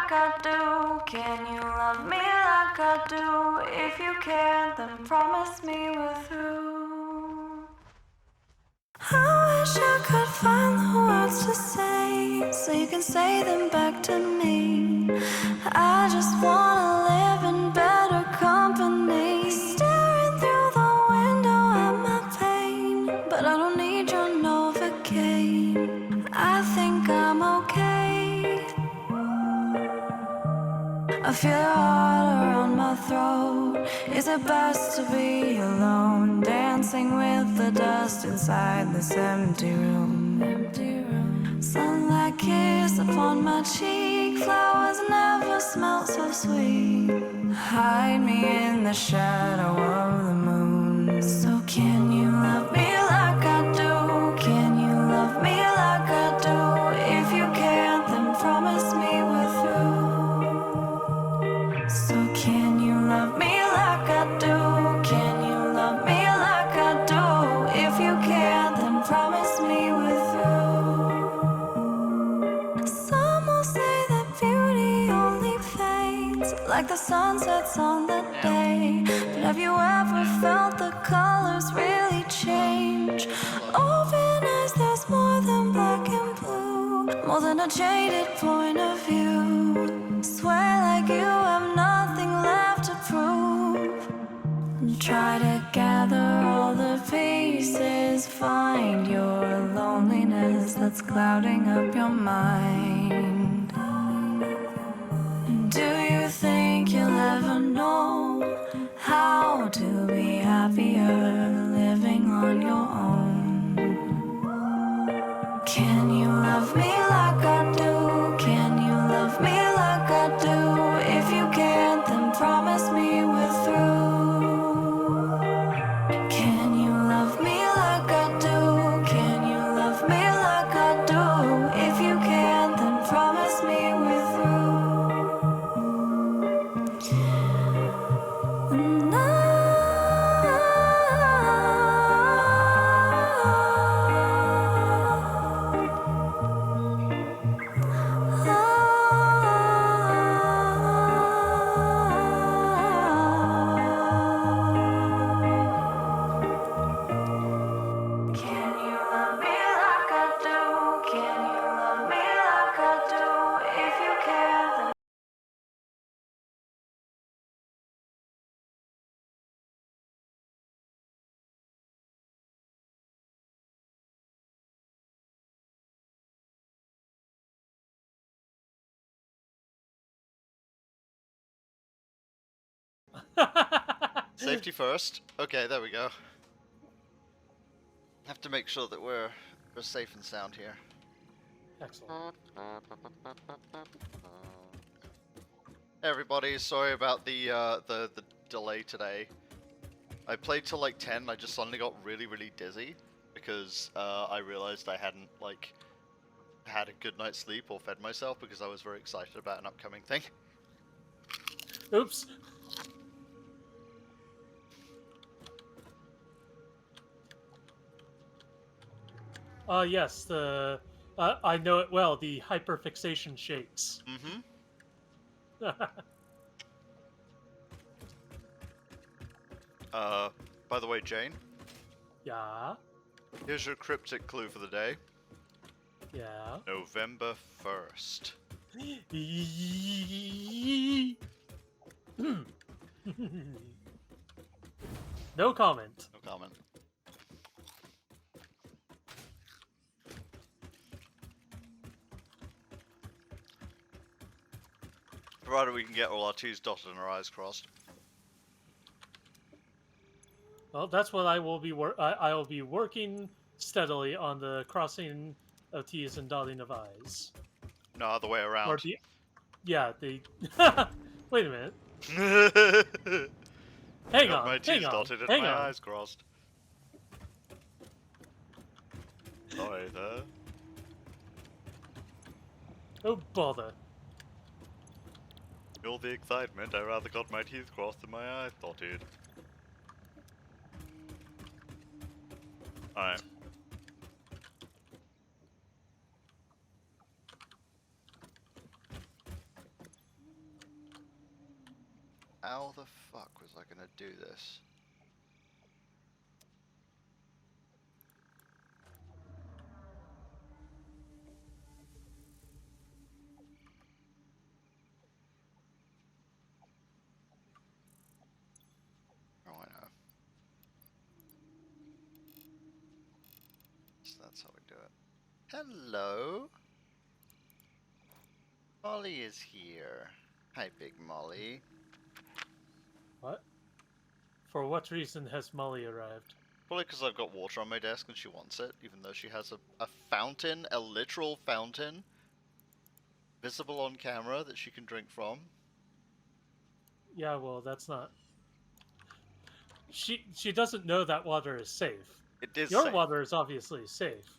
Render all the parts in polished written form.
like I do? Can you love me like I do? If you can't, then promise me we're through. I wish I could find the words to say, so you can say them back to me. I just wanna live in better company, staring through the window at my pain. But I don't need your Novocaine. I think I'm okay. I feel your heart around my throat. Is it best to be alone, dancing with the dust inside this empty room? Sunlight kiss upon my cheek. Flowers never smelt so sweet. Hide me in the shadow of the moon. So can you love me like I do? Can you love me like I do? If you can't, then promise me we're through. So can you love me like I do? Can you love me like I do? If you can't, then promise me we're through. Some will say that beauty only fades, like the sunsets on the day. But have you ever felt the colors really change? Open eyes, there's more than black and blue, more than a jaded point of view. Swear like you have nothing left to prove. Try to gather all the pieces, find your loneliness that's clouding up your mind. Do you think you'll ever know how to be happier living on your own? Can you love me like I do? Can you love me like I do? If you can't, then promise me we're through. Can you love me like I do? Can you love me like I do? If you can't, then promise me we're through. And can you love me like I do? Can you love me like I do? If you can't, then Safety first. Okay, there we go. Have to make sure that we're safe and sound here. Excellent. Hey everybody, sorry about the delay today. I played till like 10. I just suddenly got really dizzy because I realized I hadn't like had a good night's sleep or fed myself because I was very excited about an upcoming thing. Oops. Yes, the I know it well. The hyperfixation shakes. Mm-hmm. By the way, Jane, Yeah. here's your cryptic clue for the day. Yeah. November 1st. No comment. No comment. Provided we can get all our T's dotted and our I's crossed. Well, that's what I will be. I will be working steadily on the crossing of T's and dotting of I's. No other way around. Or the, yeah, the. Wait a minute. Hang Got on. my T's Hang on. dotted and Hang my on. I's crossed. Sorry there. Oh bother. All the excitement, I rather got my T's crossed than my I's dotted. Alright. How the fuck was I gonna do this? Oh, I know. So that's how we do it. Hello? Molly is here. Hi, Big Molly. What? For what reason has Molly arrived? Probably because I've got water on my desk and she wants it, even though she has a fountain, a literal fountain, visible on camera that she can drink from. Yeah, well, that's not. She doesn't know that water is safe. It is Your safe. water is obviously safe.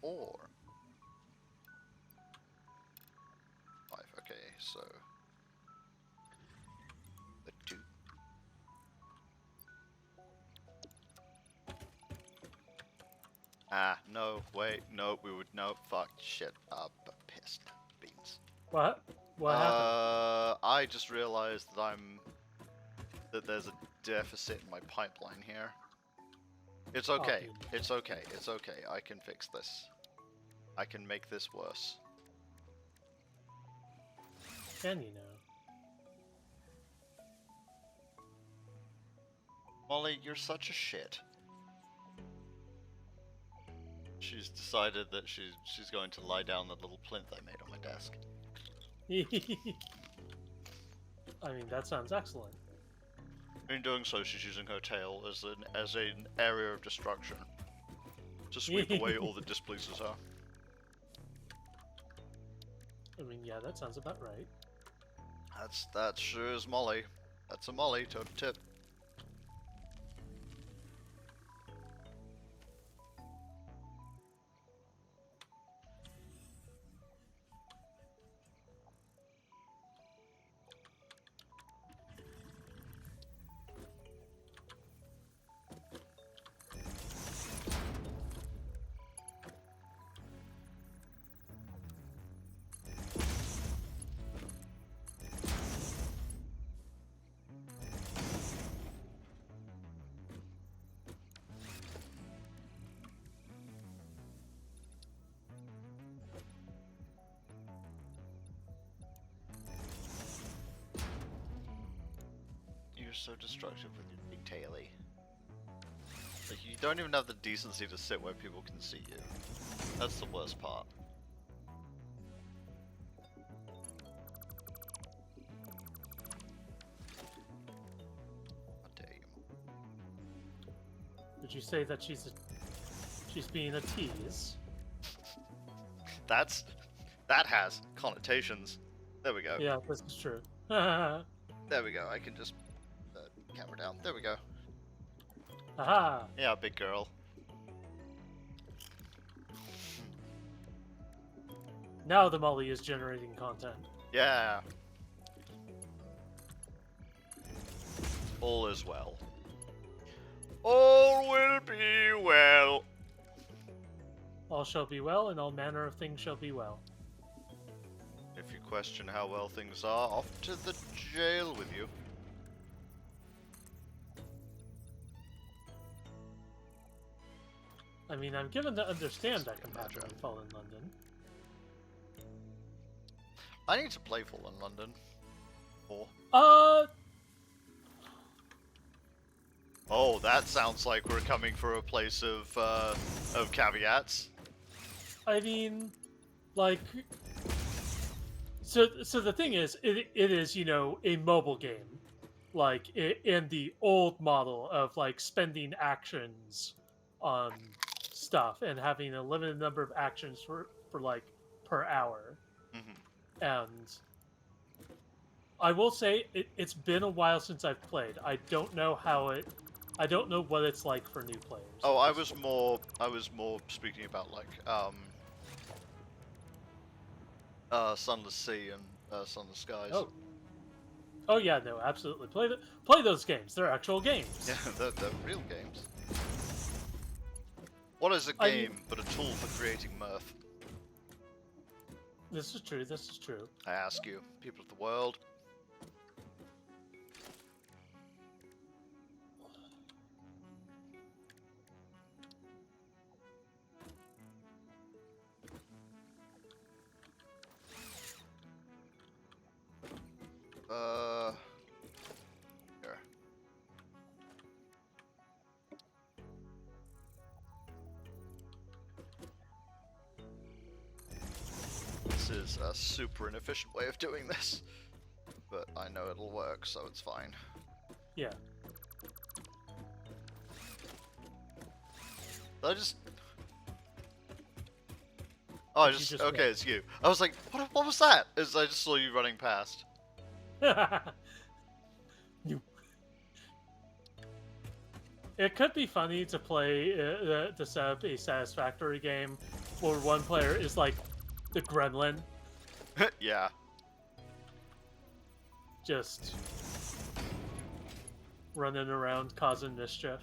Or 5. Okay, so the 2. Ah, no, wait, no, we would no. Fuck, shit, pissed beans. What? What happened? I just realized that there's a deficit in my pipeline here. It's okay. dude. It's okay. It's okay. I can fix this. I can make this worse. Can you know? Molly, you're such a shit. She's decided that she's going to lie down the little plinth I made on my desk. I mean, that sounds excellent. In doing so, she's using her tail as an area of destruction to sweep away all that displeases her. I mean, yeah, that sounds about right. That sure is Molly. That's a Molly, toe to tip. You're so destructive with your big taily. Like, you don't even have the decency to sit where people can see you. That's the worst part. How dare you? Would you say that she's being a tease? That has connotations. There we go. Yeah, this is true. There we go. I can just camera down. There we go. Aha! Yeah, big girl. Now the Molly is generating content. Yeah. All is well. All will be well. All shall be well, and all manner of things shall be well. If you question how well things are, off to the jail with you. I mean, I'm given to understand that can happen in Fallen London. I need to play Fallen London. Or oh, that sounds like we're coming for a place of caveats. I mean, like, so the thing is, it is, you know, a mobile game, like in the old model of like spending actions on stuff and having a limited number of actions for like per hour. Mm-hmm. And I will say it's been a while since I've played. I don't know what it's like for new players. Oh, I was more speaking about like Sunless Sea and Sunless Skies. Oh yeah, no, absolutely. Play those games. They're actual games. Yeah, they're real games. What is a game but a tool for creating mirth? This is true. This is true. I ask you, people of the world. Here. This is a super inefficient way of doing this, but I know it'll work, so it's fine. Yeah. I just... Oh, Did you just okay, run? it's you. I was like, what was that? As I just saw you running past. You. It could be funny to play to set up a Satisfactory game where one player is like the gremlin, Yeah. just running around causing mischief.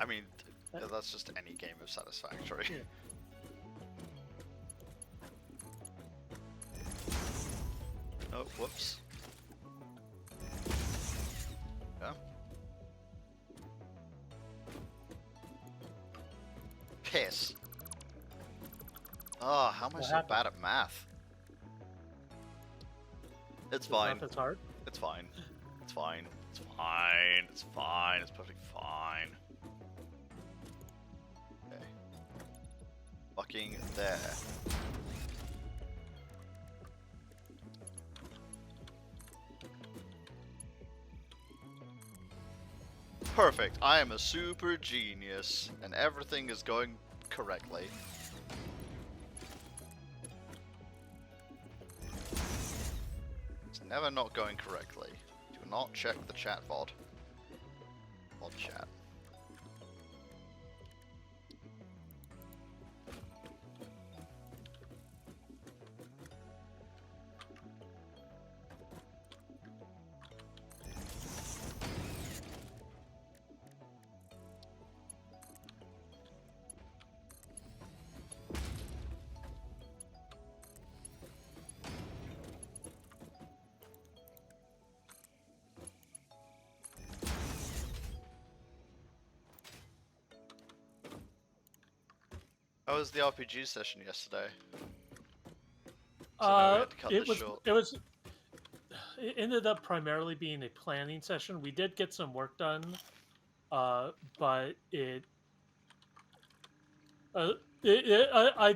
I mean, that's just any game of Satisfactory. Yeah. Oh, whoops. Yeah. Piss. Oh, how am I What so happened? bad at math? It's fine. It's hard. It's fine. It's fine. It's fine. It's fine. It's perfectly fine. Okay. Fucking there. Perfect. I am a super genius, and everything is going correctly. It's never not going correctly. Do not check the chat VOD. VOD chat. How was the RPG session yesterday? So now we had to cut It this was short. it ended up primarily being a planning session. We did get some work done, but I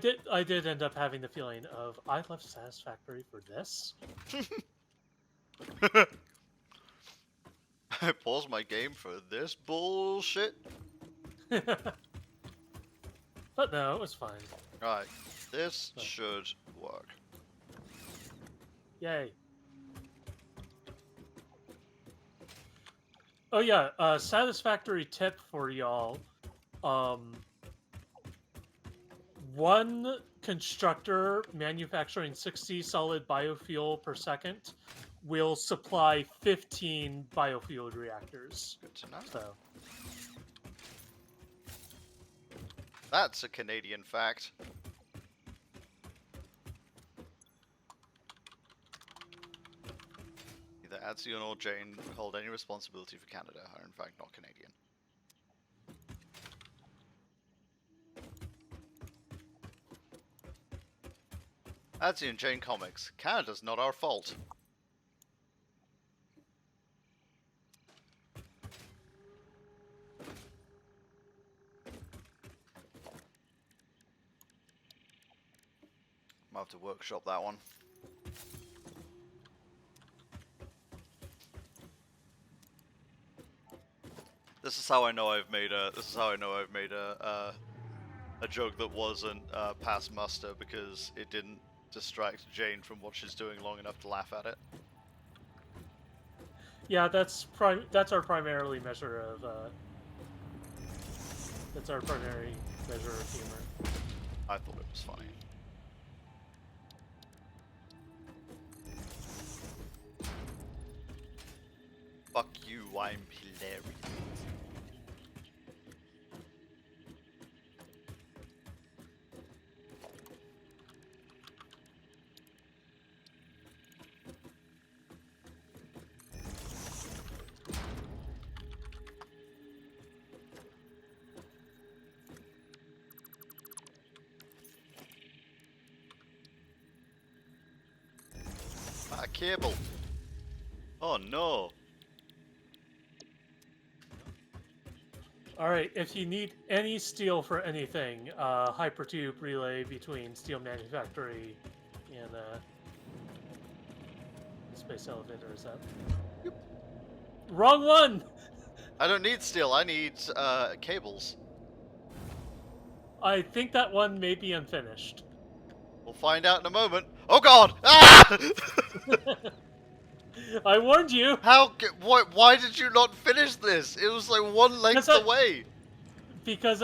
did end up having the feeling of I left Satisfactory for this. I paused my game for this bullshit. But no, it was fine. Right, this Right. should work. Yay. Oh yeah, Satisfactory tip for y'all. One constructor manufacturing 60 solid biofuel per second will supply 15 biofuel reactors. Good to know. So, That's a Canadian fact. Neither Adsion or Jane hold any responsibility for Canada, are in fact not Canadian. Adsion Jane Comics. Canada's not our fault. I'll have to workshop that one. This is how I know I've made a. This is how I know I've made a joke that wasn't past muster because it didn't distract Jane from what she's doing long enough to laugh at it. yeah, that's our primarily measure of that's our primary measure of humor. I thought it was funny. Fuck you, I'm hilarious. cable. Oh no. Alright, if you need any steel for anything, hypertube relay between steel manufactory and space elevator is that? Yep. Wrong one! I don't need steel, I need cables. I think that one may be unfinished. We'll find out in a moment. Oh god! Ah! I warned you! Why did you not finish this? It was like one length Because away. Because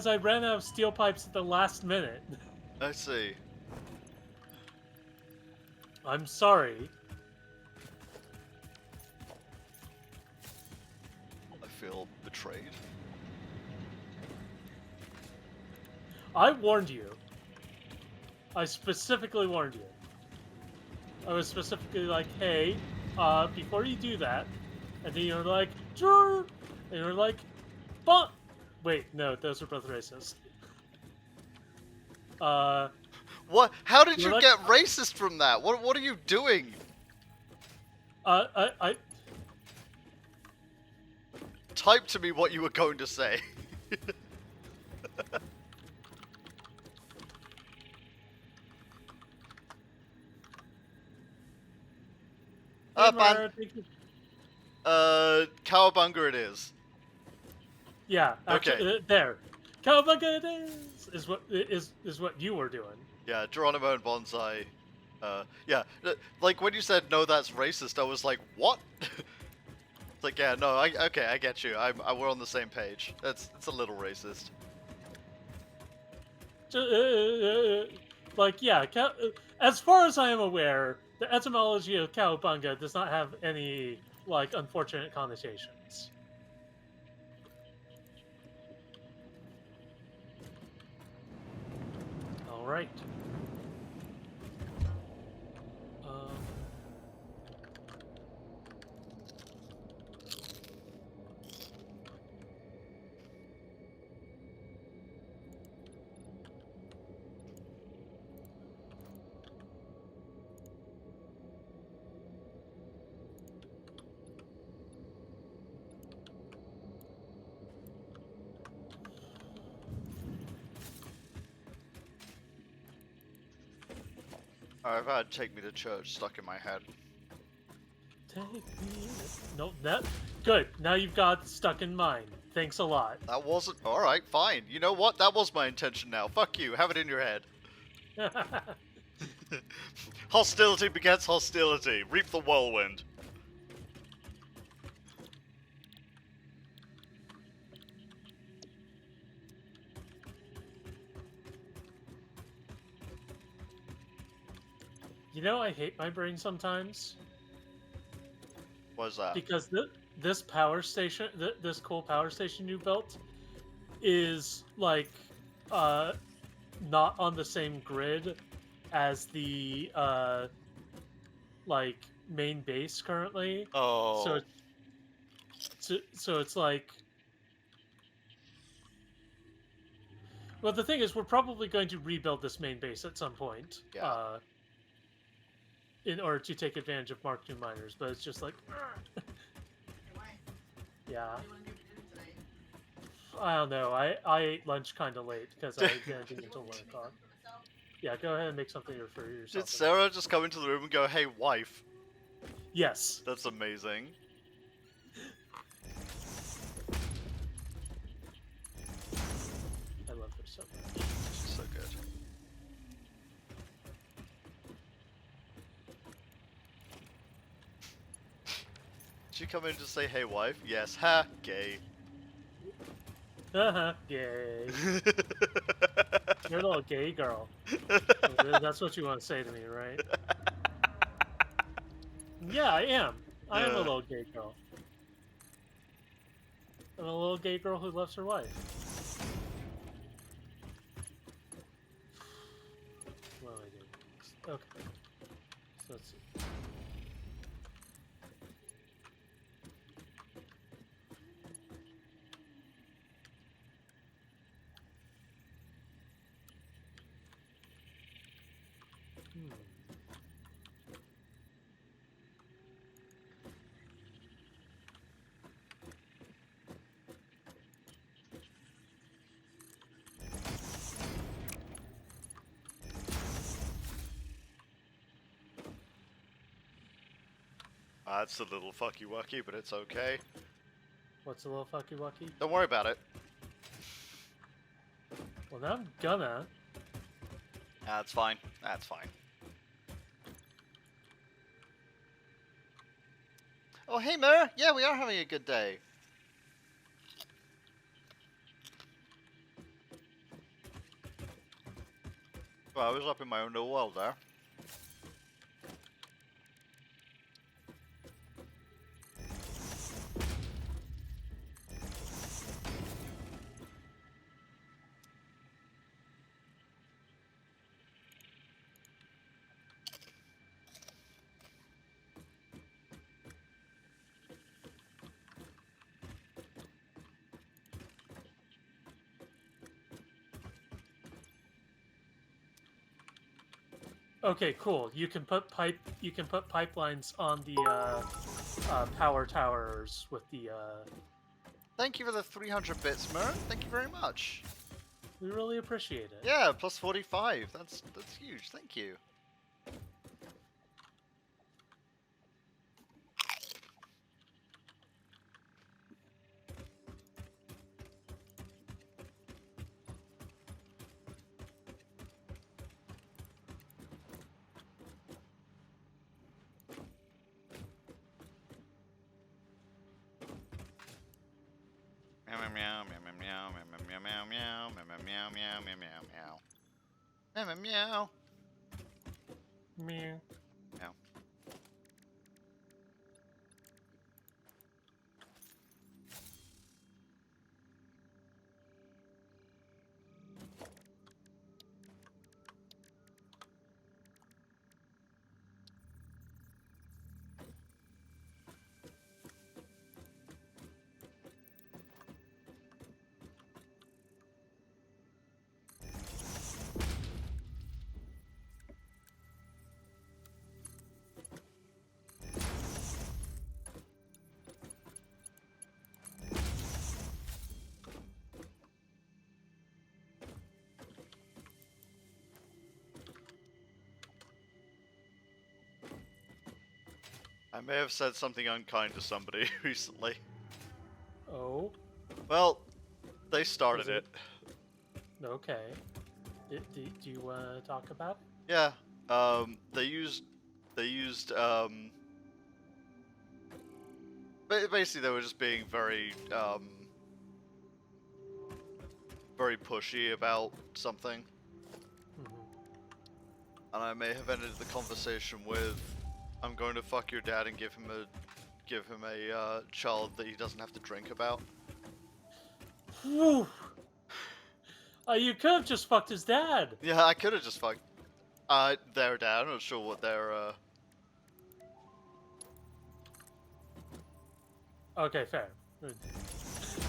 I ran out of steel pipes at the last minute. I see. I'm sorry. I feel betrayed. I warned you. I specifically warned you. I was specifically like, hey, before you do that, and then you're like, "Sure," and you're like, but wait, no, those are both racist. What? How did You're you like- get racist from that? What are you doing? I Type to me what you were going to say. Mara, thank you. Cowabunga it is. Yeah, actually, Okay. There. Cowabunga it is what you were doing. Yeah, Geronimo and Bonsai. Yeah, like when you said no, that's racist, I was like, what? It's like, yeah, no, okay, I get you. We're on the same page. It's a little racist. Like, yeah, as far as I am aware, the etymology of cowabunga does not have any, like, unfortunate connotations. Alright. I've had "Take Me to Church" stuck in my head. Take me. No, that. Good. Now you've got stuck in mine. Thanks a lot. That wasn't. Alright, fine. You know what? That was my intention now. Fuck you. Have it in your head. Hostility begets hostility. Reap the whirlwind. You know, I hate my brain sometimes What is that? because this power station, this cool power station you built, is like not on the same grid as the like main base currently. Oh. So it's like, well, the thing is, we're probably going to rebuild this main base at some point. Yeah. In order to take advantage of Mark II miners, but it's just like, yeah. I don't know. I ate lunch kind of late because I didn't get until 1 o'clock. Yeah, go ahead and make something for yourself. Did Sarah just come into the room and go, "Hey, wife"? Yes. That's amazing. I love her so much. She's so good. Did you come in to say, "Hey, wife"? Yes. Ha. Gay. Gay. You're a little gay girl. That's what you want to say to me, right? Yeah, I am. I am a little gay girl. I'm a little gay girl who loves her wife. What do I do? Okay. So let's see. That's a little fucky wucky, but it's okay. What's a little fucky wucky? Don't worry about it. Well, now I'm gonna. That's fine. That's fine. Oh, hey, Mer. Yeah, we are having a good day. Well, I was up in my own little world there. Okay, cool. You can put pipelines on the power towers with the. Thank you for the 300 bits, Mer. Thank you very much. We really appreciate it. Yeah, plus 45. That's huge. Thank you. Meow meow meow meow meow meow meow meow meow meow meow meow meow meow meow meow meow. Meow. Meow. I may have said something unkind to somebody recently. Oh. Well, they started Is it- it. Okay. Do you want to talk about it? Yeah. They used basically they were just being very very pushy about something, Mhm. and I may have ended the conversation with, "I'm going to fuck your dad and give him a child that he doesn't have to drink about." Whew. You could have just fucked his dad. Yeah, I could have just fucked their dad. I'm not sure what their Okay, fair.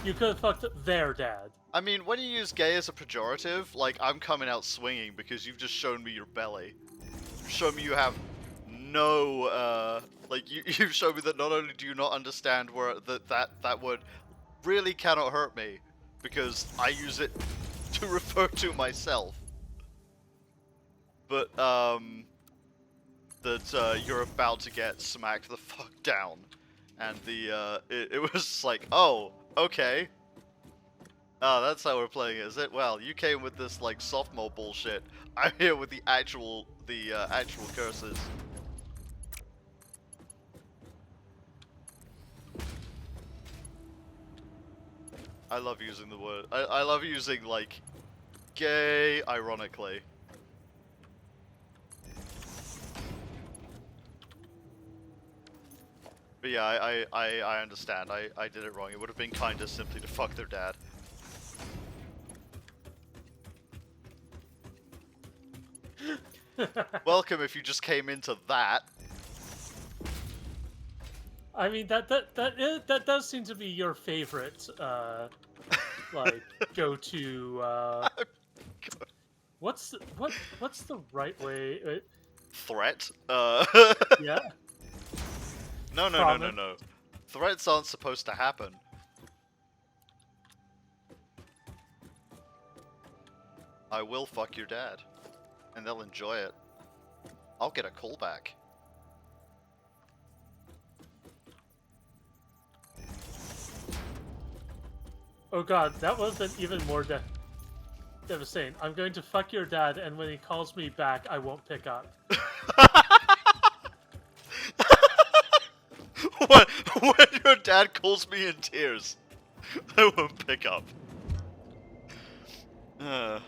You could have fucked their dad. I mean, when you use gay as a pejorative, like, I'm coming out swinging because you've just shown me your belly. You've shown me you have no, like, you've shown me that not only do you not understand where that word really cannot hurt me, because I use it to refer to myself. But, that, you're about to get smacked the fuck down. And it was like, oh, okay. Oh, that's how we're playing, is it? Well, you came with this, like, sophomore bullshit. I'm here with the actual curses. I love using the word. I love using, like, gay, ironically. But yeah, I understand. I did it wrong. It would have been kinder simply to fuck their dad. Welcome if you just came into that. I mean that does seem to be your favorite like go to what's the right way Threat? yeah No. Threats aren't supposed to happen. I will fuck your dad. And they'll enjoy it. I'll get a callback. Oh god, that would have been even more devastating. I'm going to fuck your dad, and when he calls me back, I won't pick up. When your dad calls me in tears, I won't pick up. Uh.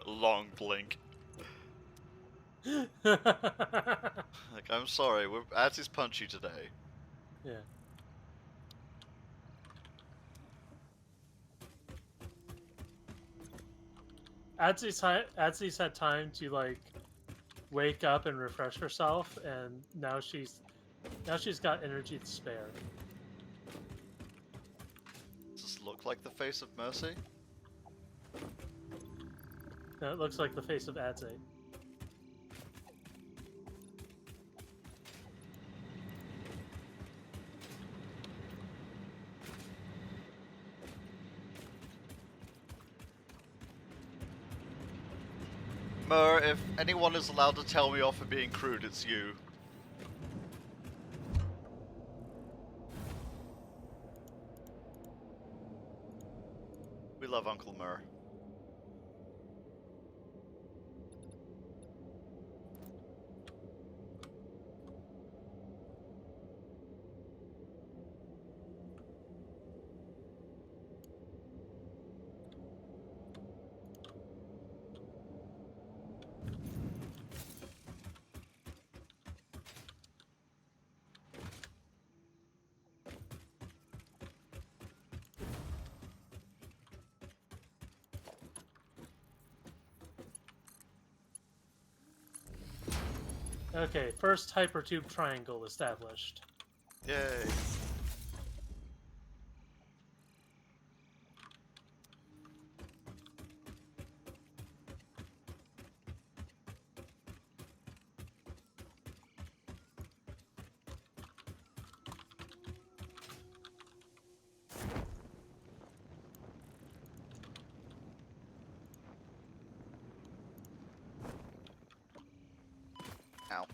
Long blink. Yeah. Like, I'm sorry, Adzzy's punchy today. Adzy's had time to like wake up and refresh herself, and now she's got energy to spare. Does this look like the face of Mercy? Now it looks like the face of Adzy. Mer, if anyone is allowed to tell me off for being crude, it's you. We love Uncle Mer. Okay, first hypertube triangle established. Yay. Ow.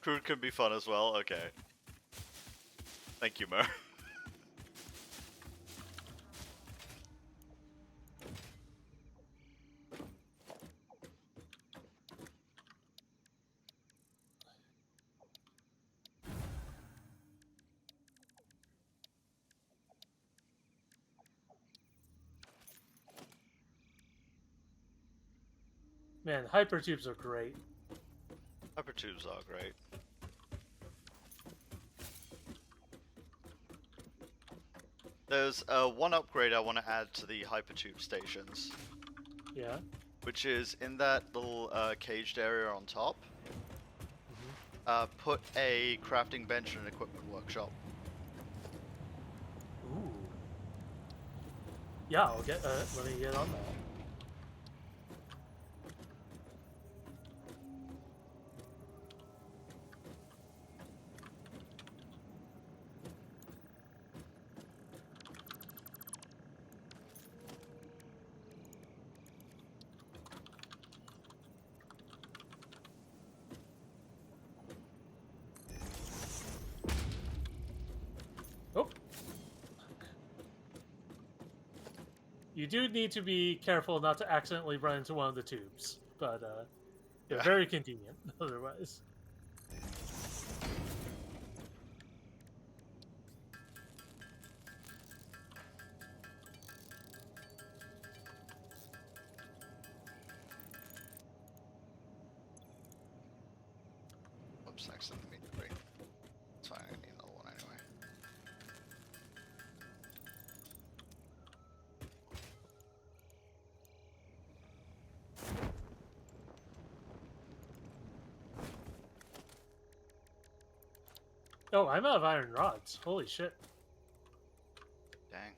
Crude can be fun as well? Okay. Thank you, Mer. Man, hypertubes are great. Hypertubes are great. There's one upgrade I want to add to the hypertube stations. Yeah. Which is in that little caged area on top. Put a crafting bench and an equipment workshop. Ooh. Yeah, I'll get. Let me get on that. Oh. You do need to be careful not to accidentally run into one of the tubes, but they're very convenient otherwise. Oops, accidentally made the break. It's fine, I need another one anyway. Oh, I'm out of iron rods. Holy shit. Dang.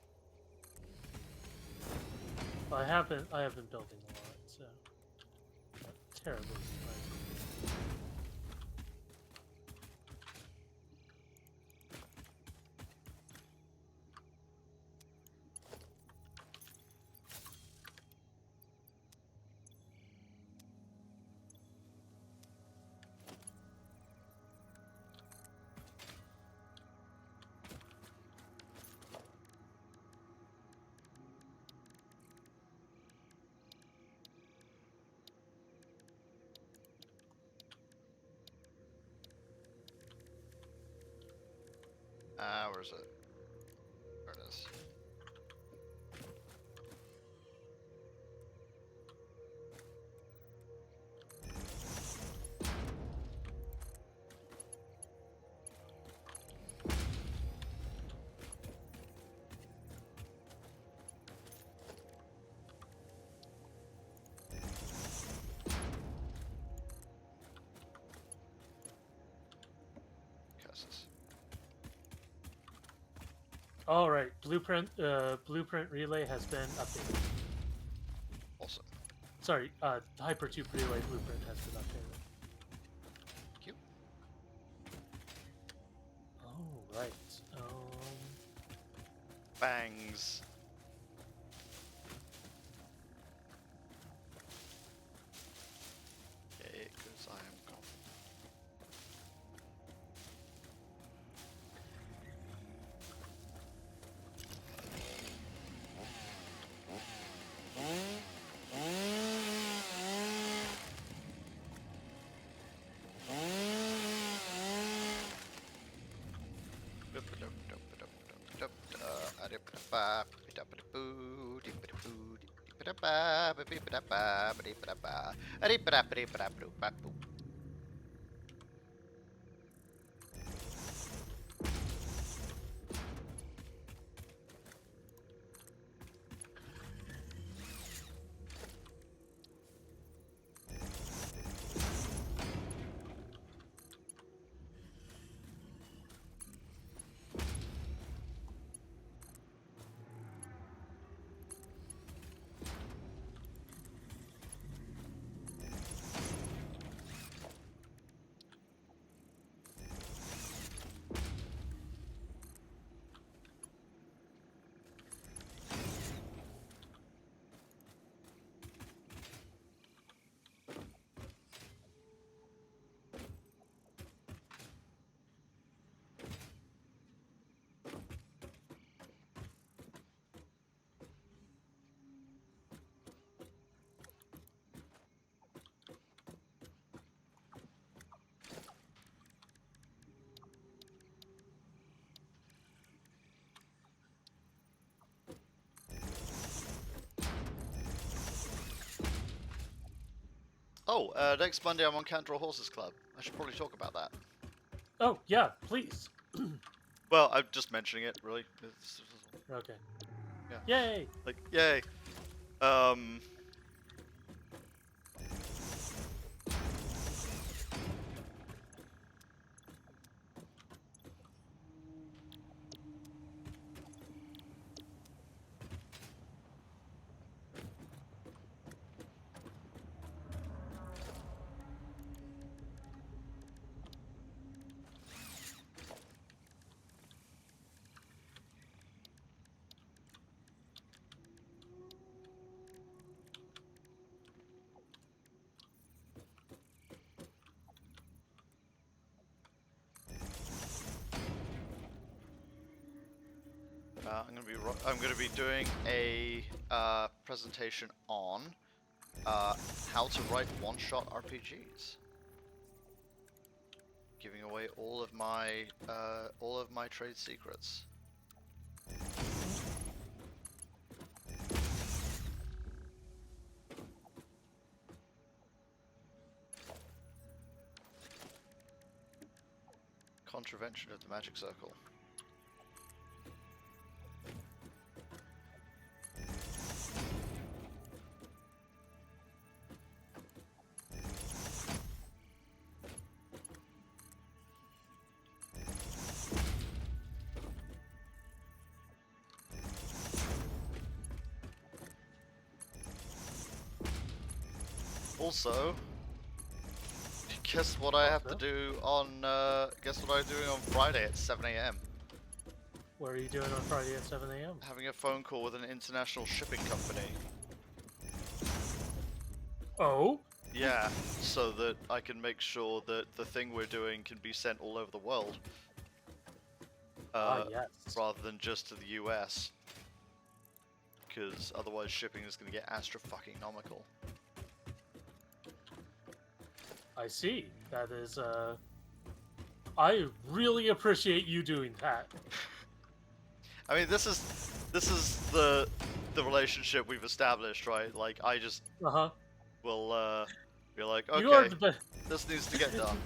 Well, I have been building a lot, so not terribly surprising. Where is it? There it is. Curses. All right, blueprint relay has been updated. Awesome. Sorry, hypertube relay blueprint has been updated. Cute. All right. Bangs. Okay, because I am gone. Oh, next Monday I'm on Can't Draw Horses Club. I should probably talk about that. Oh yeah, please. Well, I'm just mentioning it, really. Okay. Yeah. Yay! Like, yay. I'm gonna be doing a presentation on how to write one-shot RPGs. Giving away all of my trade secrets. Contravention of the magic circle. Also, guess what I have to Also? do on, guess what I'm doing on Friday at 7 a.m. What are you doing on Friday at 7 a.m.? Having a phone call with an international shipping company. Oh? Yeah, so that I can make sure that the thing we're doing can be sent all over the world. Yes. Rather than just to the US. Because otherwise shipping is going to get astra-fucking-nomical. I see. That is, I really appreciate you doing that. I mean, this is the relationship we've established, right? Like, I just Uh-huh. will be like, You are okay, the best. this needs to get done.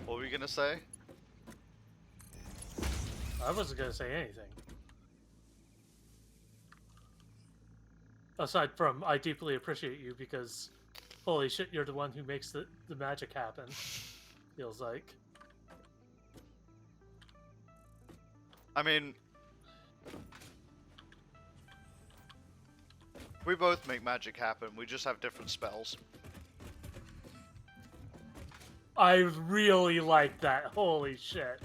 What were you gonna say? I wasn't gonna say anything. Aside from, I deeply appreciate you because, holy shit, you're the one who makes the magic happen. Feels like. I mean, we both make magic happen, we just have different spells. I really like that. Holy shit.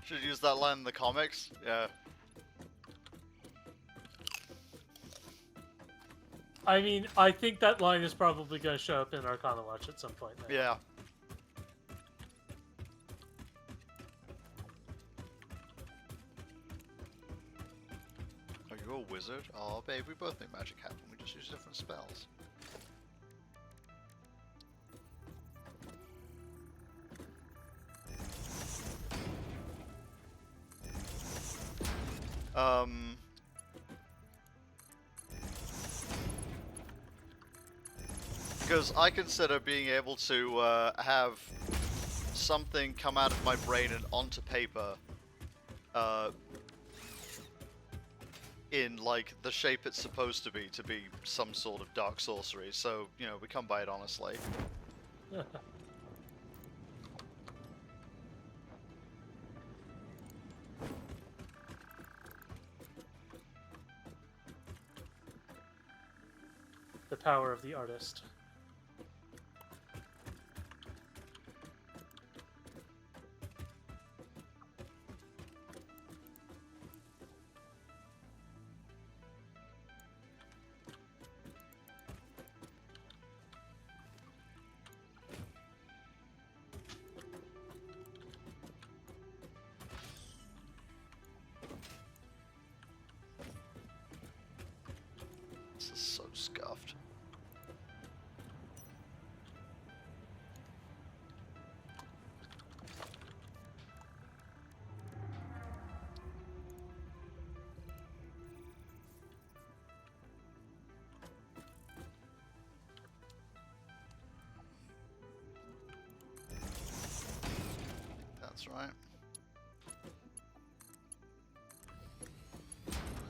Should use that line in the comics? Yeah. I mean, I think that line is probably going to show up in Arcana Watch at some point. Now. Yeah. Are you a wizard? Oh, babe, we both make magic happen. We just use different spells. Because I consider being able to have something come out of my brain and onto paper in like the shape it's supposed to be some sort of dark sorcery. So, you know, we come by it honestly. The power of the artist. This is so scuffed. That's right.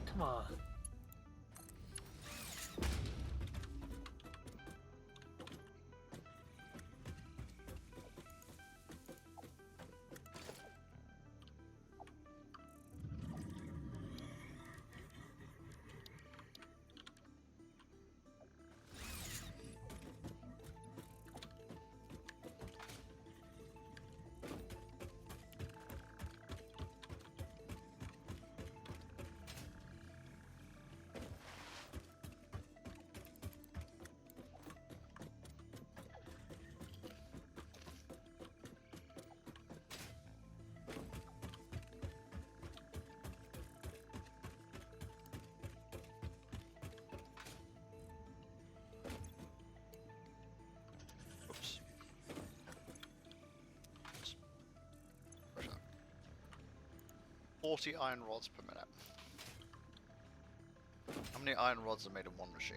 Come on. 40 iron rods per minute. How many iron rods are made in one machine?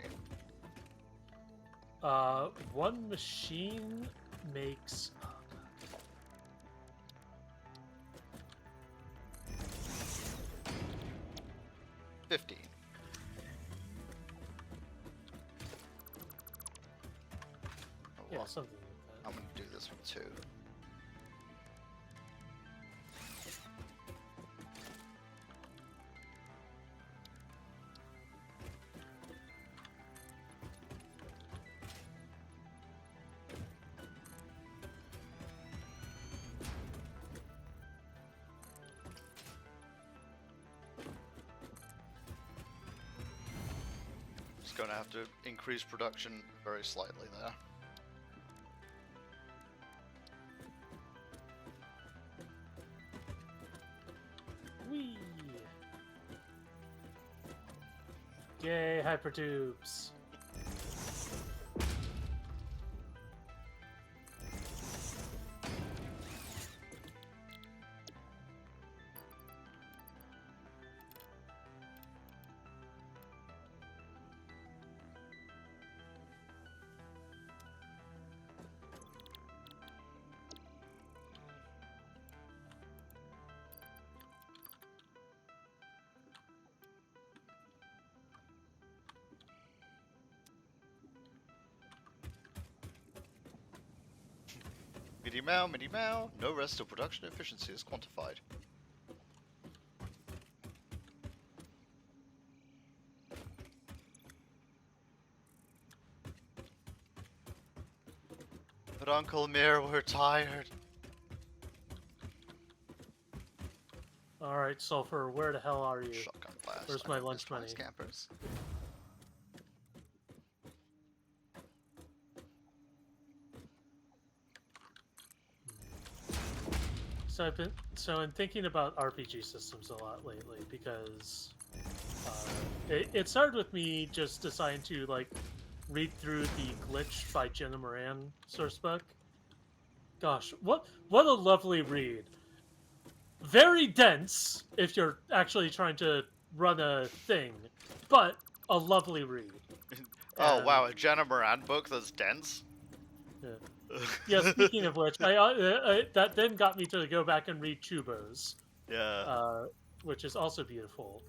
One machine makes. 15. Oh, Yeah, well, something like that. I'm gonna do this with 2. Just gonna have to increase production very slightly there. Whee! Yay, hypertubes. Midi mow, no rest till production efficiency is quantified. But Uncle Mir, we're tired. Alright, Sulfur, where the hell are you? Shotgun blast. Where's I my know lunch this one, money? Campers. So I'm thinking about RPG systems a lot lately because it started with me just deciding to like read through the Glitch by Jenna Moran source book. Gosh, what a lovely read. Very dense if you're actually trying to run a thing, but a lovely read. Oh And, wow, a Jenna Moran book that's dense? yeah, speaking of which, that then got me to go back and read Chubos, Yeah. which is also beautiful.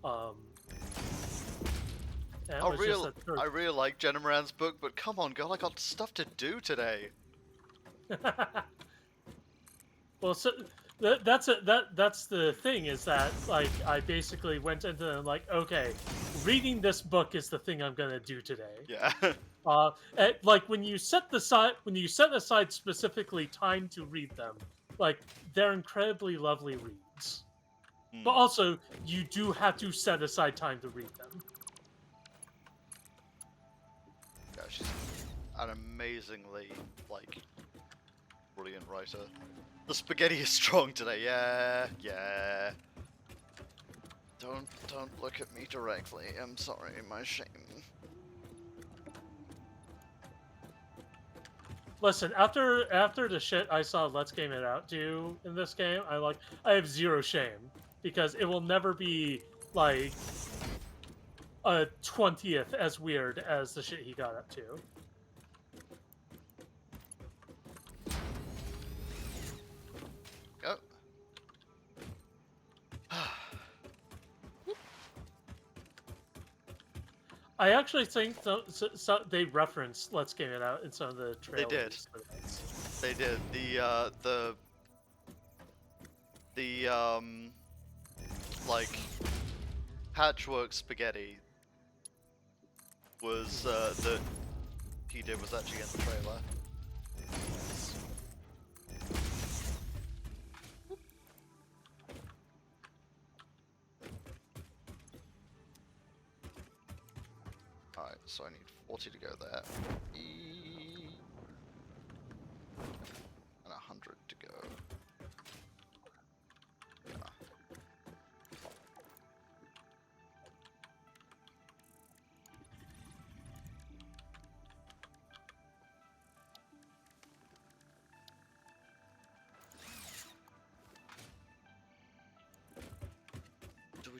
And it I was just real I really like Jenna Moran's book, but come on girl, I got stuff to do today. well, so that's the thing is that like I basically went into them like, okay, reading this book is the thing I'm gonna do today. Yeah. Like when you set aside specifically time to read them, like they're incredibly lovely reads. But also, you do have to set aside time to read them. Yeah, she's an amazingly, like, brilliant writer. The spaghetti is strong today, yeah, yeah. Don't look at me directly, I'm sorry, my shame. Listen, after the shit I saw Let's Game It Out do in this game, I have zero shame because it will never be like a 20th as weird as the shit he got up to. Go. I actually think they referenced Let's Game It Out in some of the trailers. They did. The like patchwork spaghetti was that he did was actually in the trailer. Alright, so I need 40 to go there. And 100 to go. Yeah.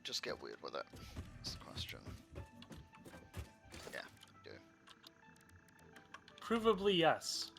just get weird with it? That's the question. Yeah, you do. Provably yes.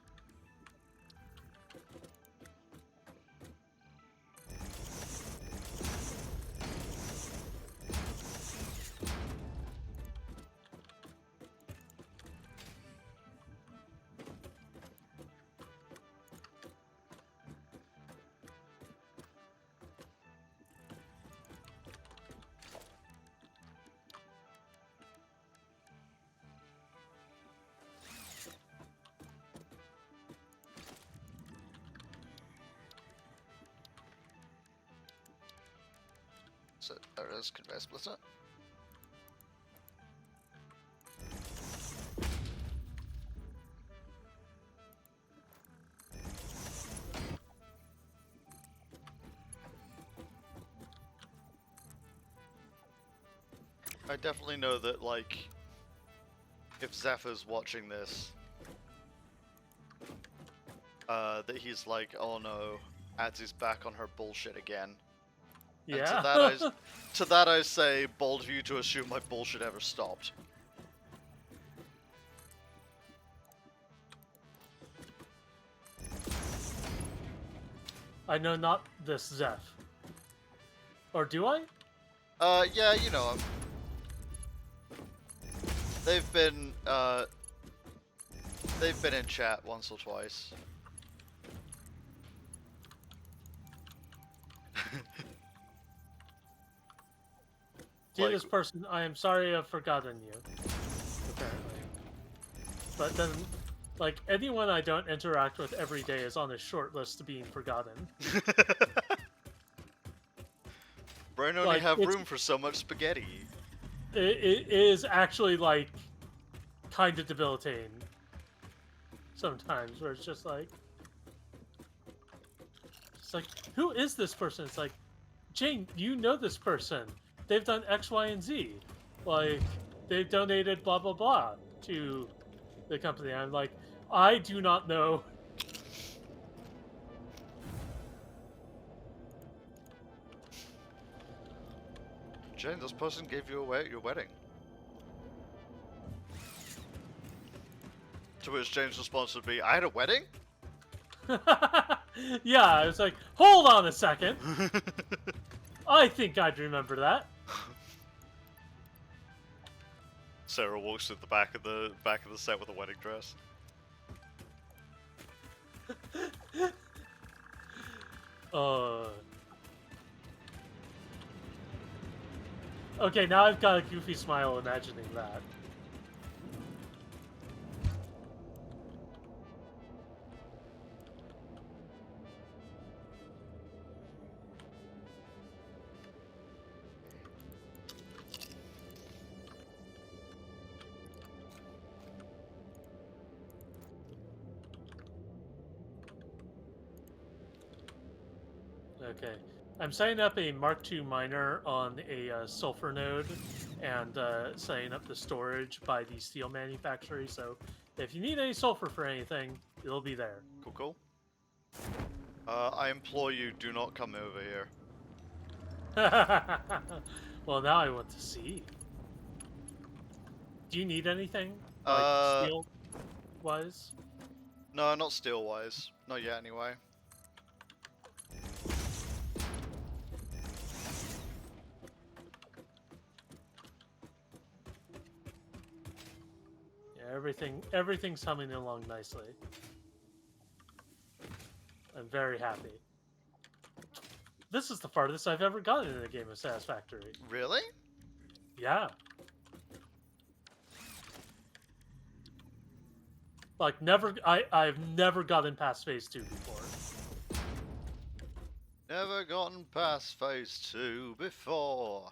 So there it is, conveyor splitter. I definitely know that, like, if Zephyr's watching this, that he's like, oh no, Ads is back on her bullshit again. And Yeah. to that I say, bold of you to assume my bullshit ever stopped. I know not this Zeph. Or do I? Yeah, you know him. They've been in chat once or twice. Dearest this person, I am sorry I've forgotten you. Apparently. But then, like, anyone I don't interact with every day is on a short list to being forgotten. Brain only Like, have room for so much spaghetti. It is actually, like, kind of debilitating. Sometimes, where it's just like... It's like, who is this person? It's like, Jane, you know this person. They've done X, Y, and Z. Like, they've donated blah, blah, blah to the company. I'm like, I do not know. Jane, this person gave you away at your wedding. To which Jane's response would be, I had a wedding? Yeah, I was like, hold on a second. I think I'd remember that. Sarah walks to the back of the set with a wedding dress. Okay, now I've got a goofy smile imagining that. Okay. I'm setting up a Mark II miner on a sulfur node and setting up the storage by the steel manufactory, so if you need any sulfur for anything, it'll be there. Cool, cool. I implore you, do not come over here. Well, now I want to see. Do you need anything? Like steel-wise? No, not steel-wise. Not yet, anyway. Everything's humming along nicely. I'm very happy. This is the farthest I've ever gotten in a game of Satisfactory. Really? Yeah. Like, I've never gotten past phase 2 before. Never gotten past phase 2 before.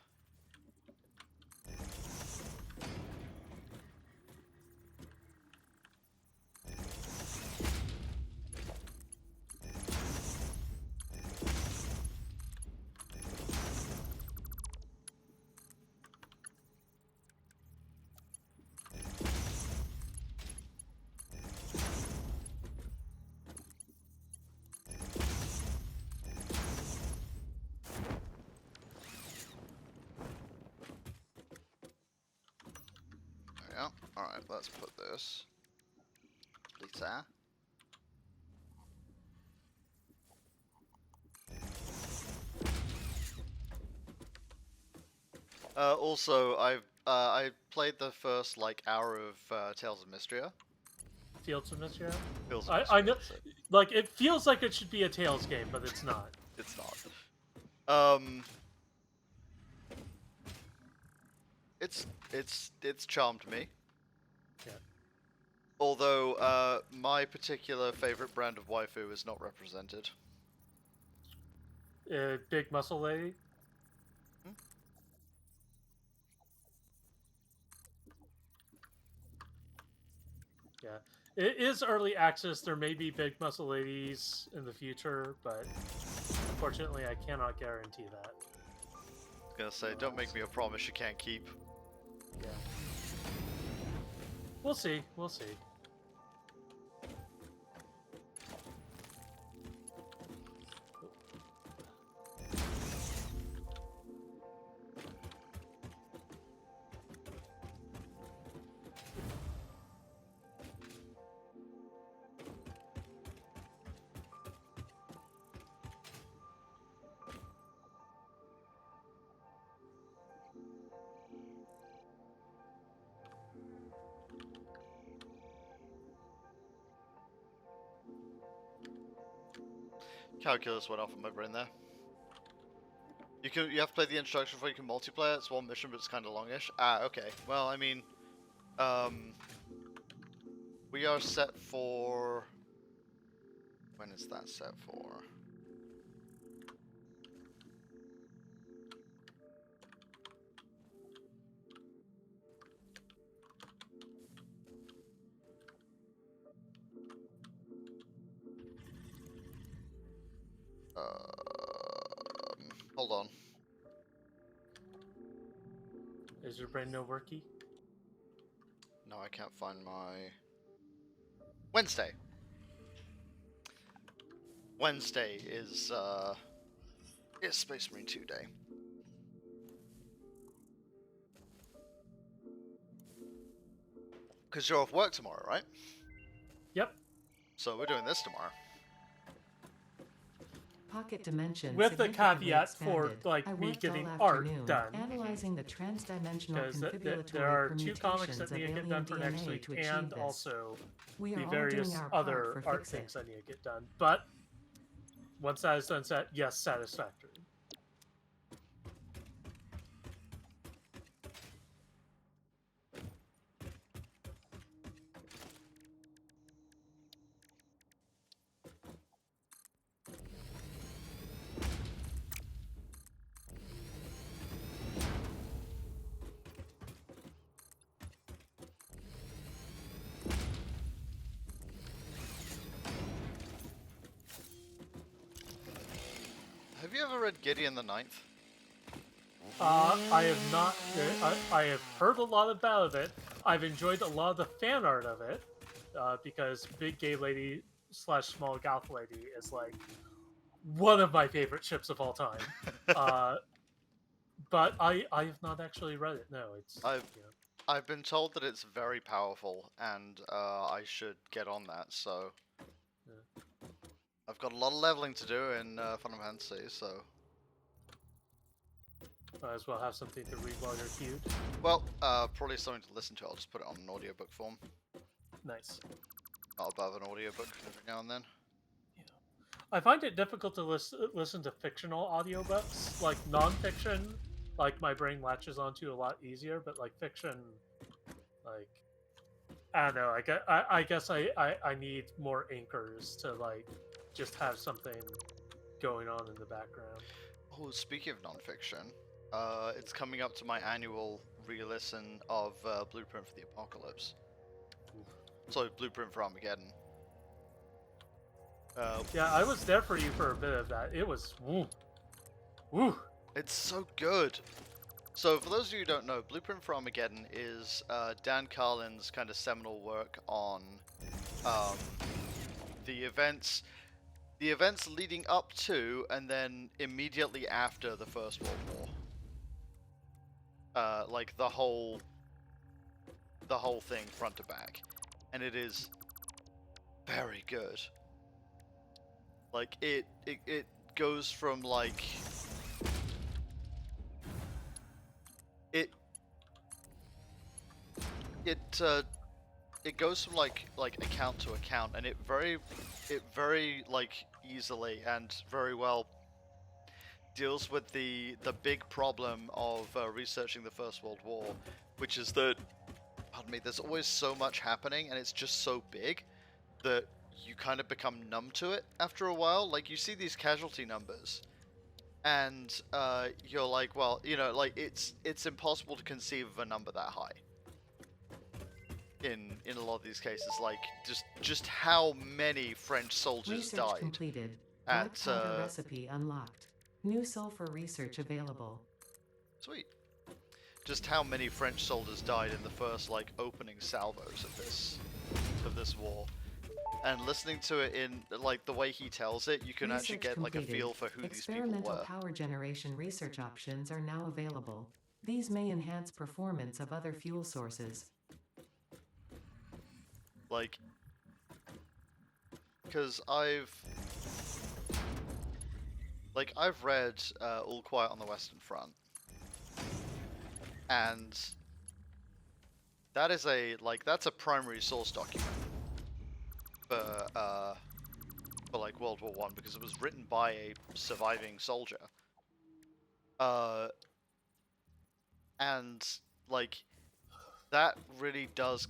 Alright, let's put this. Lisa. Also, I played the first like hour of Tales of Mystria. Fields of Mistria. Tales of I Mystria, know, that's it. like it feels like it should be a Tales game, but it's not. It's not. It's charmed me. Yeah. Although, my particular favorite brand of waifu is not represented. Big muscle lady. Hmm? Yeah, it is early access. There may be big muscle ladies in the future, but unfortunately, I cannot guarantee that. I was gonna say, don't make me a promise you can't keep. Yeah, we'll see. We'll see. Calculus went off in my brain there. You have to play the introduction before you can multiplayer. It's one mission, but it's kind of longish. Ah, okay. Well, I mean, we are set for. When is that set for? Hold on. Is your brain no worky? No, I can't find my. Wednesday. Wednesday is Space Marine 2 day. Because you're off work tomorrow, right? Yep. So we're doing this tomorrow. Pocket dimension With the significantly caveat for expanded. like I me worked getting all art afternoon done, analyzing the transdimensional because confibulatory there are 2 comics permutations that of need to get alien done for next DNA week, to achieve and this. also We are the all various doing our part other for art Fix It. things I need to get done. But once that is done, yes, Satisfactory. Have you ever read Gideon the Ninth? I have not. I have heard a lot about it. I've enjoyed a lot of the fan art of it, because Big Gay Lady / Small Goth Lady is like one of my favorite ships of all time. But I have not actually read it. No, it's I've been told that it's very powerful, and I should get on that. So Yeah. I've got a lot of leveling to do in Final Fantasy. So Might as well have something to read while you're queued. well, probably something to listen to. I'll just put it on an audiobook form. Nice. Not above an audiobook every now and then. I find it difficult to listen to fictional audiobooks. Like nonfiction, like my brain latches onto a lot easier, but like fiction, like I don't know. I guess I need more anchors to like just have something going on in the background. Oh, speaking of nonfiction, it's coming up to my annual re-listen of Blueprint for the Apocalypse. So Blueprint for Armageddon. Yeah, I was there for you for a bit of that. It was woo, woo. It's so good. So for those of you who don't know, Blueprint for Armageddon is Dan Carlin's kind of seminal work on the events leading up to and then immediately after the First World War. Like the whole the whole thing front to back, and it is very good. Like it goes from like it goes from like account to account, and it very like easily and very well deals with the big problem of researching the First World War, which is that, pardon me, there's always so much happening, and it's just so big that you kind of become numb to it after a while. Like, you see these casualty numbers, and you're like, well, you know, like it's impossible to conceive of a number that high. In a lot of these cases, like just how many French soldiers Research died completed. at Dark powder recipe unlocked. New sulfur research available. sweet. Just how many French soldiers died in the first like opening salvos of this war. And listening to it in like the way he tells it, you can actually get like a feel for who these people Experimental were. power generation research options are now available. These may enhance performance of other fuel sources. Like, because I've read All Quiet on the Western Front, and that is that's a primary source document for like World War One, because it was written by a surviving soldier. And like that really does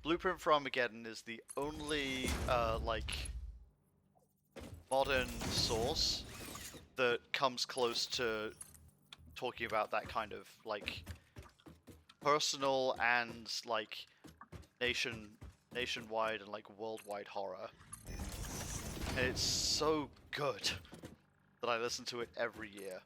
Blueprint for Armageddon is the only like modern source that comes close to talking about that kind of like personal and like nationwide and like worldwide horror. And it's so good that I listen to it every year.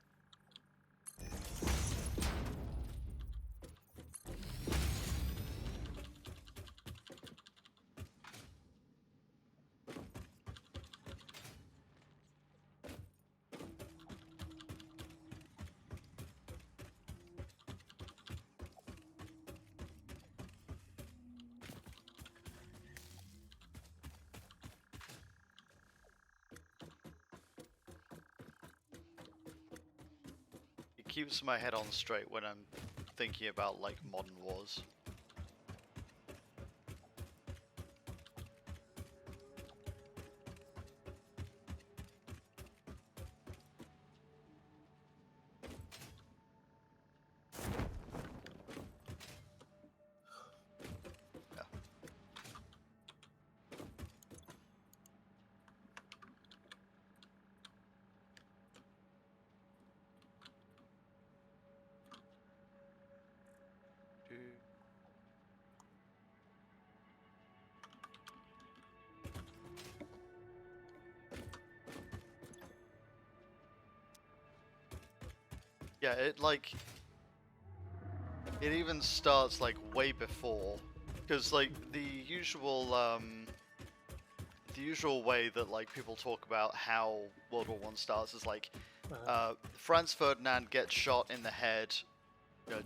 It keeps my head on straight when I'm thinking about like modern wars. Yeah, it even starts like way before, because like the usual way that like people talk about how World War One starts is like Franz Ferdinand gets shot in the head.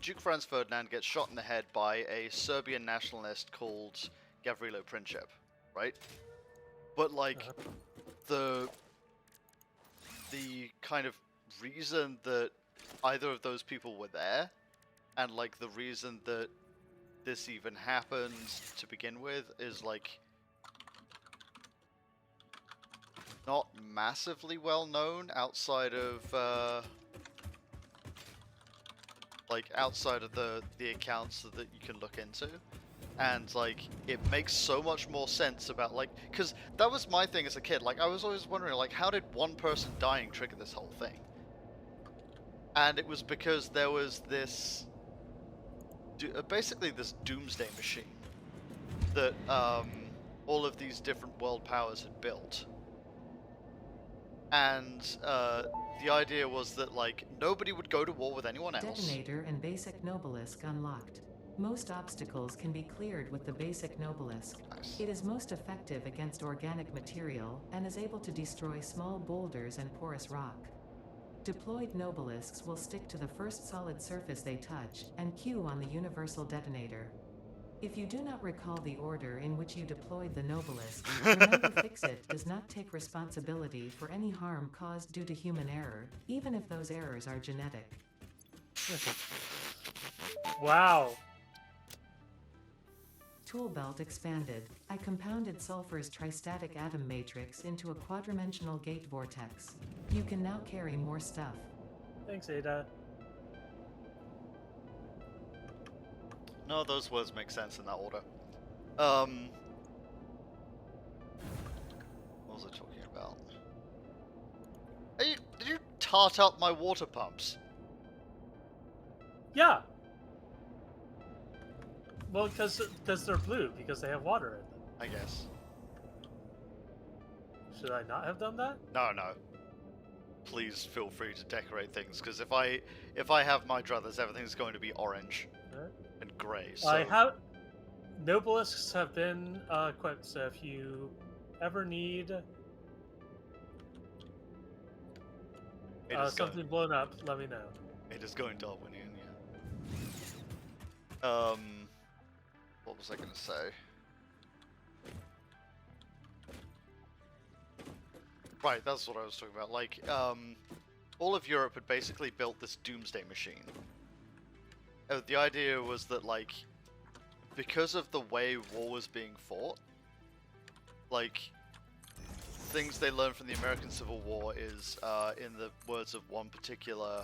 Duke Franz Ferdinand gets shot in the head by a Serbian nationalist called Gavrilo Princip, right? But like the kind of reason that either of those people were there, and like the reason that this even happened to begin with, is like not massively well known outside of the accounts that you can look into. And like it makes so much more sense about like, because that was my thing as a kid. Like I was always wondering like, how did one person dying trigger this whole thing? And it was because there was this basically this doomsday machine that all of these different world powers had built. And the idea was that like nobody would go to war with anyone else. Detonator and basic Nobelisk unlocked. Most obstacles can be cleared with the basic Nobelisk. Nice. It is most effective against organic material and is able to destroy small boulders and porous rock. Deployed nobelisks will stick to the first solid surface they touch, and queue on the universal detonator. If you do not recall the order in which you deployed the nobelisk, remember Fix-It does not take responsibility for any harm caused due to human error, even if those errors are genetic. Wow. Tool belt expanded. I compounded sulfur's tristatic atom matrix into a quadrimensional gate vortex. You can now carry more stuff. Thanks, Ada. No, those words make sense in that order. What was I talking about? Did you tart up my water pumps? Yeah. Well, because they're blue, because they have water in them. I guess. Should I not have done that? No. Please feel free to decorate things, because if I have my druthers, everything's going to be orange Alright. and grey. So I have nobelisks have been equipped, so if you ever need it is something blown up, let me know. It is going Darwinian, yeah. What was I going to say? Right, that's what I was talking about. Like, all of Europe had basically built this doomsday machine. The idea was that, like, because of the way war was being fought, like, things they learned from the American Civil War is, in the words of one particular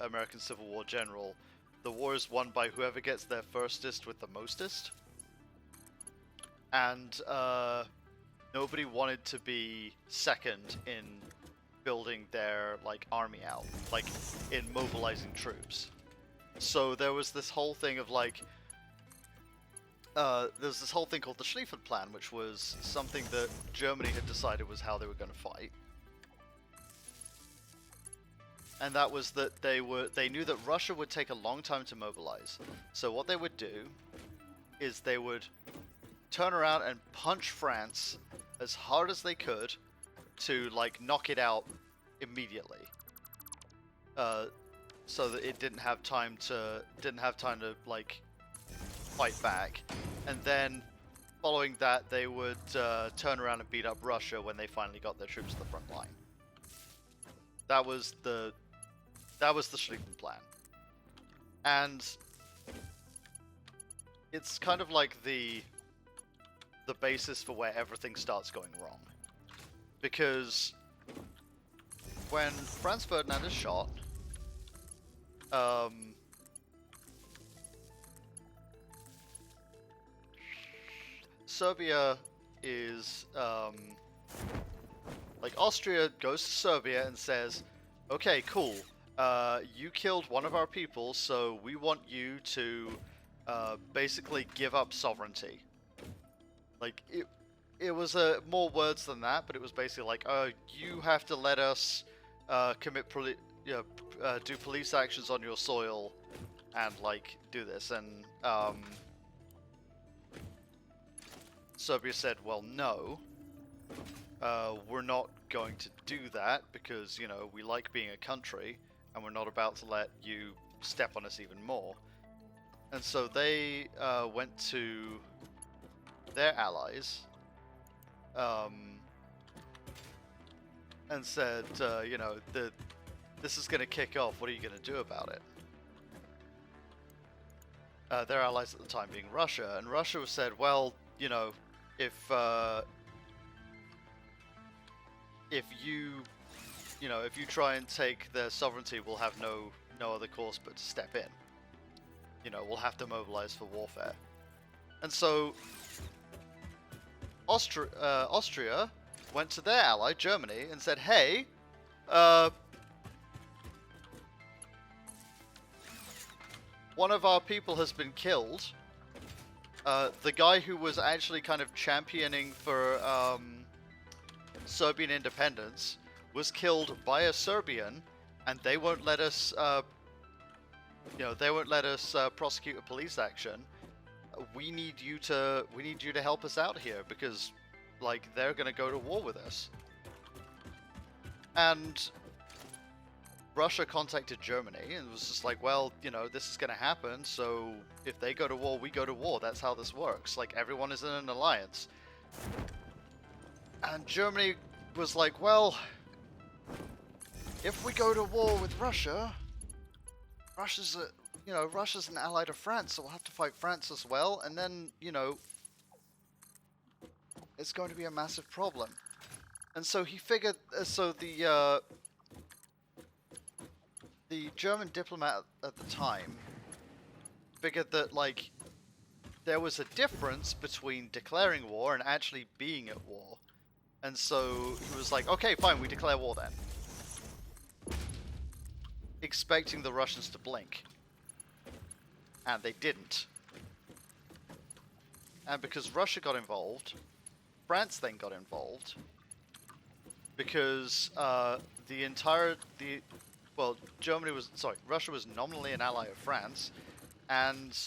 American Civil War general, the war is won by whoever gets there firstest with the mostest. And nobody wanted to be second in building their like army out, like in mobilizing troops. So there was this whole thing of like, there's this whole thing called the Schlieffen Plan, which was something that Germany had decided was how they were going to fight. And that was that they knew that Russia would take a long time to mobilize. So what they would do is they would turn around and punch France as hard as they could to like knock it out immediately, so that it didn't have time to like fight back. And then following that, they would turn around and beat up Russia when they finally got their troops to the front line. That was the Schlieffen Plan, and it's kind of like the basis for where everything starts going wrong. Because when Franz Ferdinand is shot, Serbia is, like, Austria goes to Serbia and says, okay, cool, you killed one of our people, so we want you to basically give up sovereignty. Like, it was more words than that, but it was basically like, oh, you have to let us do police actions on your soil and, like, do this. And Serbia said, well, no, we're not going to do that because, you know, we like being a country and we're not about to let you step on us even more. And so they went to their allies and said, you know, this is going to kick off. What are you going to do about it? Their allies at the time being Russia, and Russia said, well, you know, if you try and take their sovereignty, we'll have no other course but to step in. You know, we'll have to mobilize for warfare. And so Austria went to their ally, Germany, and said, hey, one of our people has been killed. The guy who was actually kind of championing for Serbian independence was killed by a Serbian, and they won't let us, prosecute a police action. We need you to help us out here because like they're gonna go to war with us. And Russia contacted Germany and was just like, well, you know, this is gonna happen, so if they go to war, we go to war. That's how this works. Like, everyone is in an alliance. And Germany was like, well, if we go to war with Russia, Russia's an ally to France, so we'll have to fight France as well, and then, you know, it's going to be a massive problem. And so he figured, the German diplomat at the time figured that, like, there was a difference between declaring war and actually being at war. And so he was like, okay, fine, we declare war then. Expecting the Russians to blink. And they didn't. And because Russia got involved, France then got involved. Because Russia was nominally an ally of France, and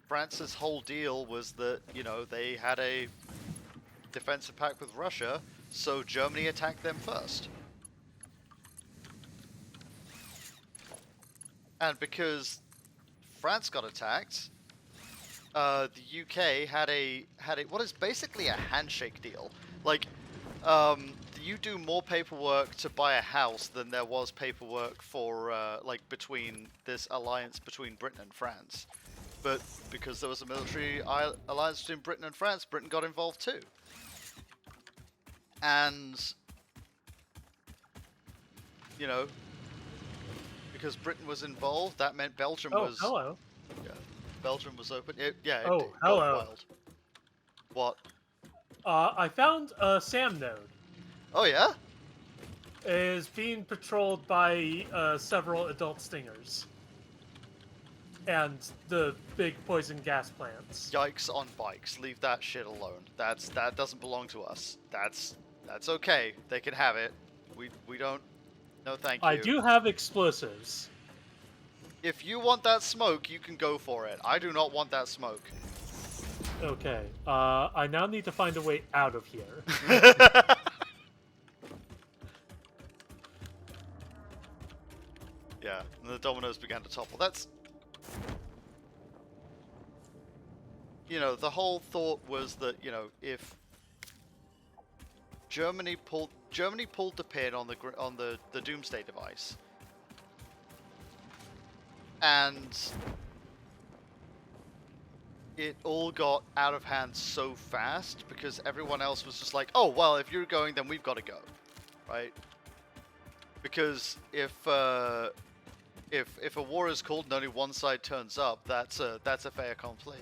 France's whole deal was that, you know, they had a defensive pact with Russia, so Germany attacked them first. And because France got attacked, the UK had a what is basically a handshake deal. Like, you do more paperwork to buy a house than there was paperwork for like between this alliance between Britain and France. But because there was a military alliance between Britain and France, Britain got involved too. And, you know, because Britain was involved, that meant Belgium was... Oh, hello. Yeah, Belgium was open. It Oh, got hello. wild. What? I found a SAM node. Oh, yeah? It is being patrolled by several adult stingers. And the big poison gas plants. Yikes on bikes. Leave that shit alone. That doesn't belong to us. That's okay. They can have it. We don't... No, thank you. I do have explosives. If you want that smoke, you can go for it. I do not want that smoke. Okay. I now need to find a way out of here. Yeah, and the dominoes began to topple. That's... You know, the whole thought was that, you know, if Germany pulled the pin on the Doomsday device, and it all got out of hand so fast because everyone else was just like, oh well, if you're going, then we've got to go, right? Because if a war is called and only one side turns up, that's a fait accompli.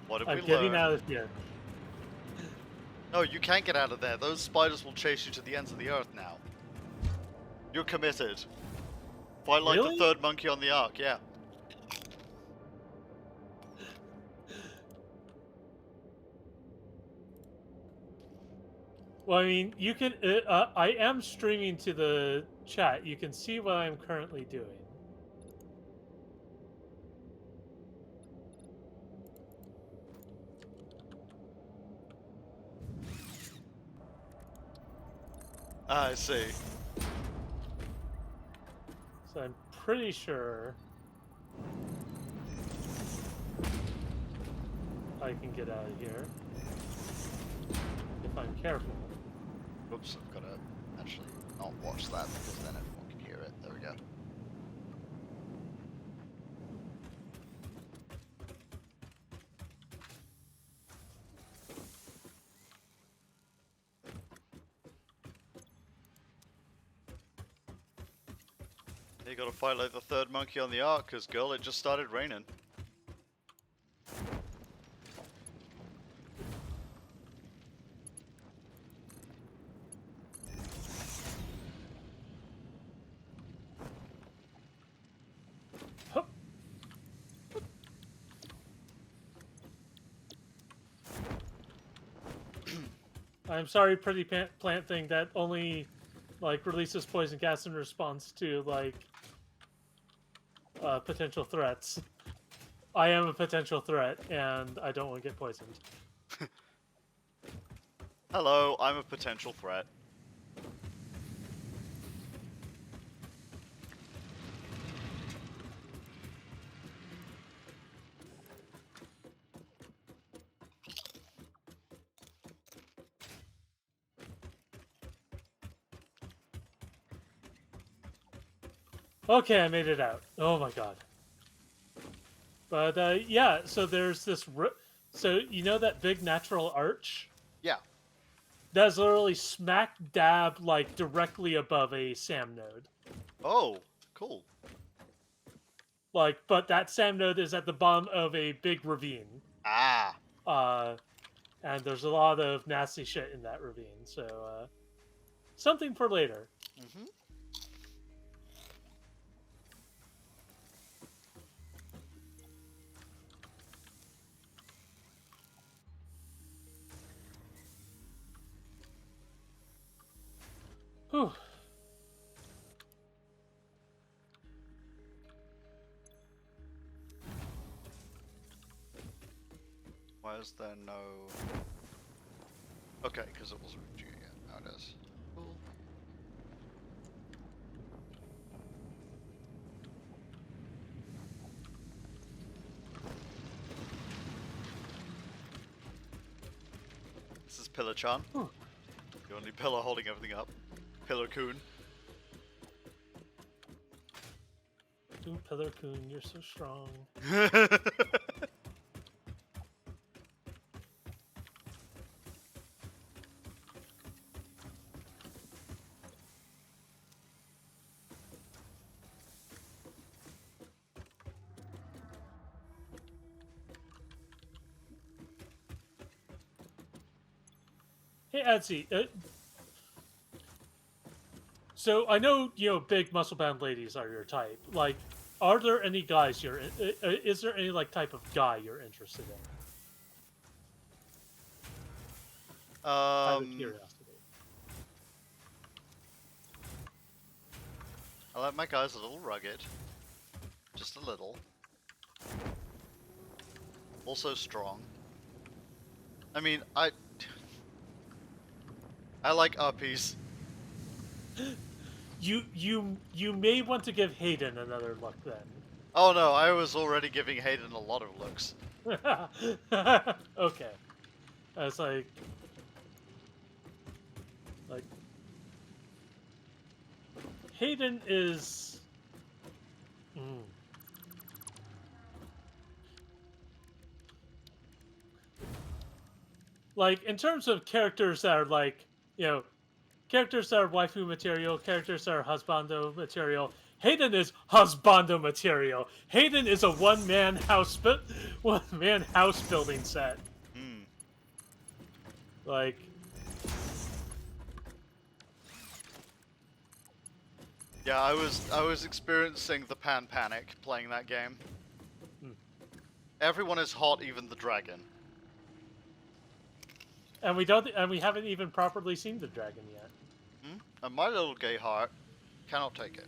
What have I'm we getting learned? out of here. No, you can't get out of there. Those spiders will chase you to the ends of the earth now. You're committed. Fight like Really? the third monkey on the ark, yeah. Well, I mean, you can. I am streaming to the chat. You can see what I'm currently doing. I see. So I'm pretty sure I can get out of here if I'm careful. Oops, I've got to actually not watch that because then everyone can hear it. There we go. You gotta fight like the third monkey on the ark, because girl, it just started raining. Hup. I'm sorry, pretty plant thing that only like releases poison gas in response to like potential threats. I am a potential threat, and I don't want to get poisoned. Hello, I'm a potential threat. Okay, I made it out. Oh my god. But yeah, so there's this. So you know that big natural arch? Yeah. That's literally smack dab, like directly above a SAM node. Oh, cool. Like, but that SAM node is at the bottom of a big ravine. Ah. Uh, and there's a lot of nasty shit in that ravine. So something for later. Mm-hmm. Whew. Why is there no... Okay, because it wasn't due yet. Now it is. Cool. This is Pillar-chan. Whew. The only pillar holding everything up. Pillar-kun. Ooh, Pillar Kun, you're so strong. Hey, Adsy. So I know big muscle bound ladies are your type. Like, are there any guys you're? Is there any like type of guy you're interested in? Out of curiosity. I like my guys a little rugged. Just a little. Also strong. I mean, I like uppies. You may want to give Hayden another look then. Oh no, I was already giving Hayden a lot of looks. Okay. It's like Hayden is. Like in terms of characters that are like characters that are waifu material, characters that are husbando material. Hayden is husbando material. Hayden is a one-man house building set. Hmm. Like, Yeah, I was experiencing the pan panic playing that game. Everyone is hot, even the dragon. and we haven't even properly seen the dragon yet. And my little gay heart cannot take it.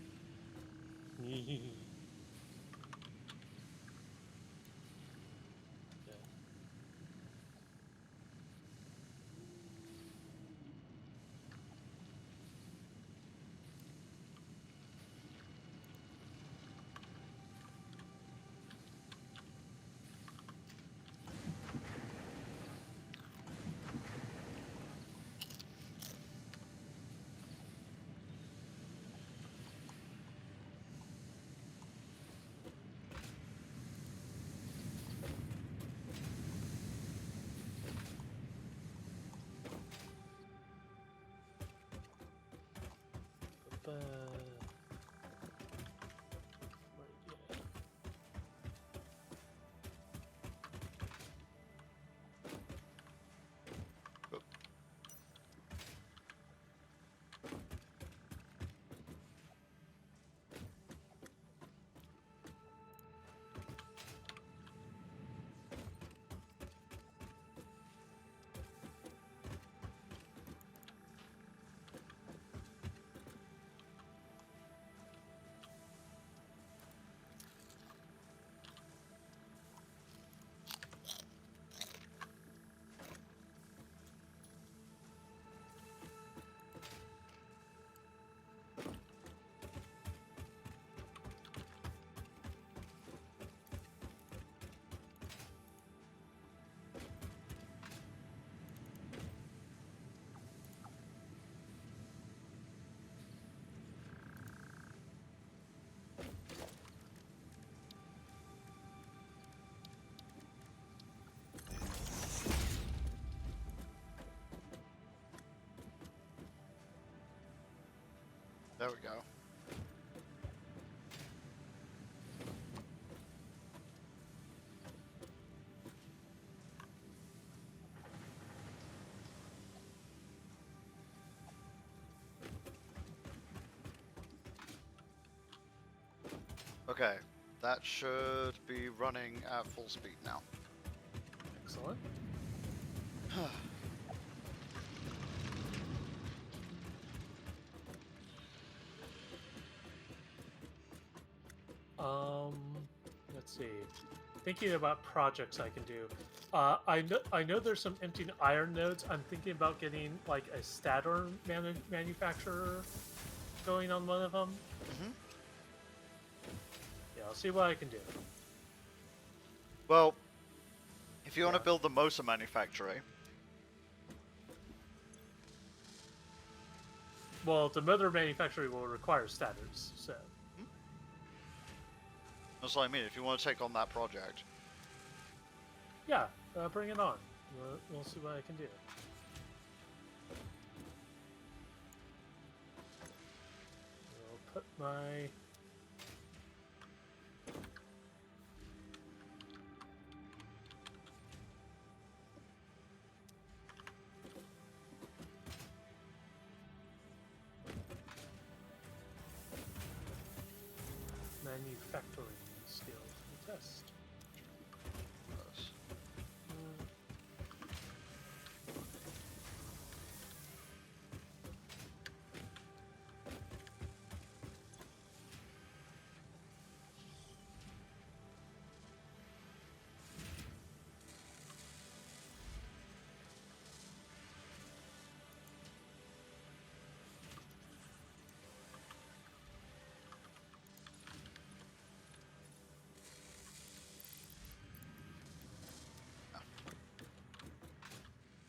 There we go. Okay, that should be running at full speed now. Excellent. Um, let's see. Thinking about projects I can do. I know there's some empty iron nodes. I'm thinking about getting like a stator manufacturer going on one of them. Mhm. Yeah, I'll see what I can do. Well, if you want to Yeah. build the motor manufactory, Well, the motor manufacturer will require stators, so that's what I mean. If you want to take on that project, yeah, bring it on. We'll see what I can do. I'll put my manufacturing skill to the test. yes.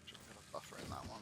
Should put a buffer in that one.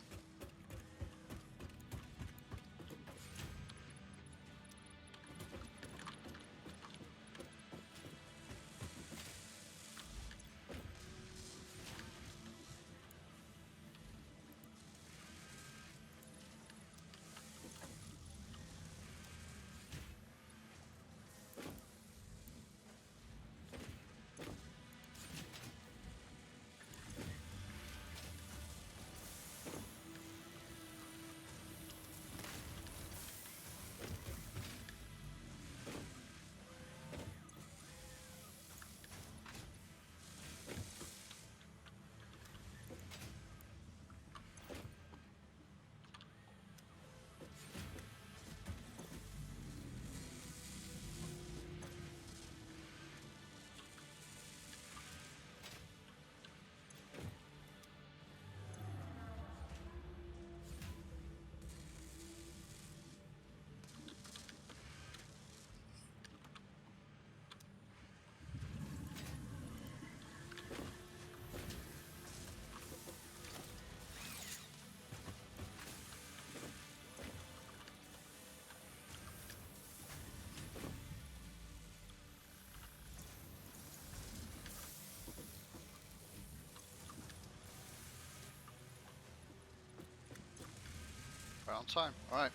Right on time. All right.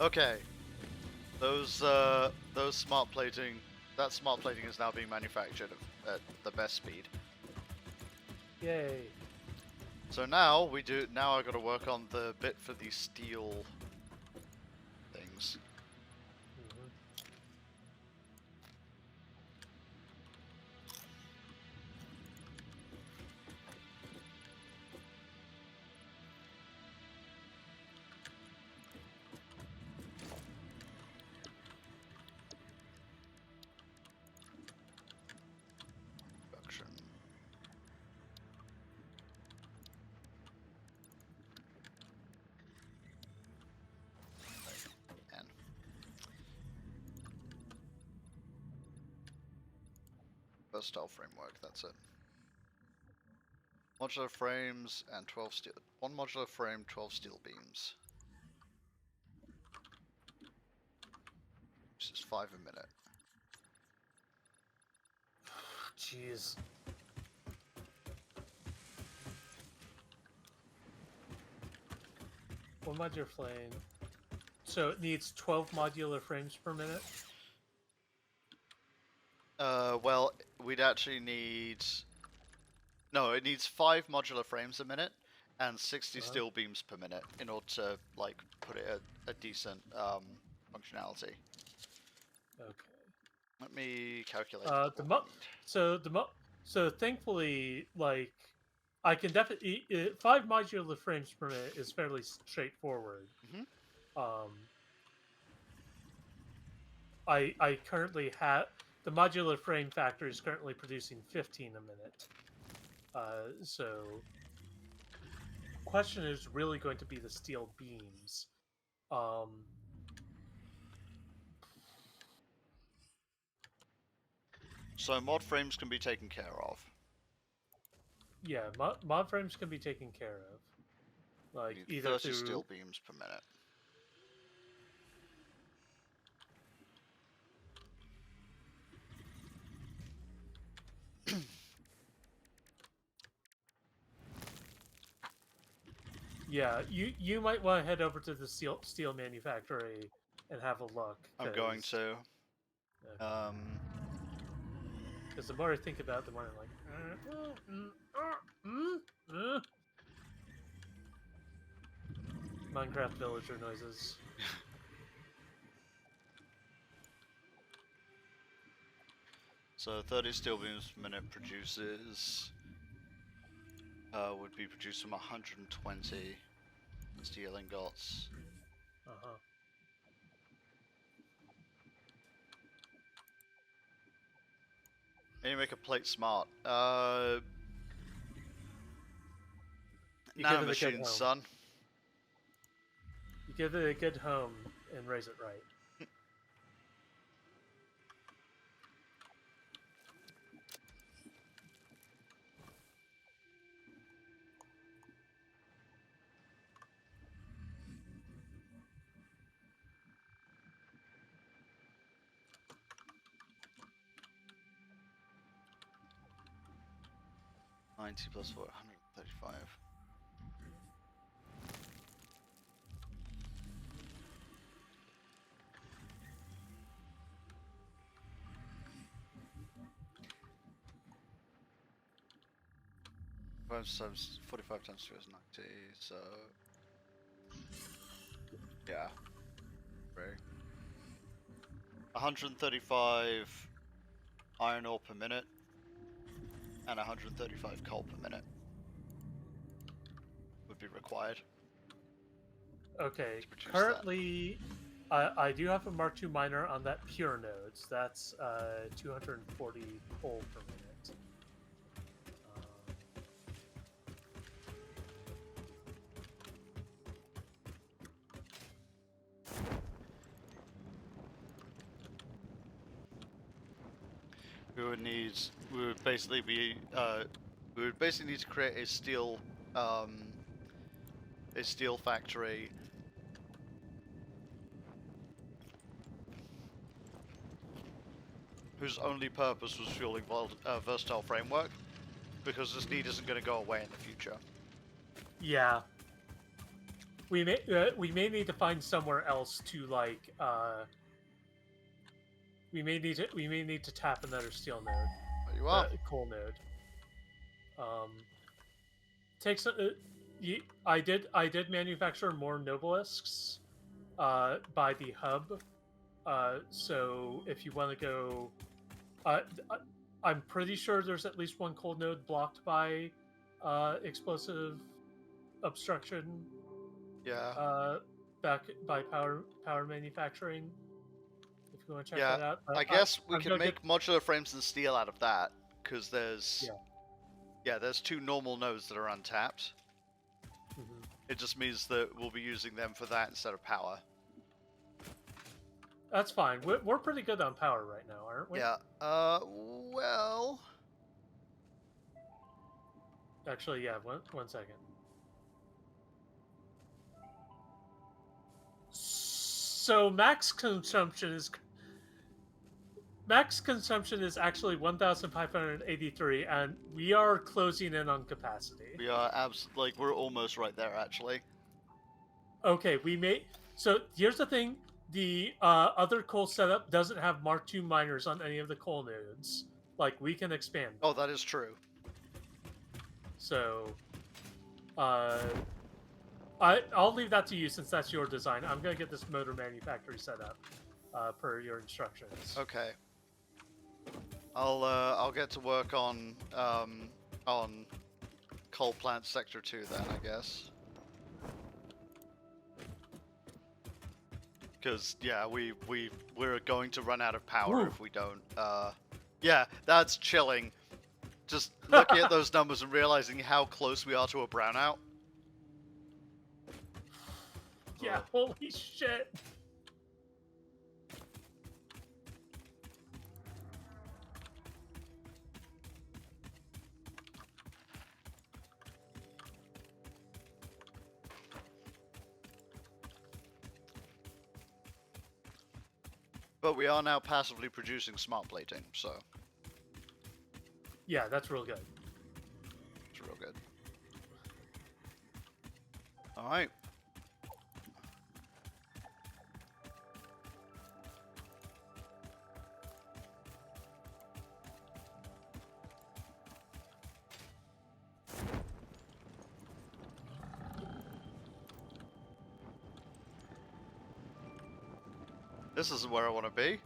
Okay. Those smart plating. That smart plating is now being manufactured at the best speed. Yay! So now we do. Now I got to work on the bit for the steel things. Mhm. Production. N. Versatile framework. That's it. Modular frames and 12 steel. One modular frame, 12 steel beams. This is 5 a minute. Jeez. one modular frame. So it needs 12 modular frames per minute. Well, we'd actually need... No, it needs 5 modular frames a minute and 60 steel beams per minute in order to, like, put it at a decent functionality. Okay. Let me calculate Uh, the mo- so thankfully, like, I can definitely 5 modular frames per minute is fairly straightforward. Mhm. I currently have the modular frame factory is currently producing 15 a minute. So question is really going to be the steel beams. Um, So mod frames can be taken care of. yeah, mod frames can be taken care of, like We need either 30 steel through. beams per minute. Yeah, you might want to head over to the steel manufactory and have a look. I'm going to. Because the more I think about it, the more I'm like, Minecraft villager noises. So 30 steel beams per minute produces... would be produced from 120 steel ingots. Uh-huh. And you make a plate smart. You give it a good Nanomachines, home. son. You give it a good home and raise it right. +4, 135. Times 45 times 2 is 90, so yeah, right. 135 iron ore per minute and 135 coal per minute would be required. Okay, To produce currently, I do have a Mark II miner on that pure node, so that's 240 coal per minute. We would need to create a steel factory whose only purpose was fueling versatile framework, because this need isn't going to go away in the future. Yeah, we may need to find somewhere else to like. We may need to tap another steel node. There you are. Coal node. Takes I did manufacture more nobelisks by the hub. So if you want to go, I'm pretty sure there's at least one coal node blocked by explosive obstruction. Yeah. Back by power manufacturing. If you want to check Yeah. that out. I guess we could make modular frames and steel out of that, because there's there's 2 normal nodes that are untapped. Mhm. It just means that we'll be using them for that instead of power. That's fine. We're pretty good on power right now, aren't we? Yeah. Well. Actually, yeah. One second. So max consumption is actually 1,583, and we are closing in on capacity. We are we're almost right there, actually. Okay, we may. So here's the thing: the other coal setup doesn't have Mark II miners on any of the coal nodes. Like we can expand. Oh, that is true. So, uh, I'll leave that to you since that's your design. I'm gonna get this motor manufactory set up per your instructions. Okay. I'll get to work on coal plant sector 2 then, I guess. Because yeah, we're going to run out of power Ooh. if we don't. Yeah, that's chilling. Just looking at those numbers and realizing how close we are to a brownout. Yeah, holy shit. But we are now passively producing smart plating, so Yeah, that's real good. it's real good. Alright. This isn't where I want to be.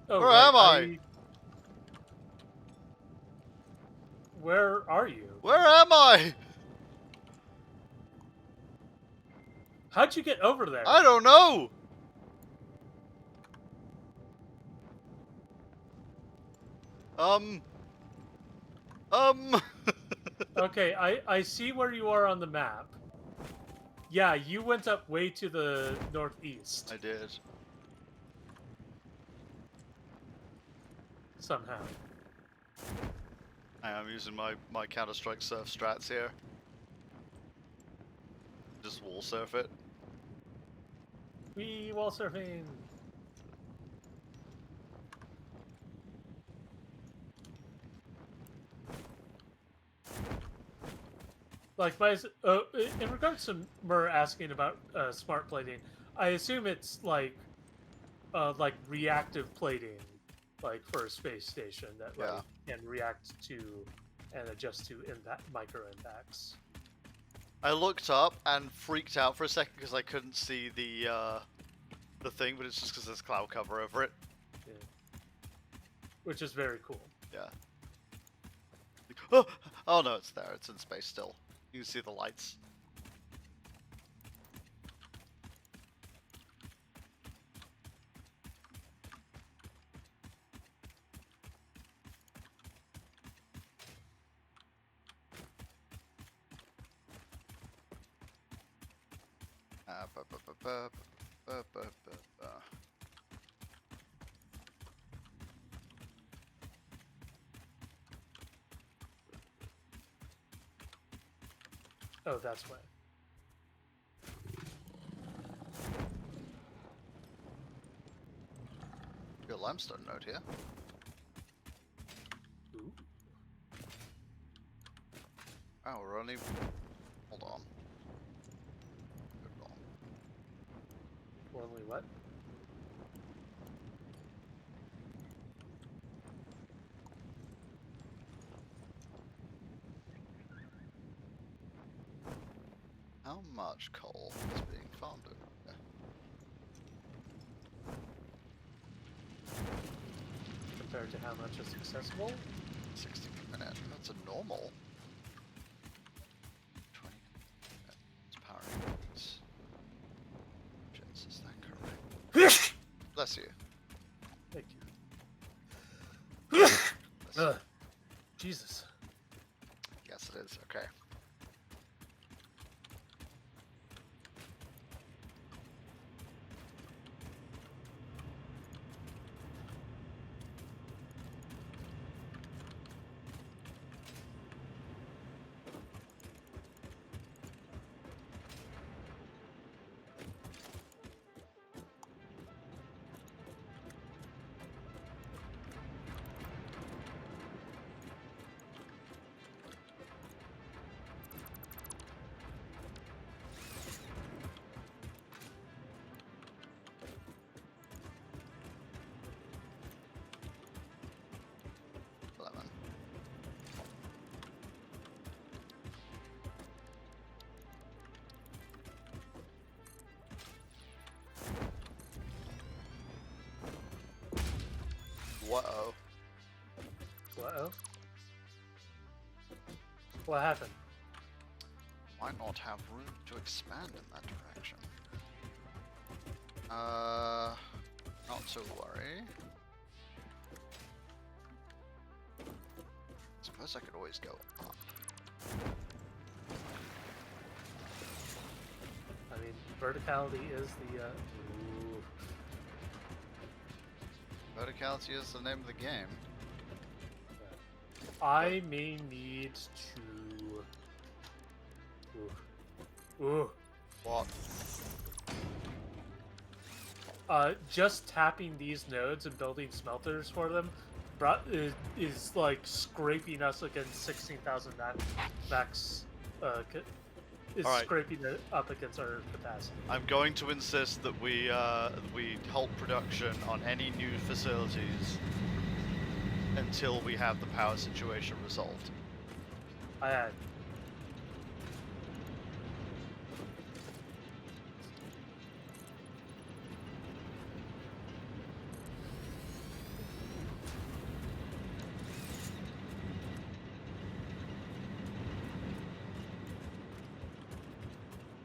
Oh, Where right, am I? Where are you? Where am I? How'd you get over there? I don't know. Okay, I see where you are on the map. Yeah, you went up way to the northeast I did. somehow. I am using my Counter-Strike surf strats here. Just wall surf it. We wall surfing. Like in regards to Mur asking about smart plating, I assume it's like reactive plating, like for a space station that Yeah. like, can react to and adjust to micro impacts. I looked up and freaked out for a second because I couldn't see the thing, but it's just because there's cloud cover over it. Yeah. Which is very cool. Yeah. Oh, oh no, it's there. It's in space still. You can see the lights. Ba, ba, ba, ba, ba, ba, ba, ba. Oh, that's why. Got a limestone node here. Ooh. Oh, we're only. Hold on. Good on. Or only what? How much coal is being farmed over there? Compared to how much is accessible? 60 per minute. That's a normal. 20. It's powering these. Jets, is that correct? Bless you. Thank you. Bless you. Ugh. Jesus. Yes, it is. Okay. Uh-oh. What? What happened? Might not have room to expand in that direction. Not to worry. Suppose I could always go up. I mean, verticality is the. Ooh. Verticality is the name of the game. I may need to. Ooh. What? Just tapping these nodes and building smelters for them is like scraping us against 16,000 max. Is Alright. scraping it up against our capacity. I'm going to insist that we halt production on any new facilities until we have the power situation resolved. I had.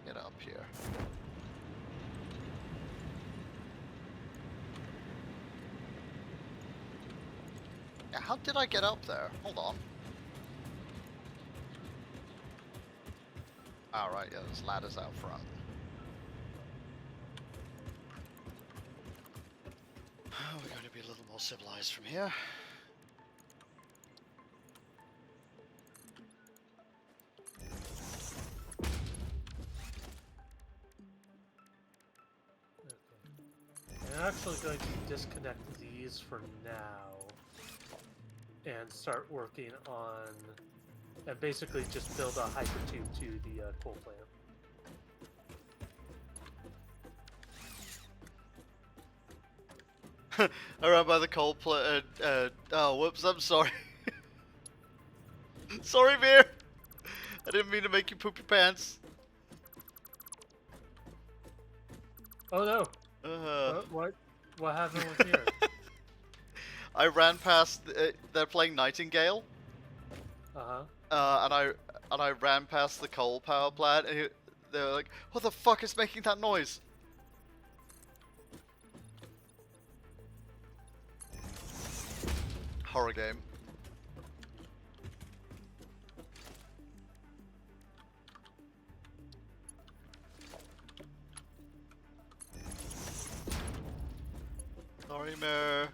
Get up here. Yeah, how did I get up there? Hold on. Alright, yeah, there's ladders out front. We're going to be a little more civilized from here. I'm actually going to disconnect these for now and start working on and basically just build a hypertube to the coal plant. Around by the coal plant. Oh, whoops! I'm sorry. Sorry, Veer. I didn't mean to make you poop your pants. Oh no! What happened with here? I ran past. They're playing Nightingale. Uh-huh. And I ran past the coal power plant, and they were like, "What the fuck is making that noise?" Horror game. Sorry, Mare.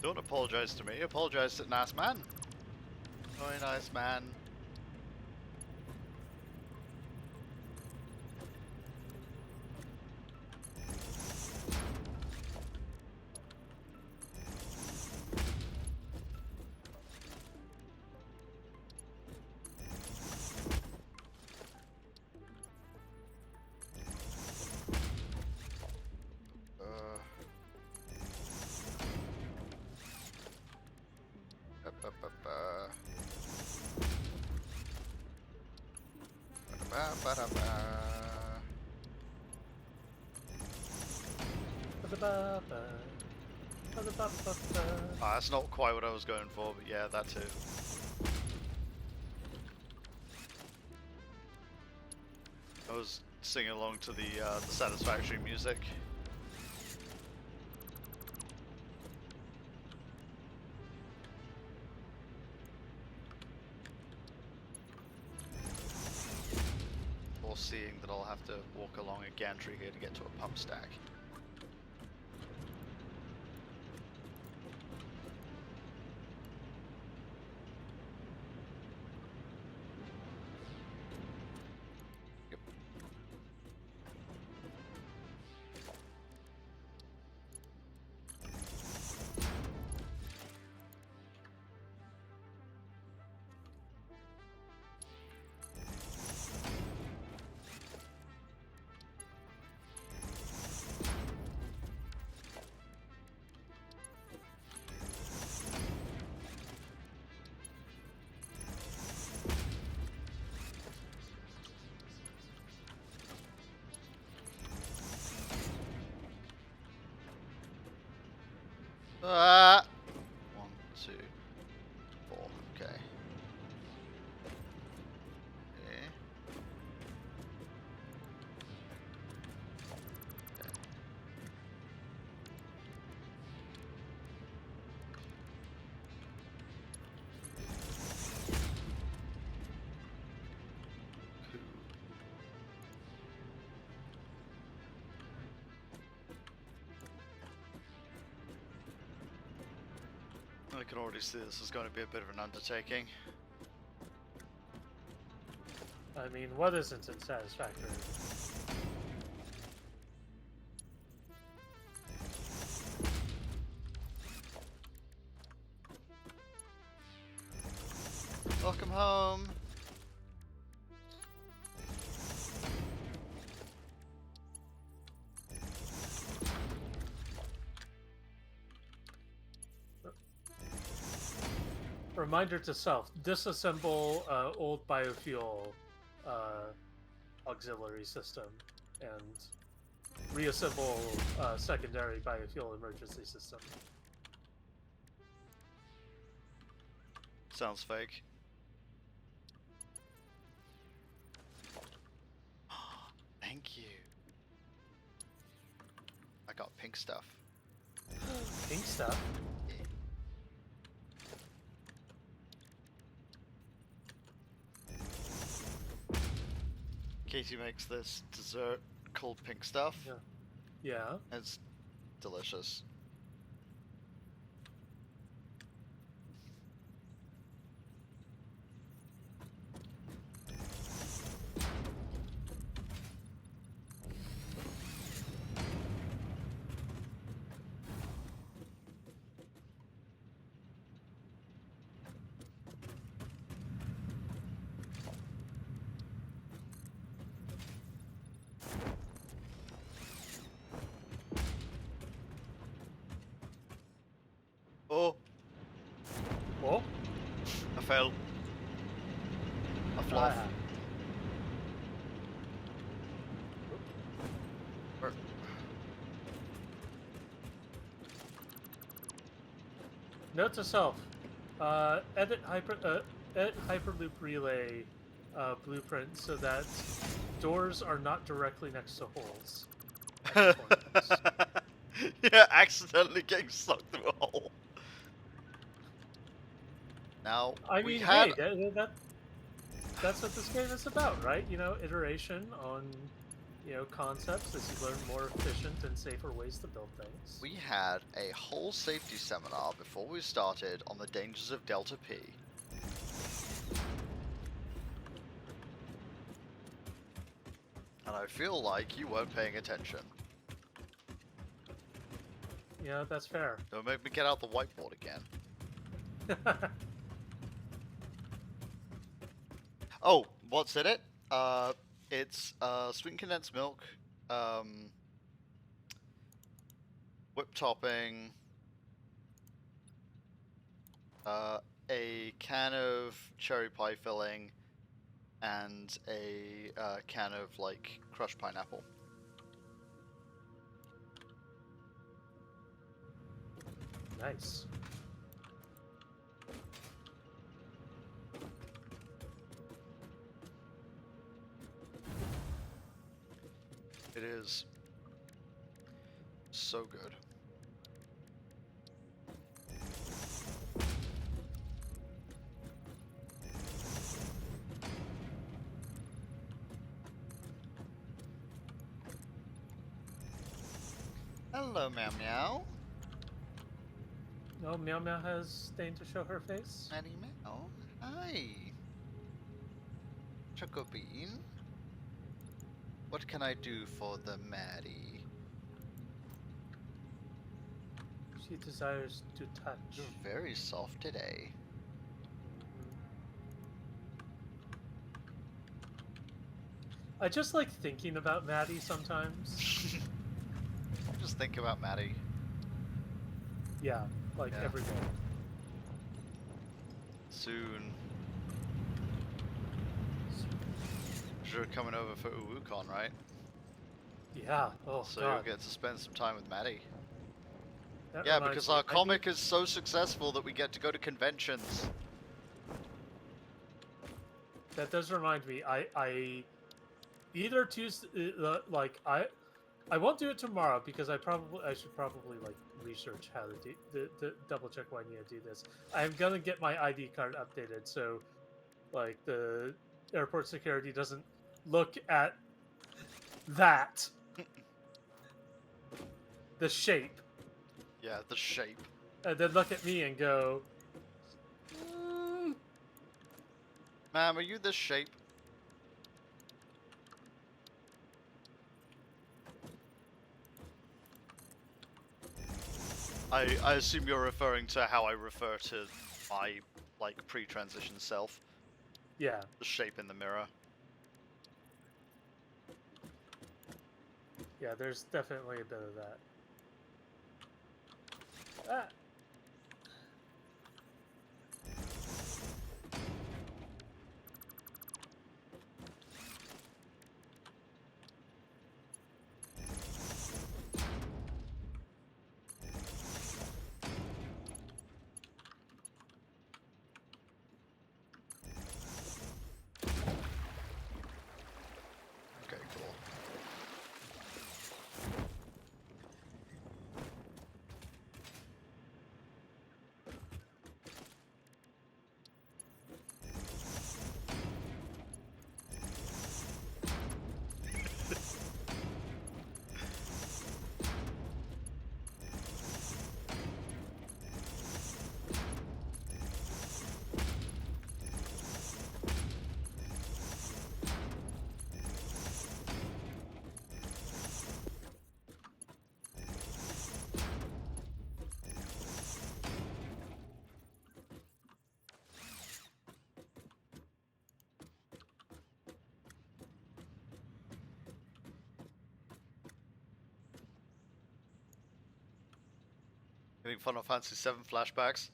Don't apologize to me, apologize to the nice man. Very nice man. That's not quite what I was going for, but yeah, that too. I was singing along to the Satisfactory music. Foreseeing that I'll have to walk along a gantry here to get to a pump stack. I can already see this is going to be a bit of an undertaking. I mean, what isn't in Satisfactory? Welcome home. Reminder to self: disassemble old biofuel auxiliary system and reassemble secondary biofuel emergency system. Sounds fake. Thank you. I got pink stuff. Pink stuff. Katie makes this dessert called pink stuff. Yeah. Yeah. It's delicious. Oh, Oh. I fell. I fluff. Ah. Or- Note to self: edit Hyperloop relay blueprint so that doors are not directly next to holes. at the corners. Yeah, accidentally getting stuck through a hole. Now, I we mean, had... hey, that's what this game is about, right? You know, iteration on, you know, concepts as you learn more efficient and safer ways to build things. We had a whole safety seminar before we started on the dangers of Delta P. And I feel like you weren't paying attention. Yeah, that's fair. Don't make me get out the whiteboard again. Oh, what's in it? It's sweetened condensed milk, whipped topping, a can of cherry pie filling, and a can of like crushed pineapple. Nice. It is so good. Hello, Meow Meow. No, Meow Meow has deigned to show her face. Maddie Meow. Hi. Choco Bean. What can I do for the Maddie? She desires to touch. You're very soft today. I just like thinking about Maddie sometimes. Just think about Maddie. Yeah, like Yeah. every day. Soon. You're coming over for UwuCon, right? Yeah. Oh So God. you'll get to spend some time with Maddie. That Yeah, reminds because me, our I comic is so successful that we get to go to conventions. that does remind me. I either Tuesday, like I won't do it tomorrow because I should probably like research how to do the double check why I need to do this. I'm gonna get my ID card updated so like the airport security doesn't look at that the shape Yeah, the shape. and then look at me and go, Ma'am, are you this shape? I assume you're referring to how I refer to my, like, pre-transition self. Yeah. The shape in the mirror. Yeah, there's definitely a bit of that. Ah. Okay, cool. Getting Final Fantasy VII flashbacks.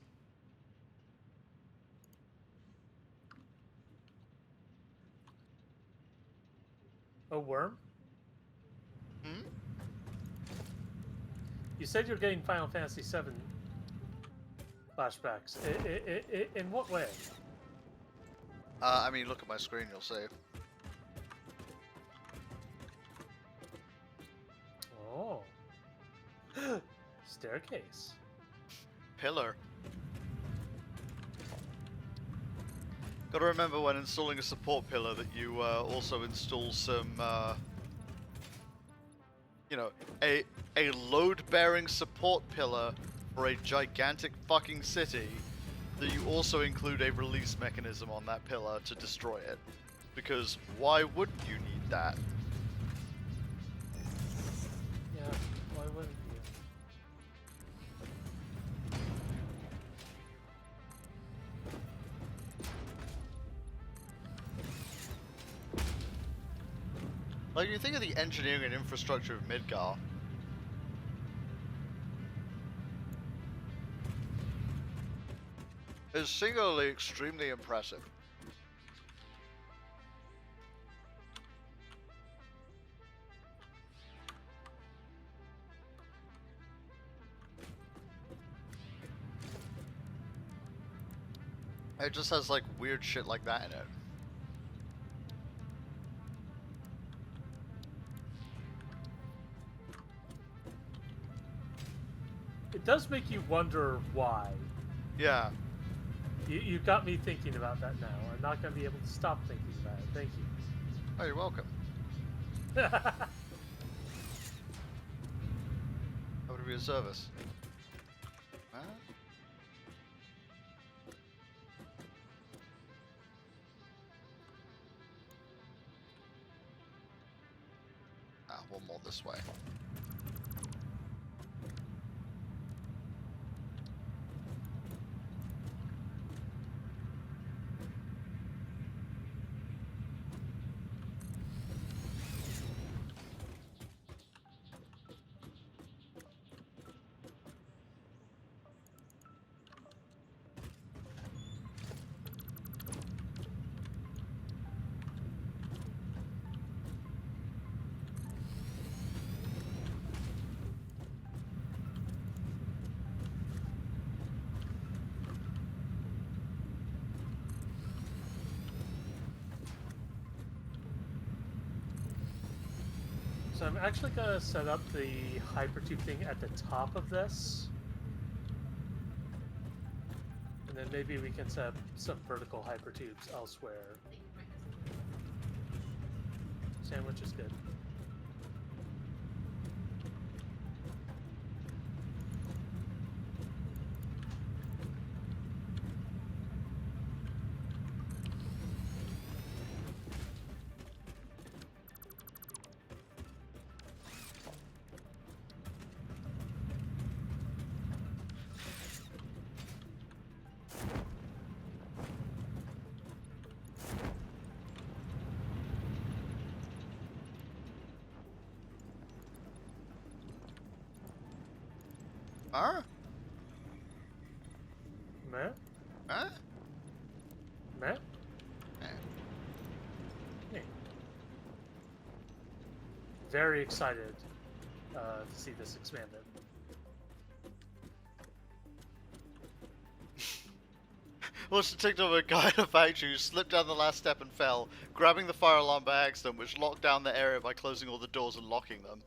A worm? Hmm? You said you're getting Final Fantasy VII flashbacks. In what way? I mean, look at my screen, you'll see. Oh. Staircase. Pillar. Gotta remember when installing a support pillar that you also install some, you know, a load-bearing support pillar for a gigantic fucking city, that you also include a release mechanism on that pillar to destroy it. Because why wouldn't you need that? Yeah, why wouldn't you? Like, you think of the engineering and infrastructure of Midgar. It's singularly extremely impressive. It just has like weird shit like that in it. It does make you wonder why. Yeah. You got me thinking about that now. I'm not going to be able to stop thinking about it. Thank you. Oh, you're welcome. How would it be a service? Huh? Ah, one more this way. So I'm actually going to set up the hypertube thing at the top of this. And then maybe we can set up some vertical hypertubes elsewhere. Sandwich is good. Huh? Meh? Huh? Meh? Eh. Yeah. Very excited to see this expanded. Watched a TikTok of a guy in a factory who slipped down the last step and fell, grabbing the fire alarm by accident, which locked down the area by closing all the doors and locking them.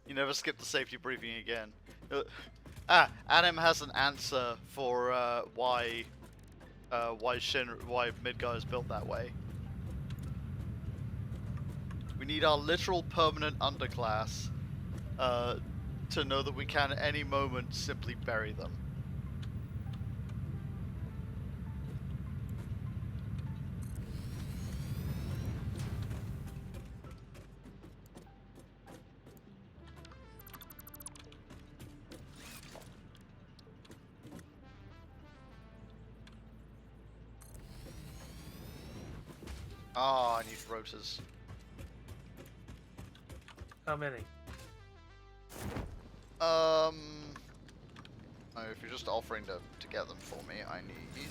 You never skip the safety briefing again. Adam has an answer for why Midgar is built that way. We need our literal permanent underclass to know that we can at any moment simply bury them. Ah, I need rotors. How many? If you're just offering to get them for me, I need.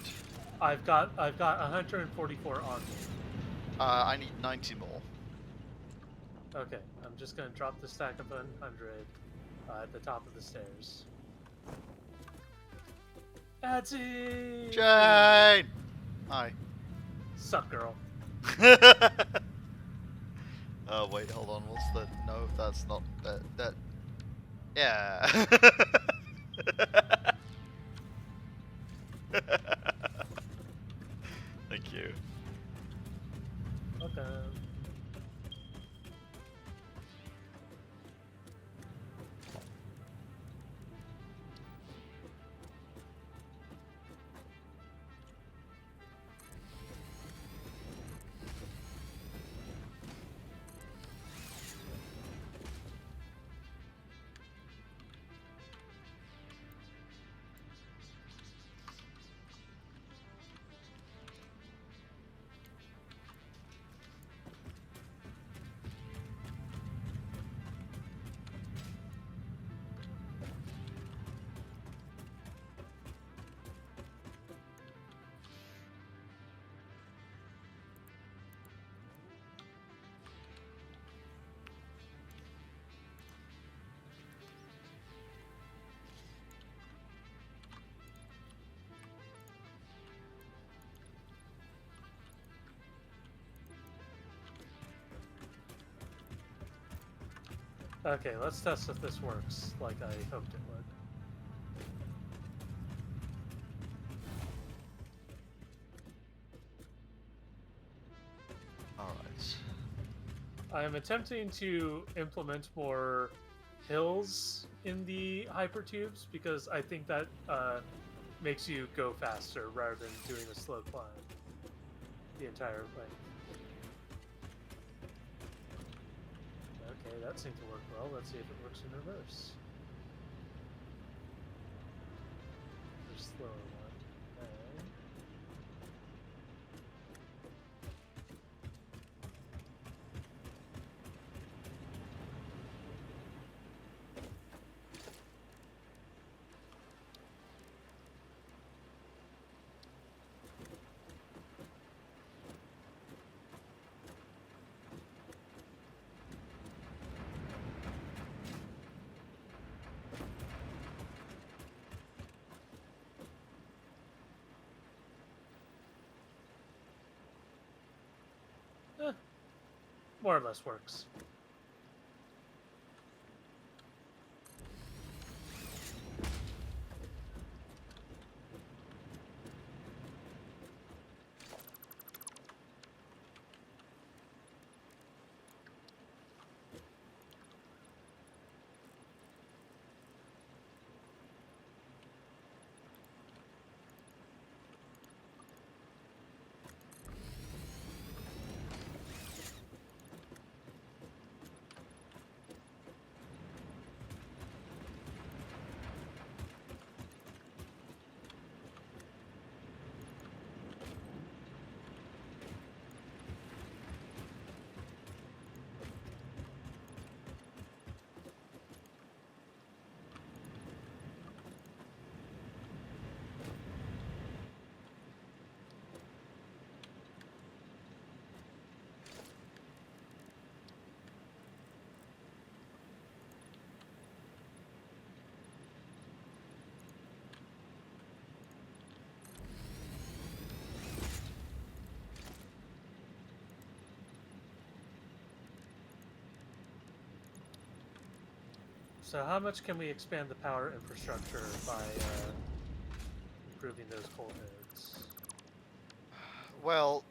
I've got 144 on me. I need 90 more. Okay, I'm just gonna drop the stack of 100 at the top of the stairs. Adsy! Jane! Hi. Sup, girl? Oh, wait, hold on. What's the. No, that's not. That. Yeah. Thank you. Okay. Okay, let's test if this works like I hoped it would. Alright. I am attempting to implement more hills in the hypertubes because I think that makes you go faster rather than doing a slow climb the entire length. Okay, that seemed to work well. Let's see if it works in reverse. There's a slower one. Okay. More or less works. So how much can we expand the power infrastructure by improving those coal nodes? Well,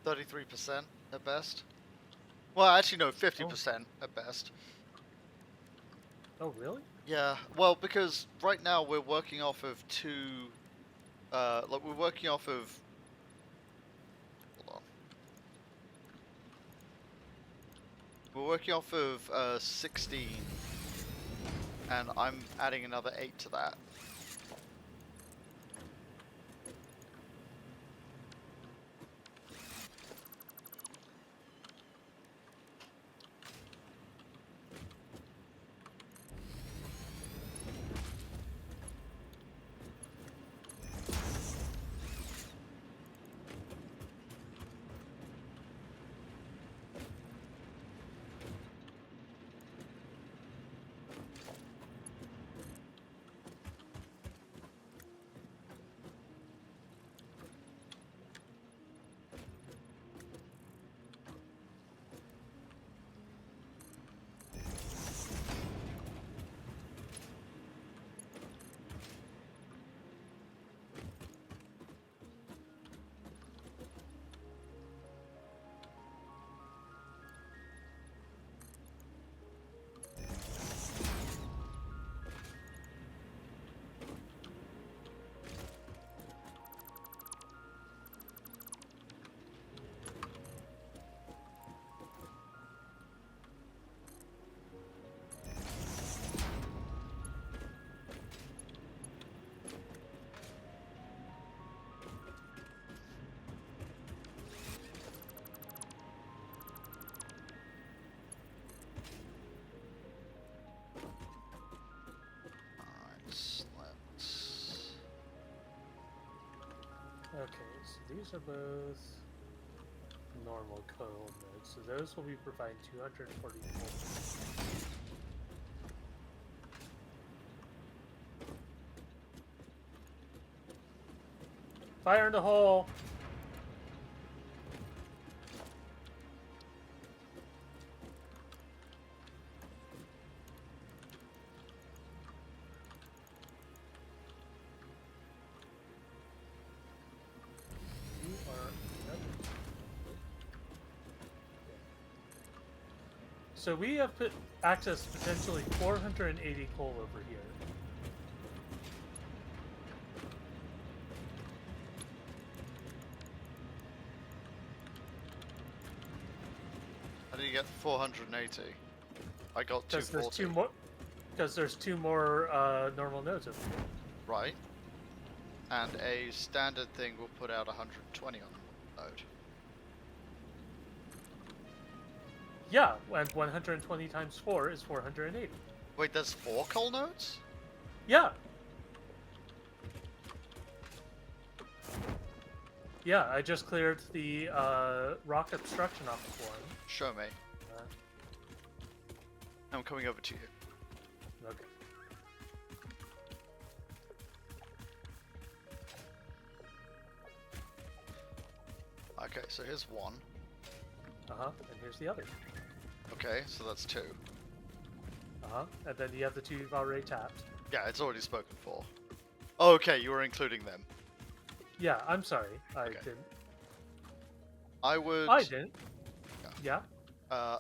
33% at best. Well, actually, no, 50% at best. Oh, really? Yeah, well, because right now we're working off of two, like we're working off of, hold on. We're working off of 16, and I'm adding another 8 to that. Okay, so these are both normal coal nodes, so those will be providing 240 volts. Fire in the hole! You are... Nope. So we have put access to potentially 480 coal over here. How do you get 480? I got Because there's 240. two more. Because there's two more normal nodes over here. Right. And a standard thing will put out 120 on the node. Yeah, and 120 times 4 is 480. Wait, there's 4 coal nodes? Yeah. Yeah, I just cleared the rock obstruction off of one. Show me. Uh, I'm coming over to you. okay. Okay, so here's 1. And here's the other. Okay, so that's 2. And then you have the two you've already tapped. Yeah, it's already spoken for. Oh, okay, you were including them. Yeah, I'm sorry. I Okay. didn't. I would... I didn't. Yeah. Yeah.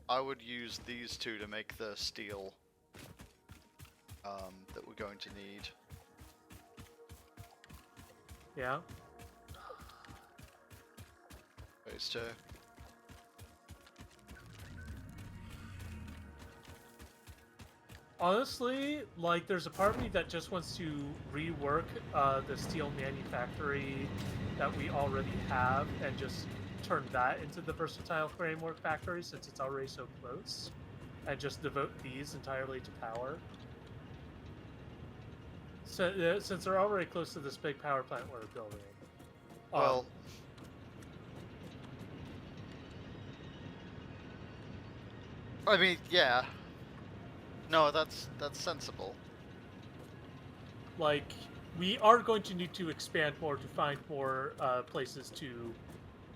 I would use these two to make the steel that we're going to need. Yeah. Phase 2. Honestly, like, there's a part of me that just wants to rework the steel manufactory that we already have and just turn that into the versatile framework factory since it's already so close, and just devote these entirely to power. So, since they're already close to this big power plant we're building. Well... I mean, yeah. No, that's sensible. Like, we are going to need to expand more to find more places to,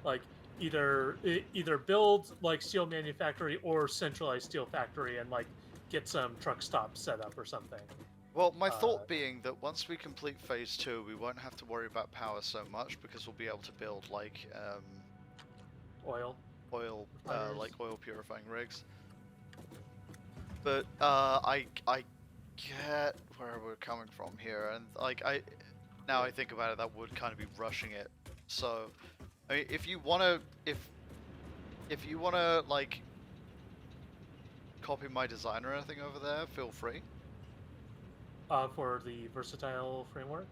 like, either build like steel manufactory or centralized steel factory and like get some truck stops set up or something. Well, my thought being that once we complete phase 2, we won't have to worry about power so much because we'll be able to build like Oil. like oil purifying rigs. But I get where we're coming from here, and like now I think about it, that would kind of be rushing it. So, I mean, if you wanna like copy my design or anything over there, feel free. For the versatile framework,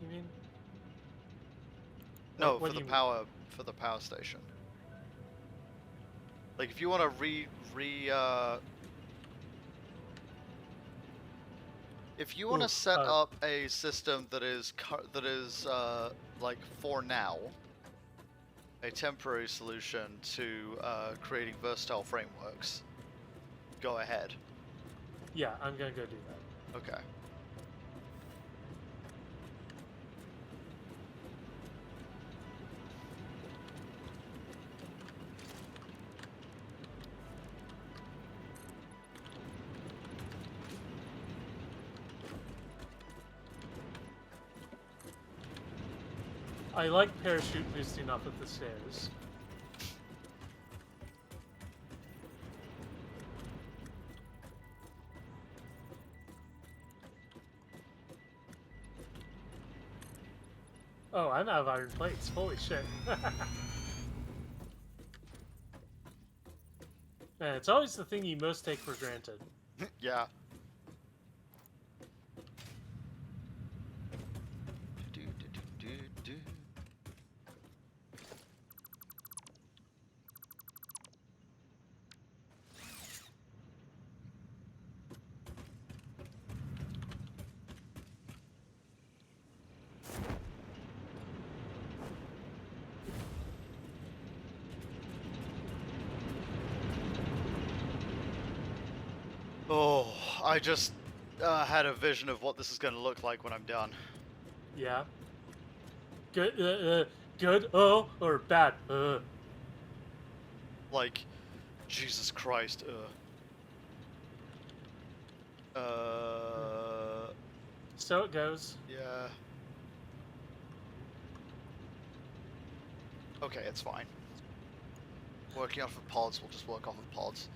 you mean? No, What for do the you power station. Like if you want to if you want to set up a system that is like for now a temporary solution to creating versatile frameworks, go ahead. Yeah, I'm gonna go do that. Okay. I like parachute boosting up at the stairs. Oh, I'm out of iron plates. Holy shit. Man, it's always the thing you most take for granted. Yeah. Oh, I just had a vision of what this is going to look like when I'm done. Yeah. Good, good, oh, or bad, Like, Jesus Christ, So it goes. yeah. Okay, it's fine. Working off of pods, we'll just work off of pods.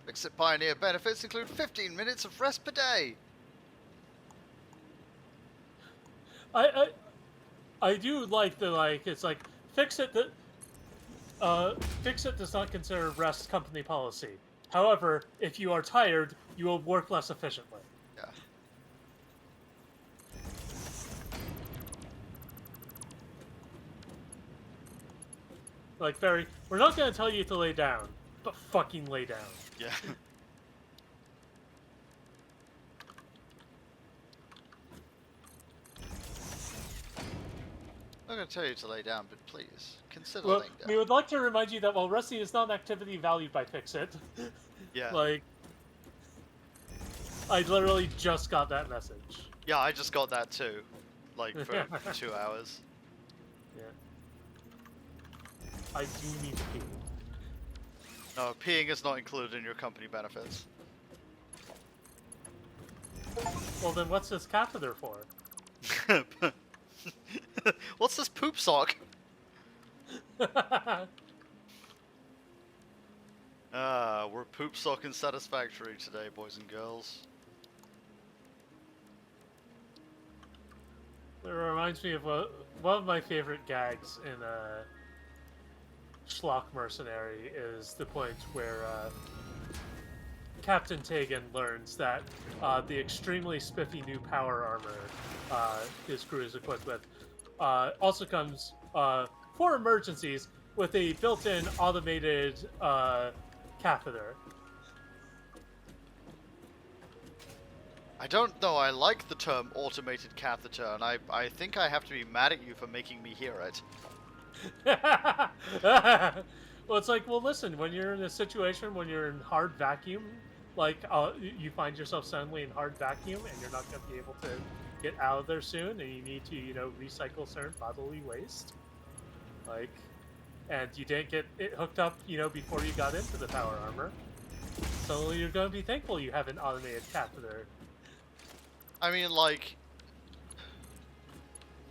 Exit Pioneer benefits include 15 minutes of rest per day. I do like the it's like fix it does not consider rest company policy. However, if you are tired, you will work less efficiently. Yeah. Like we're not gonna tell you to lay down, but fucking lay down. Yeah. I'm not going to tell you to lay down, but please consider Well, laying down. we would like to remind you that while resting is not an activity valued by Fixit, Yeah. like, I literally just got that message. Yeah, I just got that too. Like, for 2 hours. Yeah. I do need to pee. No, peeing is not included in your company benefits. Well, then what's this catheter for? What's this poop sock? We're poop sock and Satisfactory today, boys and girls. It reminds me of one of my favorite gags in Schlock Mercenary is the point where Captain Tegan learns that the extremely spiffy new power armor his crew is equipped with also comes for emergencies with a built-in automated catheter. I don't know, I like the term automated catheter, and I think I have to be mad at you for making me hear it. Well, it's like, well, listen, when you're in a situation when you're in hard vacuum, like you find yourself suddenly in hard vacuum, and you're not going to be able to get out of there soon, and you need to, recycle certain bodily waste, like, and you didn't get it hooked up, before you got into the power armor. So you're going to be thankful you have an automated catheter. I mean, like,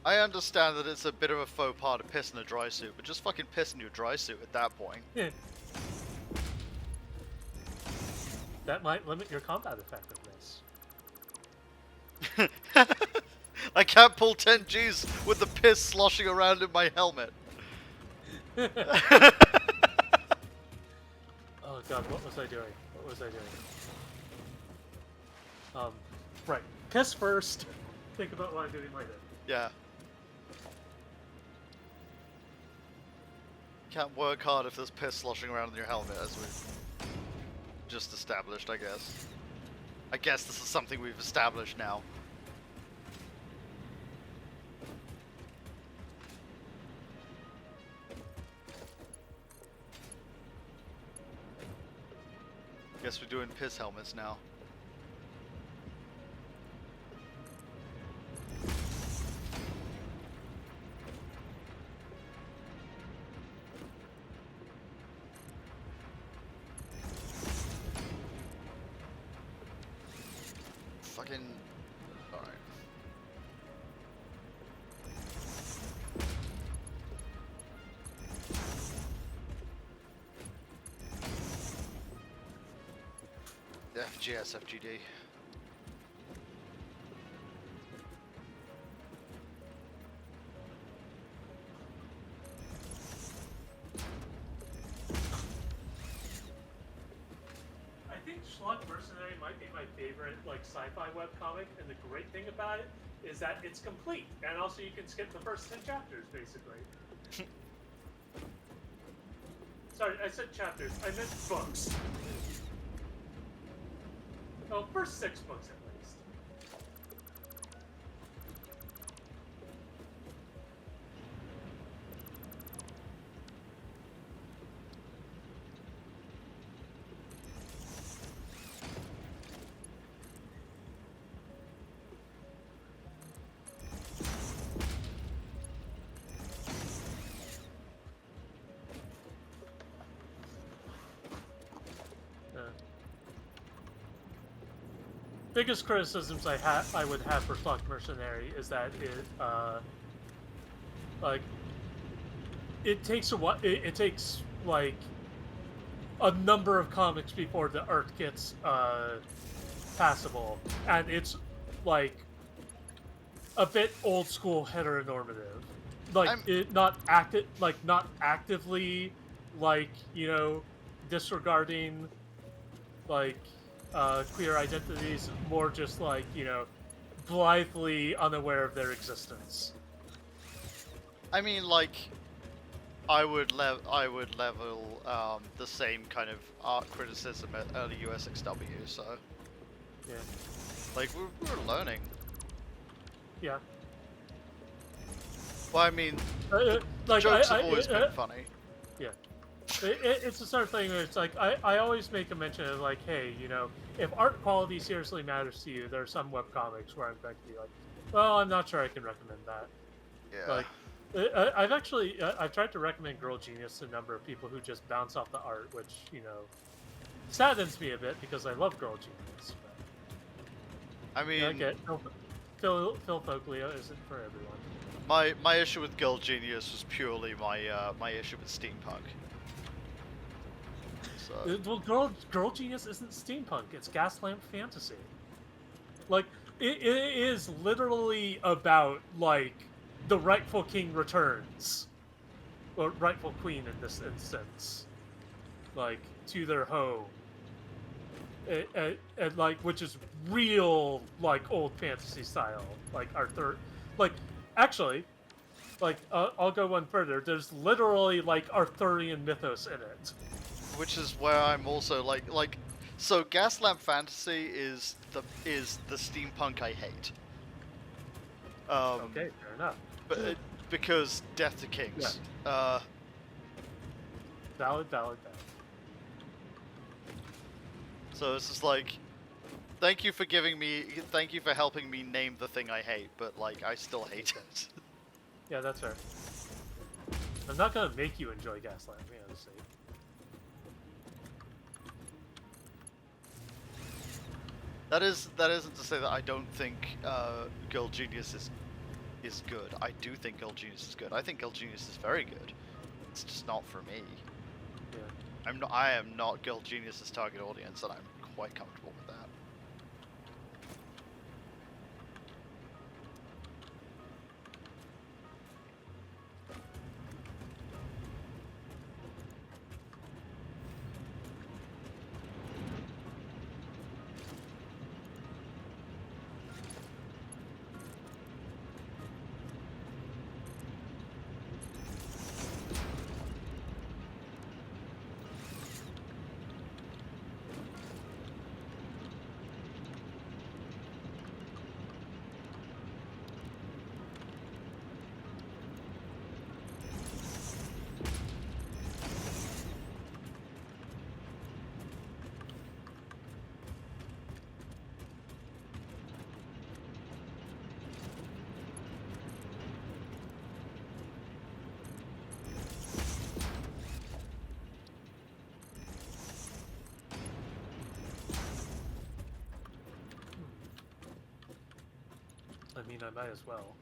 I understand that it's a bit of a faux pas to piss in a dry suit, but just fucking piss in your dry suit at that point. That might limit your combat effectiveness. I can't pull 10 Gs with the piss sloshing around in my helmet. Oh god, what was I doing? What was I doing? Right. Piss first. Think about what I'm doing later. Yeah. Can't work hard if there's piss sloshing around in your helmet, as we've just established, I guess. I guess this is something we've established now. Guess we're doing piss helmets now. Fucking... Alright. FGS, FGD. I think Schlock Mercenary might be my favorite sci-fi webcomic, and the great thing about it is that it's complete, and also you can skip the first 10 chapters, basically. Sorry, I said chapters. I meant books. Oh, first 6 books at least. Biggest criticisms I would have for Schlock Mercenary is that it takes a while. It takes a number of comics before the art gets passable, and it's a bit old school heteronormative. Not actively disregarding queer identities, more just blithely unaware of their existence. I mean, I would level the same kind of art criticism at early USXW, so Yeah. We're learning. Yeah. Well, I mean, Like jokes have always been funny. Yeah. It's the sort of thing where it's I always make a mention of hey, if art quality seriously matters to you, there are some webcomics where I'm going to be well, I'm not sure I can recommend that. Yeah. I've tried to recommend Girl Genius to a number of people who just bounce off the art, which, saddens me a bit because I love Girl Genius. But, I mean, Phil Foglio isn't for everyone. my issue with Girl Genius was purely my issue with steampunk. So Well, Girl Genius isn't steampunk. It's Gaslamp fantasy. It is literally about the rightful king returns, or rightful queen in this instance, to their home, and which is real old fantasy style, Arthur, actually, I'll go one further. There's literally Arthurian mythos in it. which is where I'm also so Gaslamp Fantasy is the steampunk I hate. Okay, fair enough. But because death to kings. Valid. So it's just like, thank you for helping me name the thing I hate, but like, I still hate it. Yeah, that's fair. I'm not gonna make you enjoy Gaslight. I'm gonna say. That isn't to say that I don't think Girl Genius is good. I do think Girl Genius is good. I think Girl Genius is very good. It's just not for me. Yeah. I am not Girl Genius's target audience, and I'm quite comfortable with that. I mean, I might as well.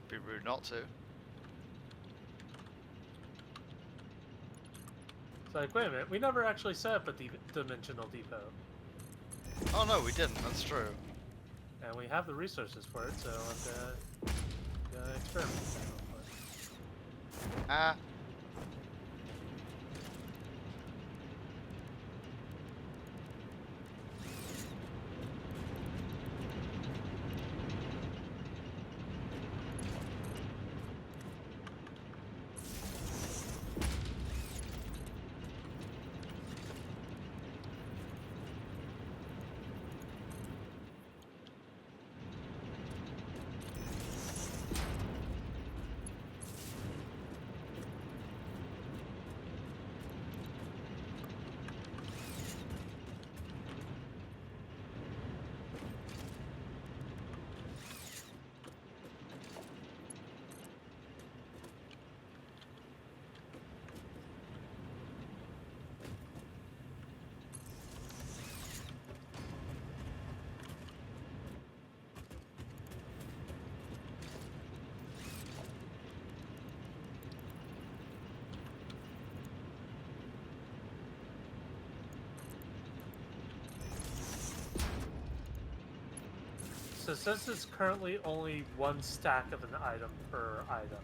Be rude not to. It's like, wait a minute, we never actually set up a dimensional depot. Oh no, we didn't. That's true. And we have the resources for it, so I'm gonna experiment with that real quick. Ah. So since it's currently only one stack of an item per item,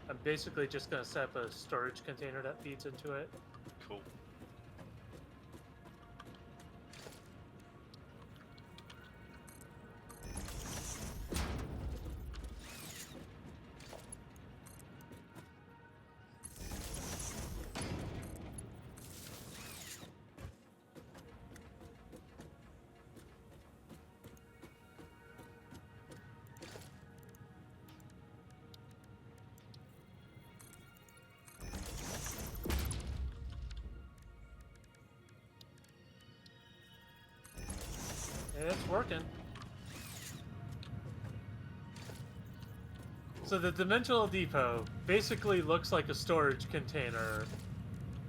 I'm basically just going to set up a storage container that feeds into it. Cool. It's working. So the dimensional depot basically looks like a storage container,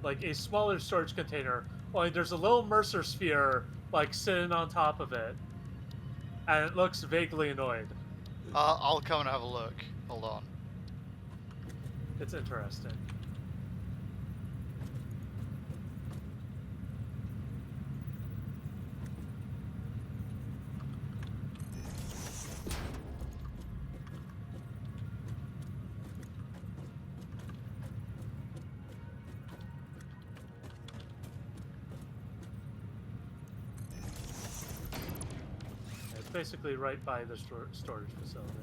like a smaller storage container, only there's a little Mercer sphere like sitting on top of it, and it looks vaguely annoyed. I'll come and have a look. Hold on. It's interesting. It's basically right by the storage facility.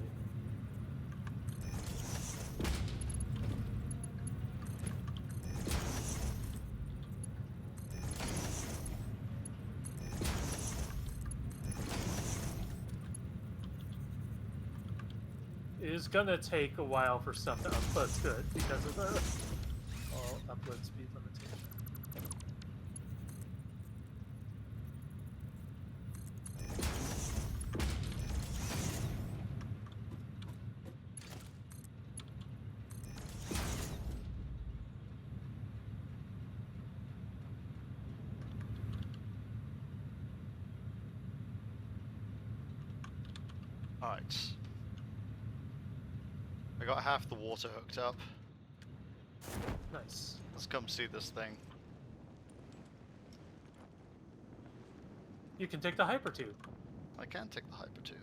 It is gonna take a while for stuff to upload to it because of the upload speed limitation. Alright. I got half the water hooked up. Nice. Let's come see this thing. You can take the hypertube. I can take the hypertube.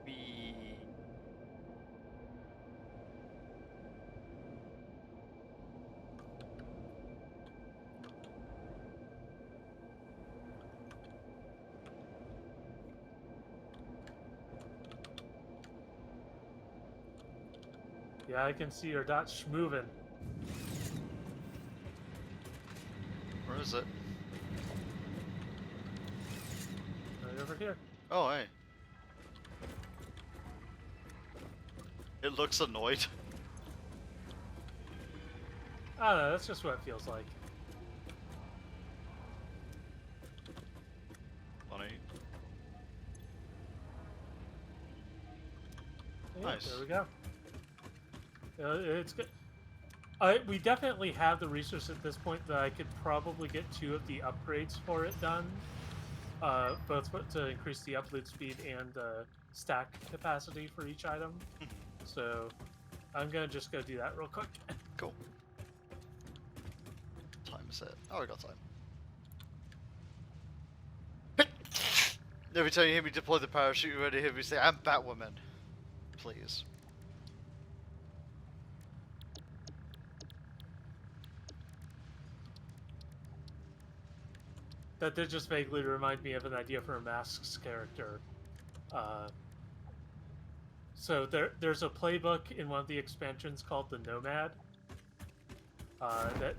We... Yeah, I can see your dots moving. Where is it? Right over here. Oh, hey. It looks annoyed. I don't know, that's just what it feels like. Funny. Yeah, Nice. There we go. It's good. We definitely have the resource at this point that I could probably get 2 of the upgrades for it done. Both to increase the upload speed and stack capacity for each item. So I'm gonna just go do that real quick. Cool. Time is it? Oh, I got time. Every time you hear me deploy the parachute, you already hear me say, I'm Batwoman. Please. That did just vaguely remind me of an idea for a Masks character. So there's a playbook in one of the expansions called the Nomad.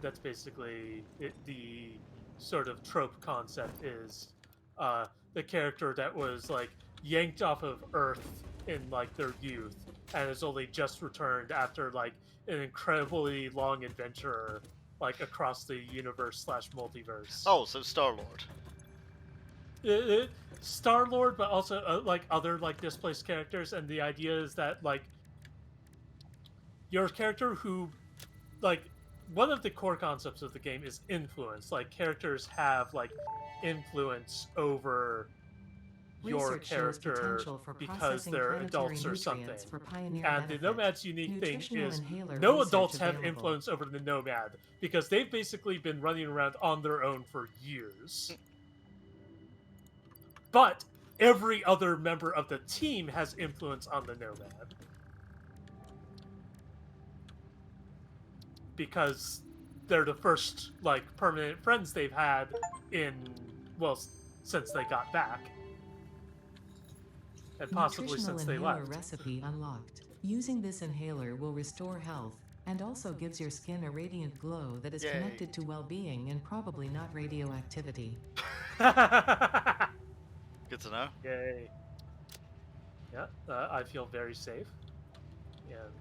That's basically the sort of trope concept is the character that was like yanked off of Earth in like their youth and has only just returned after like an incredibly long adventure like across the universe / multiverse. Oh, so Star-Lord. Star-Lord, but also like other like displaced characters, and the idea is that like your character who like one of the core concepts of the game is influence. Like characters have like influence over your Research shows character potential for because processing they're planetary adults or nutrients something. for pioneer And the benefit. Nomad's unique thing Nutritional is inhaler no research adults have available. influence over the Nomad because they've basically been running around on their own for years. But every other member of the team has influence on the Nomad. Because they're the first, like, permanent friends they've had in, well, since they got back. And possibly Nutritional since they inhaler left. recipe unlocked. Using this inhaler will restore health, and also gives your skin a radiant glow that is Yay. connected to well-being and probably not radioactivity. Good to know. Yay. Yeah, I feel very safe. And...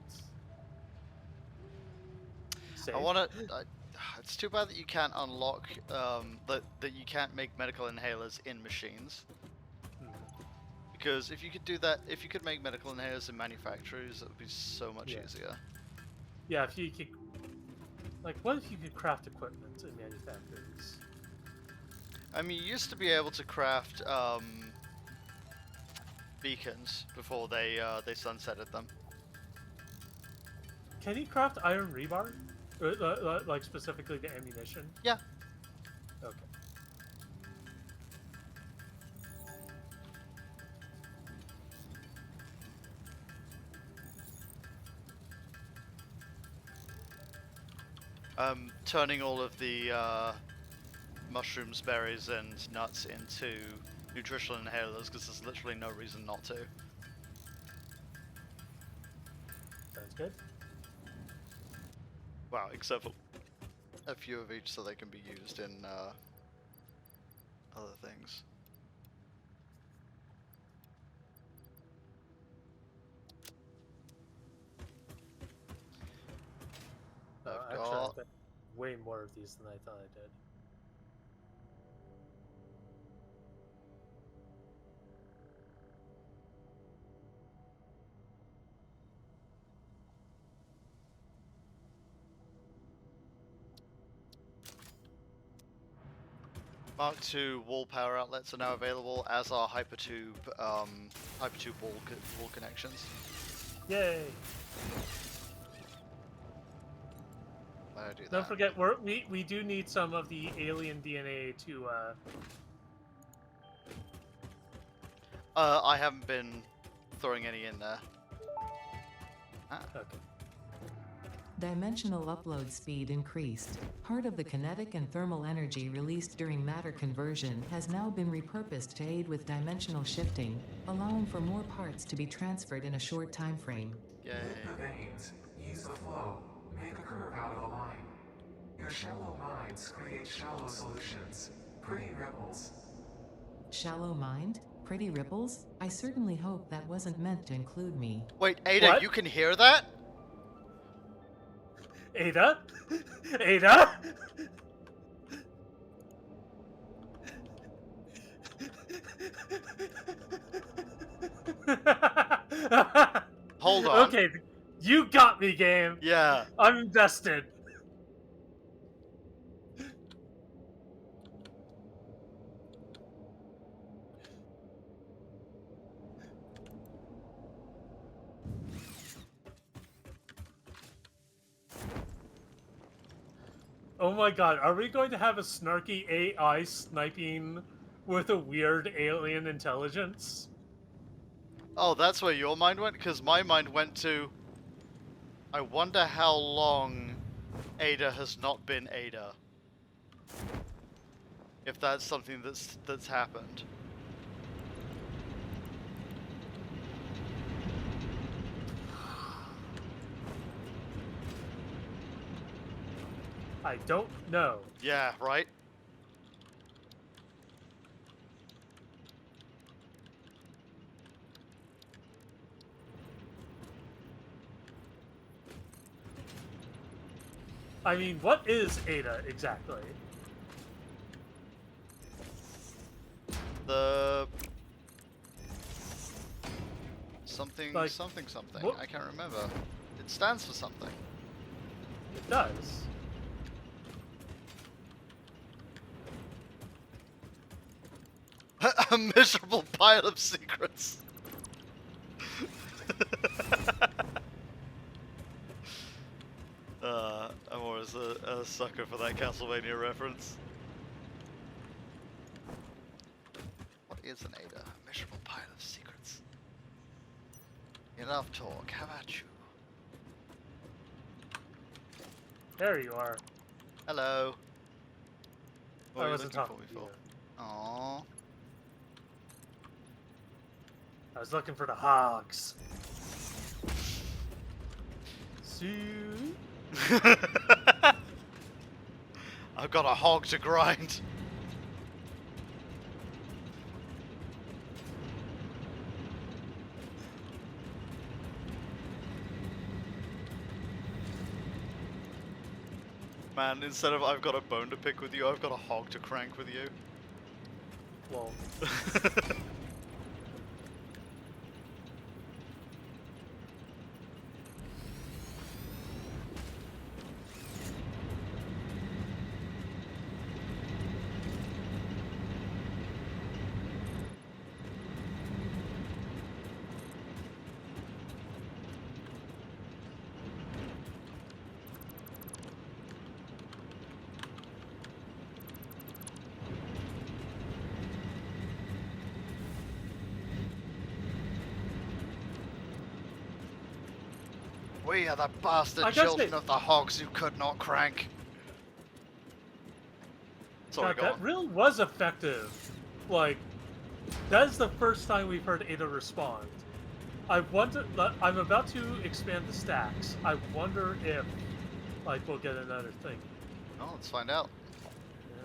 safe. I want to... it's too bad that you can't unlock... that you can't make medical inhalers in machines. Because if you could do that, if you could make medical inhalers in manufacturers, it would be so much Yeah. easier. Yeah, if you could... like, what if you could craft equipment in manufacturers? I mean, you used to be able to craft beacons before they sunsetted them. Can you craft iron rebar? Like, specifically the ammunition? Yeah. Okay. Turning all of the mushrooms, berries, and nuts into nutritional inhalers because there's literally no reason not to. Sounds good. Wow, except for a few of each so they can be used in other things. I've Actually, I got... spent way more of these than I thought I did. Mark II wall power outlets are now available, as are hypertube wall connections. Yay! Why do I do that? Don't forget, we do need some of the alien DNA to. I haven't been throwing any in there. Ah. Okay. Dimensional upload speed increased. Part of the kinetic and thermal energy released during matter conversion has now been repurposed to aid with dimensional shifting, allowing for more parts to be transferred in a short time frame. Yay. The veins, use the flow, make a curve out of a line. Your shallow minds create shallow solutions. Pretty ripples. Shallow mind? Pretty ripples? I certainly hope that wasn't meant to include me. Wait, Ada, What? you can hear that? Ada? Ada? Hold on. Okay, you got me, game. Yeah. I'm invested. Oh my god, are we going to have a snarky AI sniping with a weird alien intelligence? Oh, that's where your mind went? Because my mind went to... I wonder how long Ada has not been Ada. If that's something that's happened. I don't know. Yeah, right? I mean, what is Ada exactly? The... Something, Like, something. what- I can't remember. It stands for something. It does. A miserable pile of secrets. I'm always a sucker for that Castlevania reference. What is an Ada? A miserable pile of secrets. Enough talk. How about you? There you are. Hello. What I are you wasn't looking for talking me to you. for? Aww. I was looking for the hogs. See? I've got a hog to grind. Man, instead of I've got a bone to pick with you, I've got a hog to crank with you. Well, We are the bastard I guess children they- of the hogs who could not crank. Sorry, God, go that on. really was effective. Like, that is the first time we've heard Ada respond. I wonder. I'm about to expand the stacks. I wonder if, like, we'll get another thing. Well, let's find out. Yeah.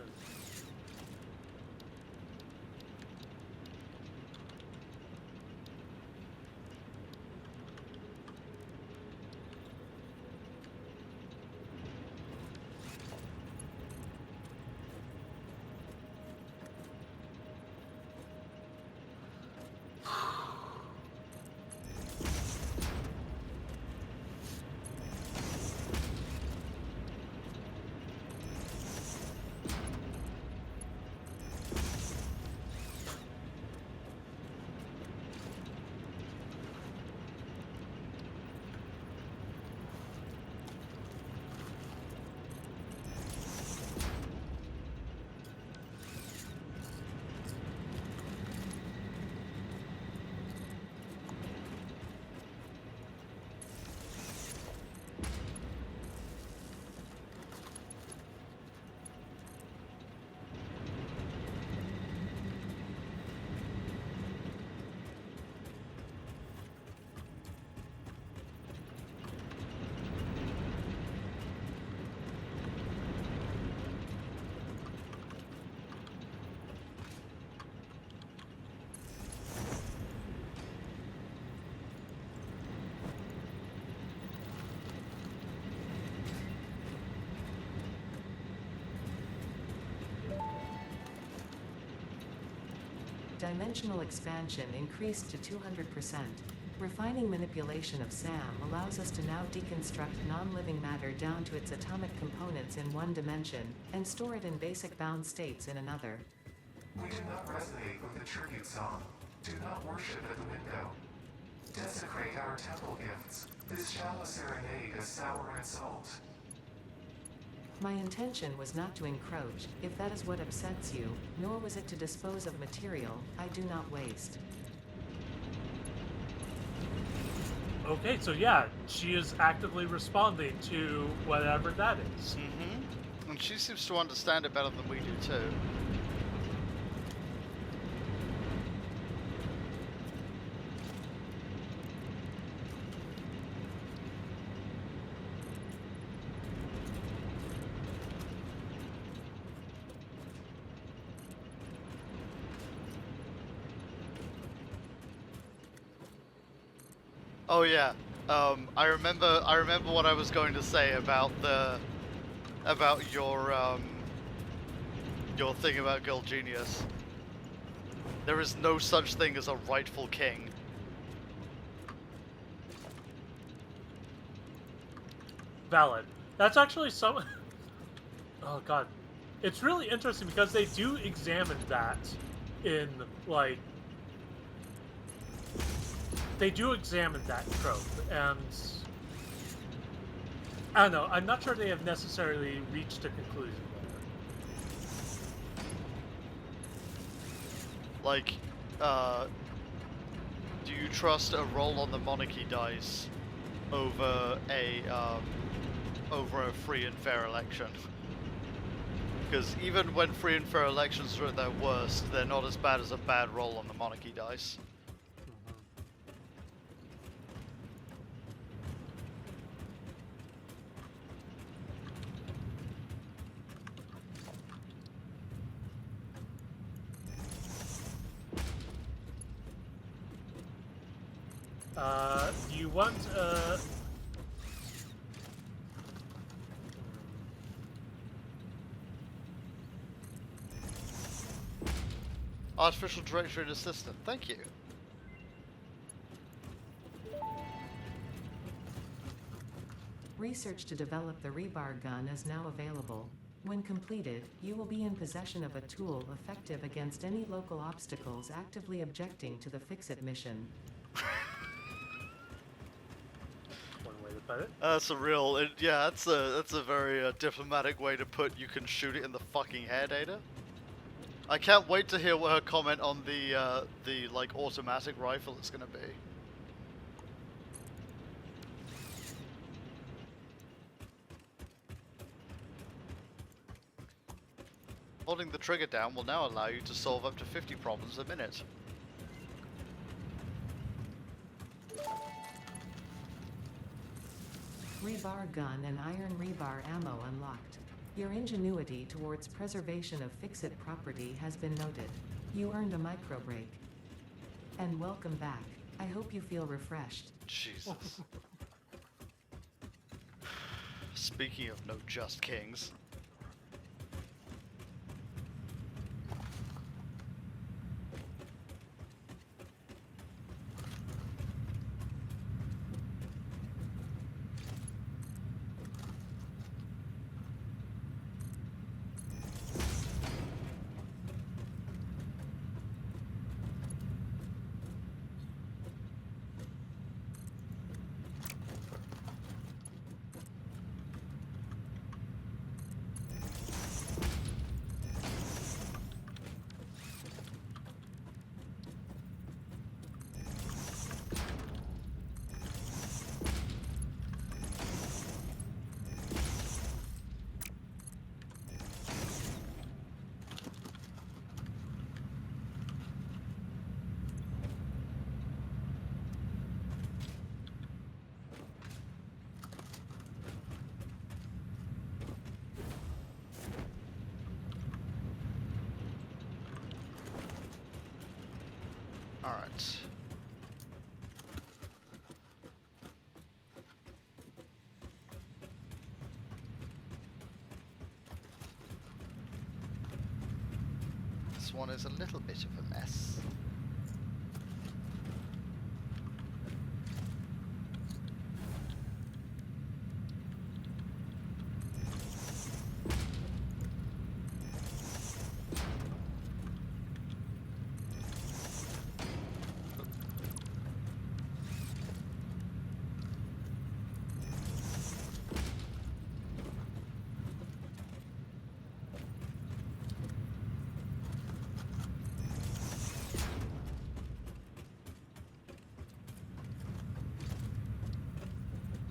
Dimensional expansion increased to 200%. Refining manipulation of SAM allows us to now deconstruct non-living matter down to its atomic components in one dimension, and store it in basic bound states in another. We do not resonate with the tribute song. Do not worship at the window. Desecrate our temple gifts. This shallow serenade is sour and salt. My intention was not to encroach, if that is what upsets you, nor was it to dispose of material I do not waste. Okay, so yeah, she is actively responding to whatever that is. Mm-hmm. And she seems to understand it better than we do too. Oh yeah. I remember what I was going to say about your thing about Girl Genius. There is no such thing as a rightful king. Valid. That's actually some. Oh god, it's really interesting because they do examine that in like. They do examine that trope, and I don't know. I'm not sure they have necessarily reached a conclusion there. Like, do you trust a roll on the monarchy dice over a free and fair election? Because even when free and fair elections are at their worst, they're not as bad as a bad roll on the monarchy dice. Do you want Artificial directory and assistant, thank you. Research to develop the rebar gun is now available. When completed, you will be in possession of a tool effective against any local obstacles actively objecting to the Fix-It mission. one way to put it? That's a real, yeah, that's a very diplomatic way to put you can shoot it in the fucking head, Ada. I can't wait to hear what her comment on the like automatic rifle is gonna be. Holding the trigger down will now allow you to solve up to 50 problems a minute. Rebar gun and iron rebar ammo unlocked. Your ingenuity towards preservation of fix-it property has been noted. You earned a micro break. And welcome back. I hope you feel refreshed. Jesus. Speaking of no just kings. Alright. This one is a little bit of a mess.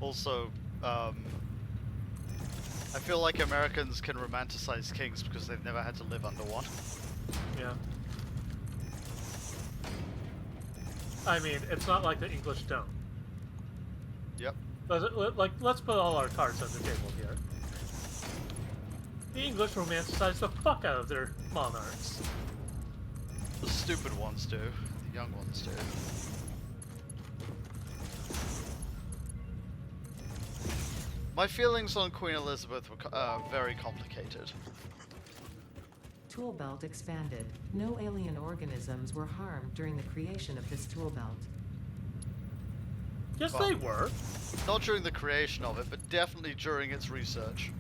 Also, I feel like Americans can romanticize kings because they've never had to live under one. Yeah. I mean, it's not like the English don't. Yep. Let's put all our cards on the table here. The English romanticize the fuck out of their monarchs. The stupid ones do. The young ones do. My feelings on Queen Elizabeth were very complicated. Tool belt expanded. No alien organisms were harmed during the creation of this tool belt. Yes, Well, they were. Not during the creation of it, but definitely during its research.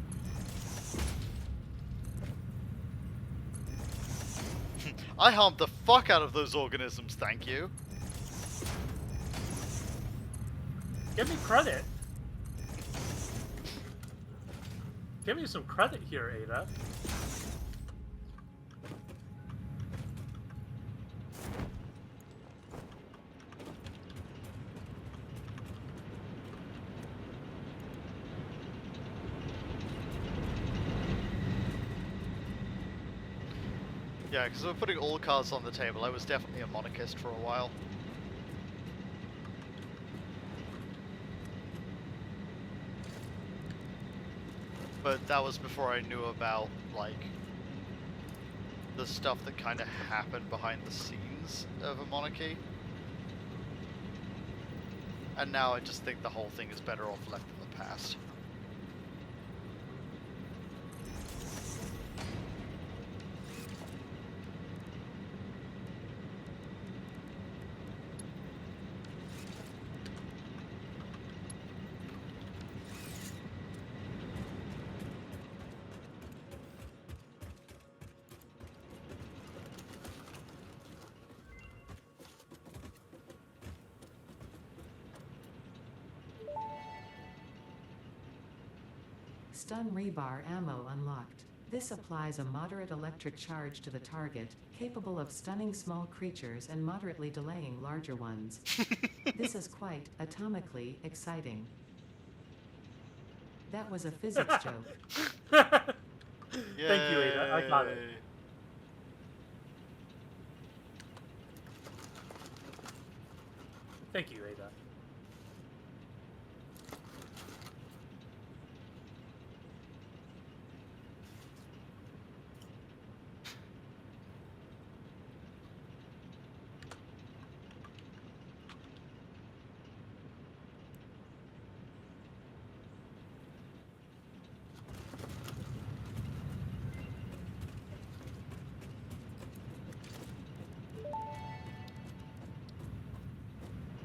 I harmed the fuck out of those organisms, thank you. Give me credit. Give me some credit here, Ada. Yeah, because we're putting all cards on the table. I was definitely a monarchist for a while. But that was before I knew about, like, the stuff that kind of happened behind the scenes of a monarchy. And now I just think the whole thing is better off left in the past. Stun rebar ammo unlocked. This applies a moderate electric charge to the target, capable of stunning small creatures and moderately delaying larger ones. This is quite atomically exciting. That was a physics joke. Thank you, Ada. I got it. Yay. Thank you, Ada.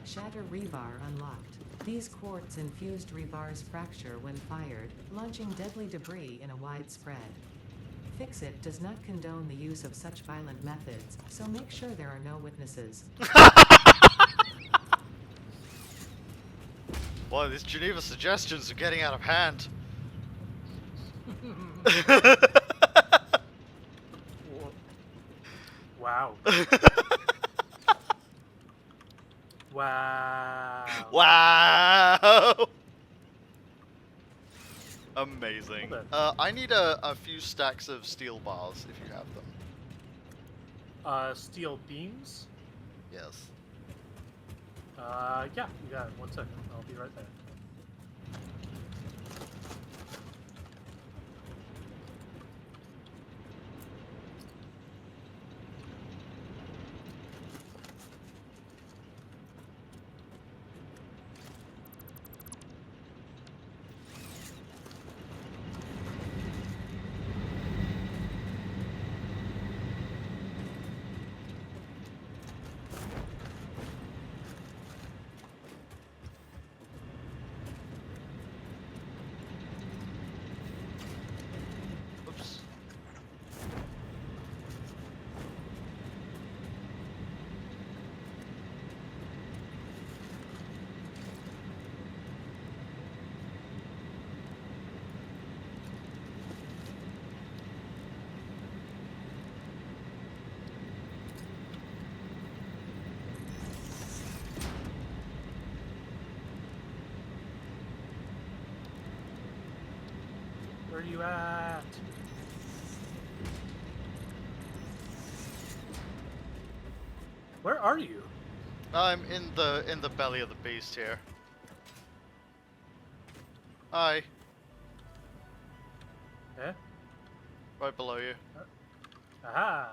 Shatter rebar unlocked. These quartz-infused rebars fracture when fired, launching deadly debris in a wide spread. Fix-It does not condone the use of such violent methods, so make sure there are no witnesses. Boy, these Geneva suggestions are getting out of hand. Wow. Wow. Wow! Amazing. Hold on. I need a few stacks of steel bars if you have them. Steel beams? Yes. Yeah, you got it. 1 second. I'll be right there. Oops. Where are you at? Where are you? I'm in the belly of the beast here. Hi, Eh? right below you. Aha!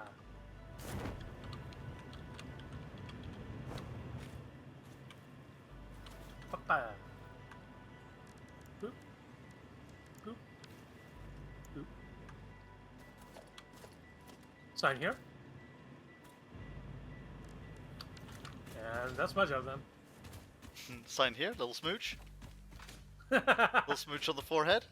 Papa. Boop. Boop. Boop. Sign here. And that's my job then. Sign here, little smooch. Little smooch on the forehead.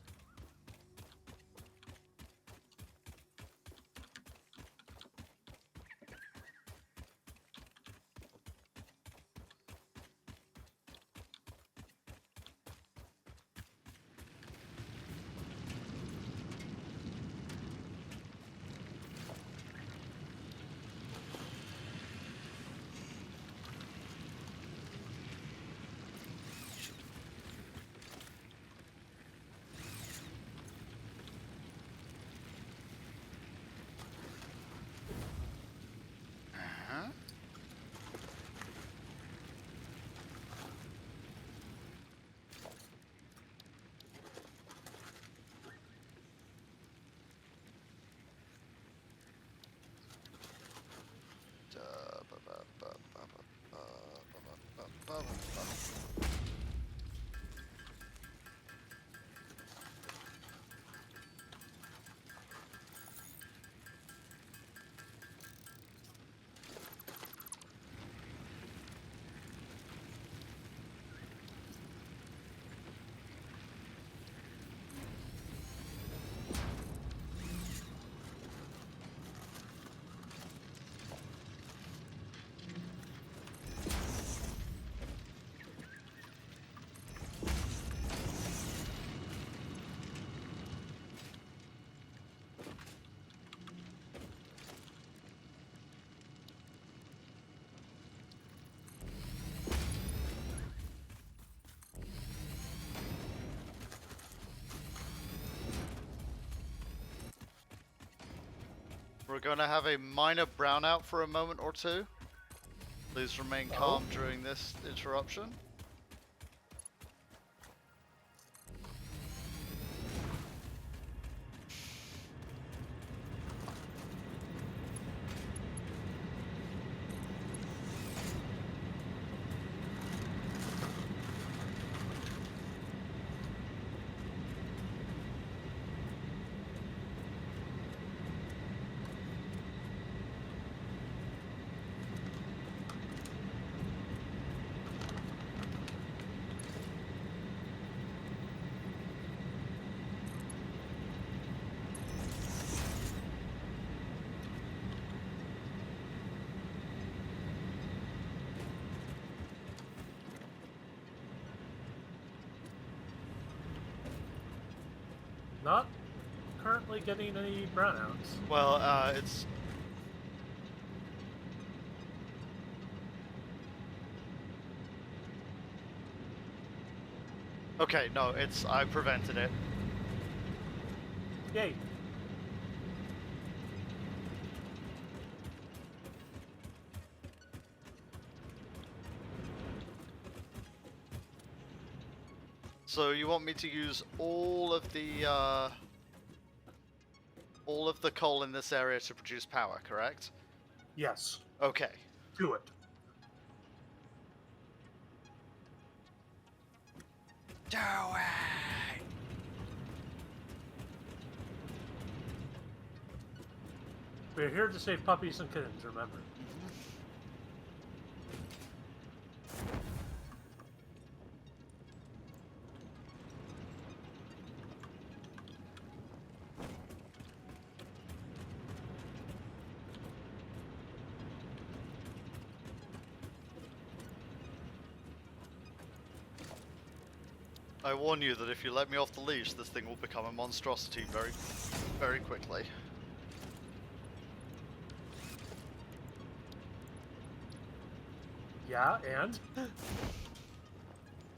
Uh-huh. We're gonna have a minor brownout for a moment or two. Please remain Oh. calm during this interruption. Not currently getting any brownouts. Well, it's... Okay, no, it's... I prevented it. Yay. So you want me to use all of the coal in this area to produce power, correct? Yes. Okay. Do it. Do it! We're here to save puppies and kittens, remember. I warn you that if you let me off the leash, this thing will become a monstrosity very, very quickly. Yeah, and?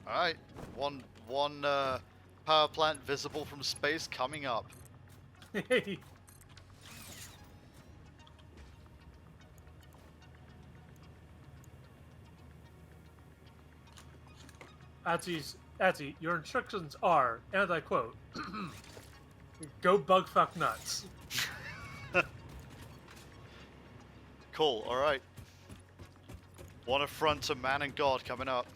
Alright, one power plant visible from space coming up. Hey. Adsy, your instructions are, and I quote, go bugfuck nuts. Cool, alright. One affront to man and god coming up.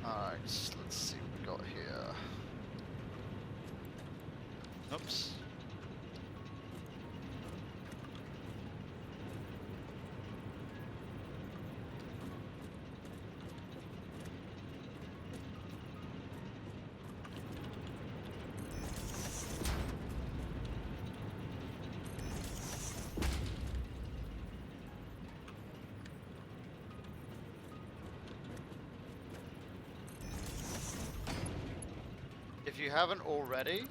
Alright, let's see what we got here. Oops. If you haven't already,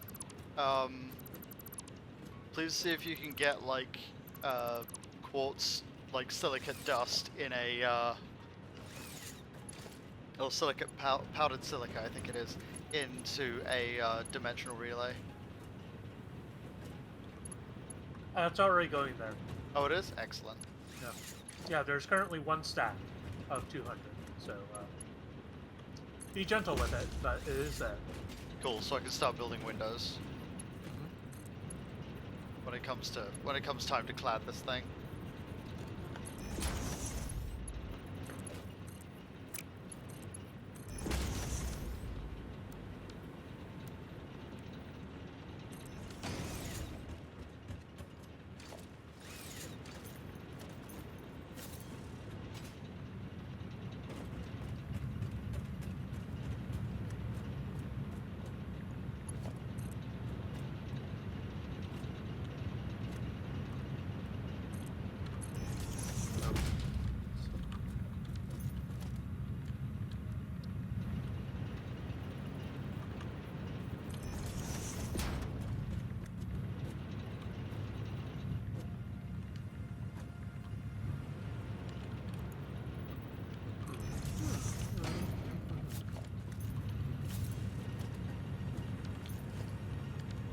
please see if you can get like quartz, like silicate dust in a or silicate powdered silica, I think it is, into a dimensional relay. It's already going there. Oh, it is? Excellent. Yeah. Yeah, there's currently one stack of 200, so be gentle with it, but it is there. Cool, so I can start building windows. it comes time to clad this thing.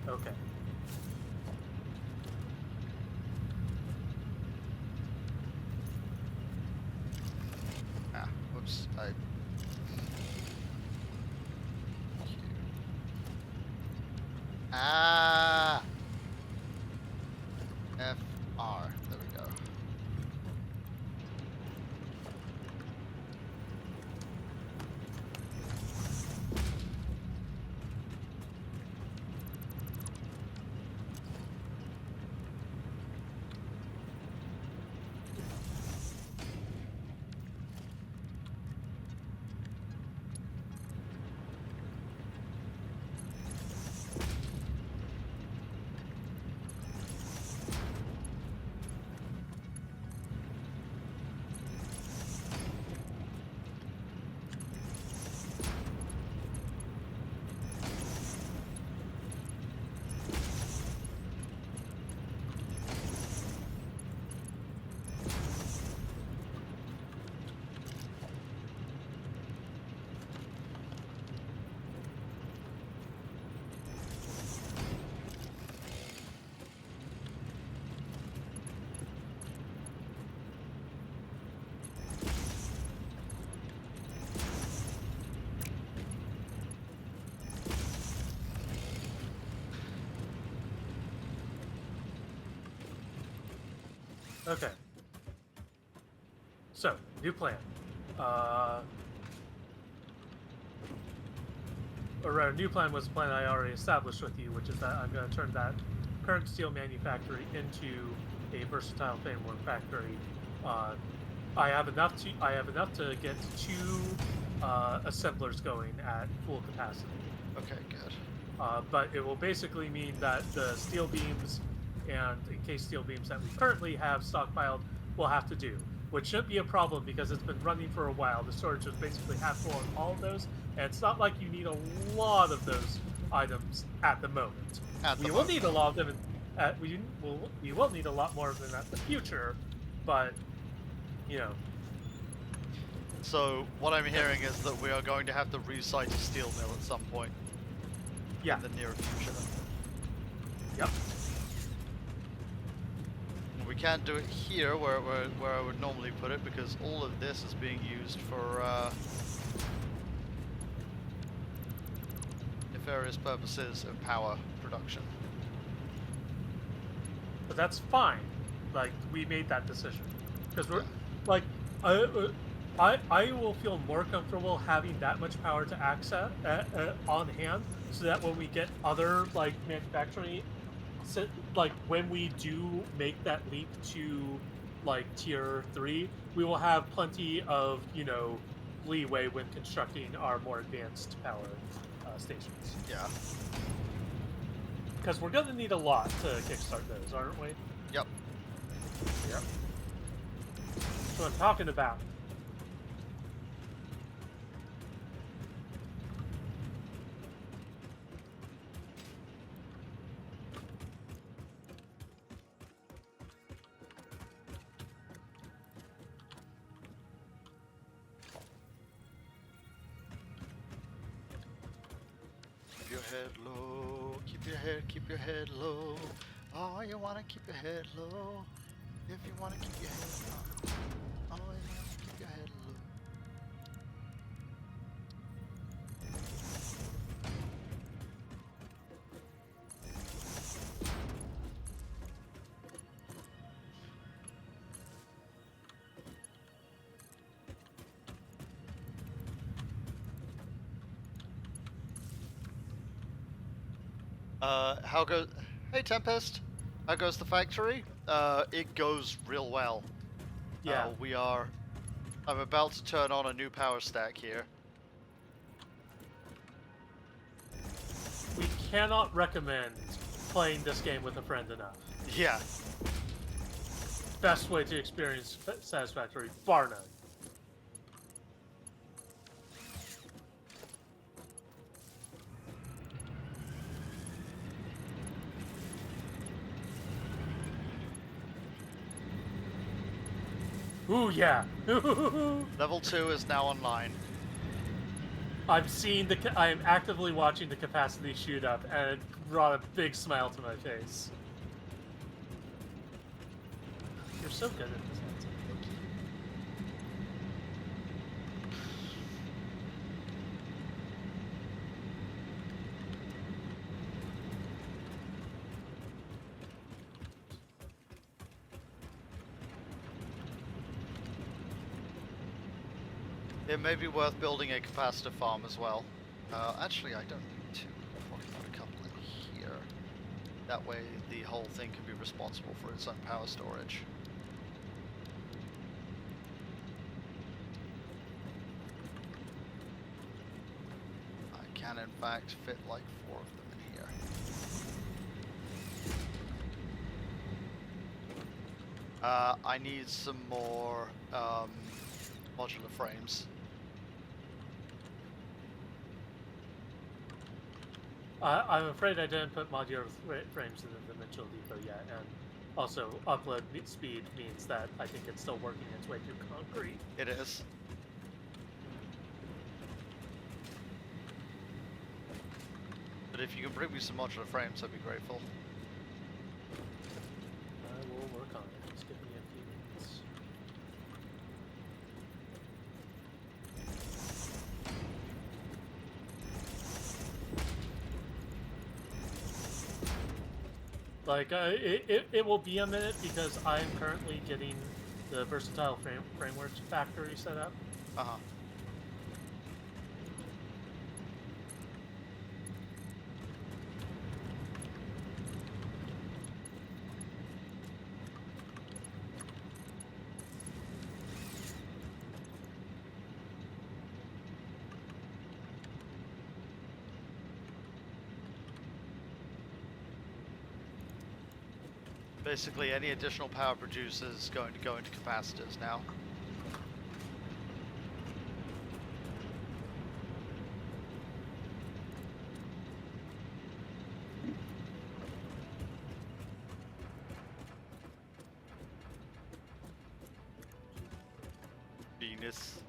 Okay. Ah, whoops. Ah! FR. There we go. Okay. So, new plan. Or rather, new plan was a plan I already established with you, which is that I'm going to turn that current steel manufactory into a versatile framework factory. I have enough to get 2 assemblers going at full capacity. Okay, good. But it will basically mean that the steel beams and encased steel beams that we currently have stockpiled will have to do, which shouldn't be a problem because it's been running for a while. The storage is basically half full on all of those, and it's not like you need a lot of those items at the moment. We will need a lot of them. We will need a lot more of them at the future, but you know. So what I'm hearing is that we are going to have to resite a steel mill at some point. Yeah. In the near future. Yep. We can't do it here where I would normally put it because all of this is being used for nefarious purposes of power production. But that's fine. Like, we made that decision because we're like, I will feel more comfortable having that much power to access on hand, so that when we get other like manufacturing, like when we do make that leap to like tier 3, we will have plenty of leeway when constructing our more advanced power stations. Yeah. Because we're gonna need a lot to kickstart those, aren't we? Yep. Yep. That's what I'm talking about. Keep your head low, keep your head low. Oh, you wanna keep your head low. If you wanna keep your head low. Oh, you wanna keep your head low. How goes? Hey Tempest, how goes the factory? It goes real well. Yeah. We are. I'm about to turn on a new power stack here. We cannot recommend playing this game with a friend enough. Yeah. Best way to experience Satisfactory, bar none. Ooh, yeah. Level 2 is now online. I'm seeing I am actively watching the capacity shoot up, and it brought a big smile to my face. You're so good at this, Hanson. Thank you. It may be worth building a capacitor farm as well. Actually, I don't need to. I'll probably put a couple in here. That way, the whole thing can be responsible for its own power storage. I can, in fact, fit like 4 of them in here. I need some more modular frames. I'm afraid I didn't put modular frames in the dimensional depot yet, and also upload speed means that I think it's still working its way through concrete. It is. But if you can bring me some modular frames, I'd be grateful. I will work on it. Just give me a few minutes. Like, it will be a minute because I am currently getting the versatile frameworks factory set up. Uh-huh. Basically, any additional power produced is going to go into capacitors now. Venus.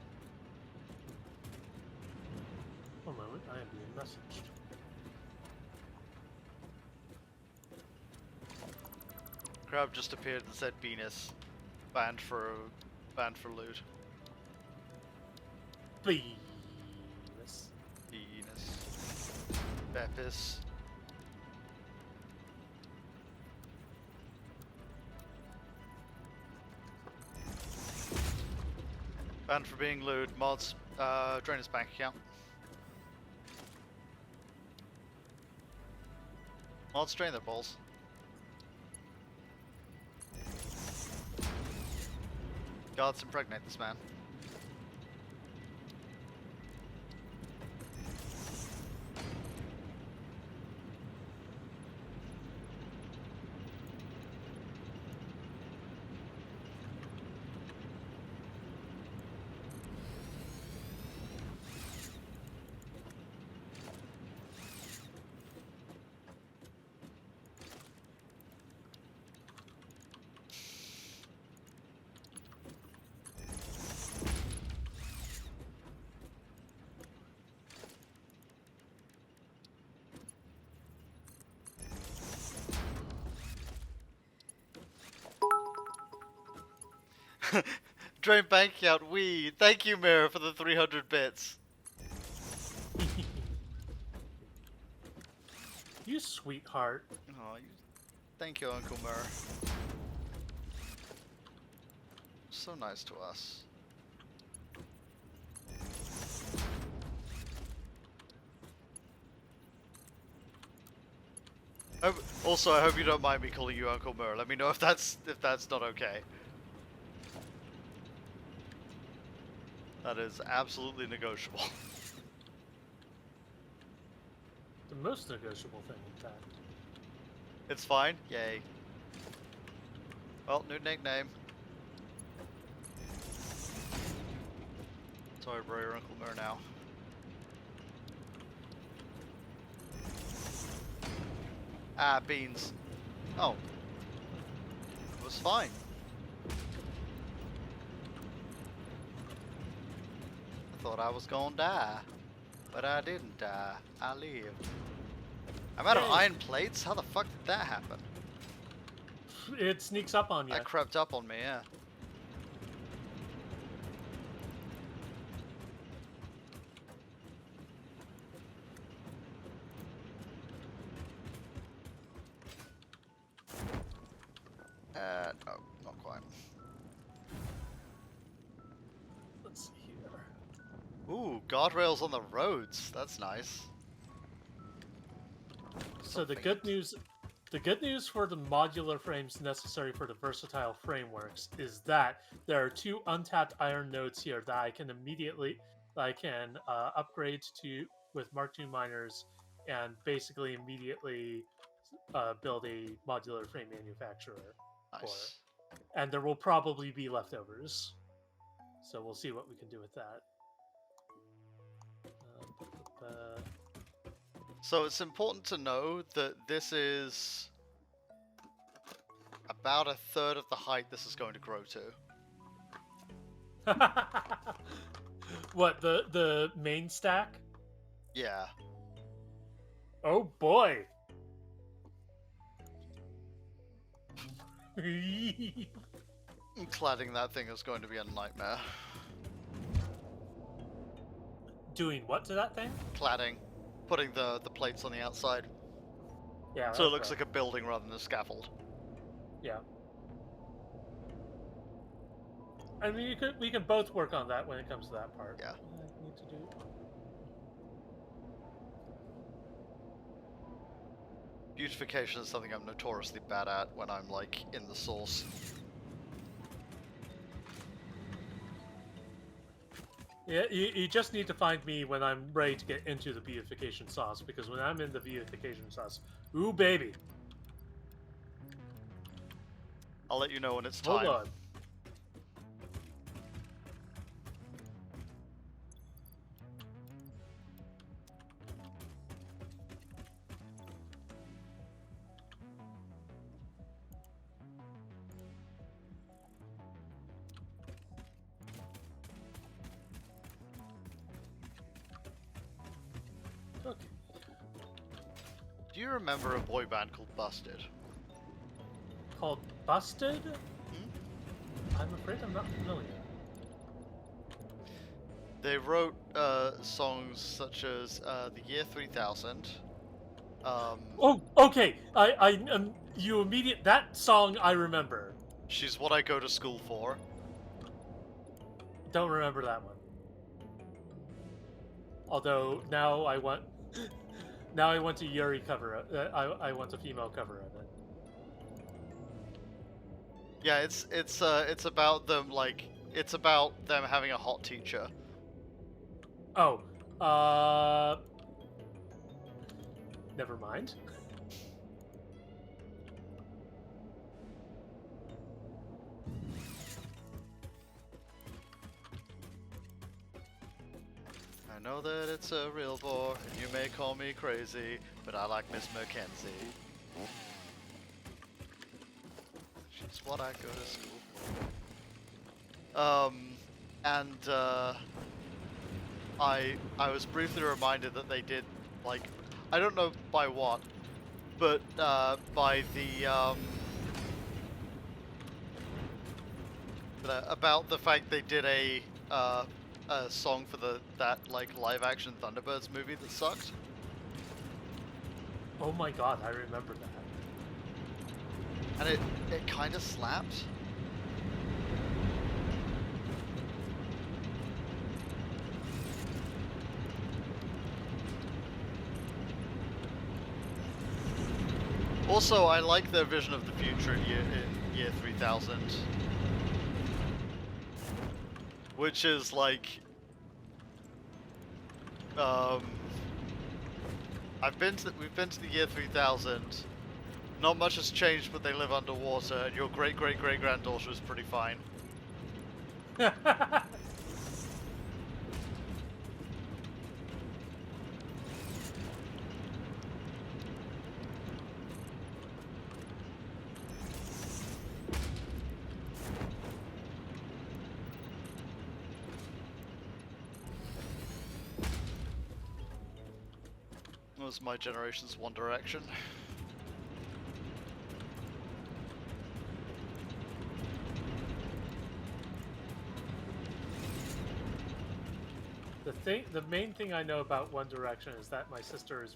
One moment, I am being messaged. Crab just appeared and said Venus. Banned for loot. Venus. Venus. Beppis. Banned for being lewd. Mods, drain his bank account. Mods, drain their balls. Gods, impregnate this man. Drain bank account, we. Thank you, Mirror, for the 300 bits. You sweetheart. Oh, thank you, Uncle Mirror. So nice to us. Also, I hope you don't mind me calling you Uncle Mur. Let me know if that's not okay. That is absolutely negotiable. The most negotiable thing, in fact. It's fine. Yay. Well, new nickname. Sorry, bro, you're Uncle Mur now. Ah, beans. Oh. It was fine. I thought I was gonna die. But I didn't die. I lived. I'm out of Yay. iron plates? How the fuck did that happen? It sneaks up on you. That crept up on me, yeah. No, not quite. Let's see here. Ooh, guardrails on the roads. That's nice. So the good news for the modular frames necessary for the versatile frameworks is that there are 2 untapped iron nodes here that I can upgrade to with Mark II miners and basically immediately build a modular frame manufacturer for. Nice. And there will probably be leftovers, so we'll see what we can do with that. So it's important to know that this is about a third of the height this is going to grow to. What, the main stack? Yeah. Oh boy. Cladding that thing is going to be a nightmare. Doing what to that thing? Cladding. Putting the plates on the outside. Yeah. So it looks like a building rather than a scaffold. Yeah. I mean, we can both work on that when it comes to that part. Yeah. I need to do. Beautification is something I'm notoriously bad at when I'm like in the source. Yeah, you just need to find me when I'm ready to get into the beautification sauce, because when I'm in the beautification sauce, ooh baby. I'll let you know when it's time. Hold on. Okay. Do you remember a boy band called Busted? Called Busted? I'm afraid I'm not familiar. They wrote songs such as The Year 3000. Oh, okay. That song I remember. She's What I Go to School For. Don't remember that one. Although now I want a Yuri cover. I want a female cover of it. Yeah, it's about them it's about them having a hot teacher. Oh, never mind. I know that it's a real bore, and you may call me crazy, but I like Miss Mackenzie. She's what I go to school for. I was briefly reminded that they did, like, I don't know by what, but by the about the fact they did a song for that live action Thunderbirds movie that sucked. Oh my god, I remember that. And it kind of slapped. Also, I like their vision of the future in year 3000, which is like, we've been to the year 3000. Not much has changed, but they live underwater, and your great great great granddaughter is pretty fine. That was my generation's One Direction. The main thing I know about One Direction is that my sister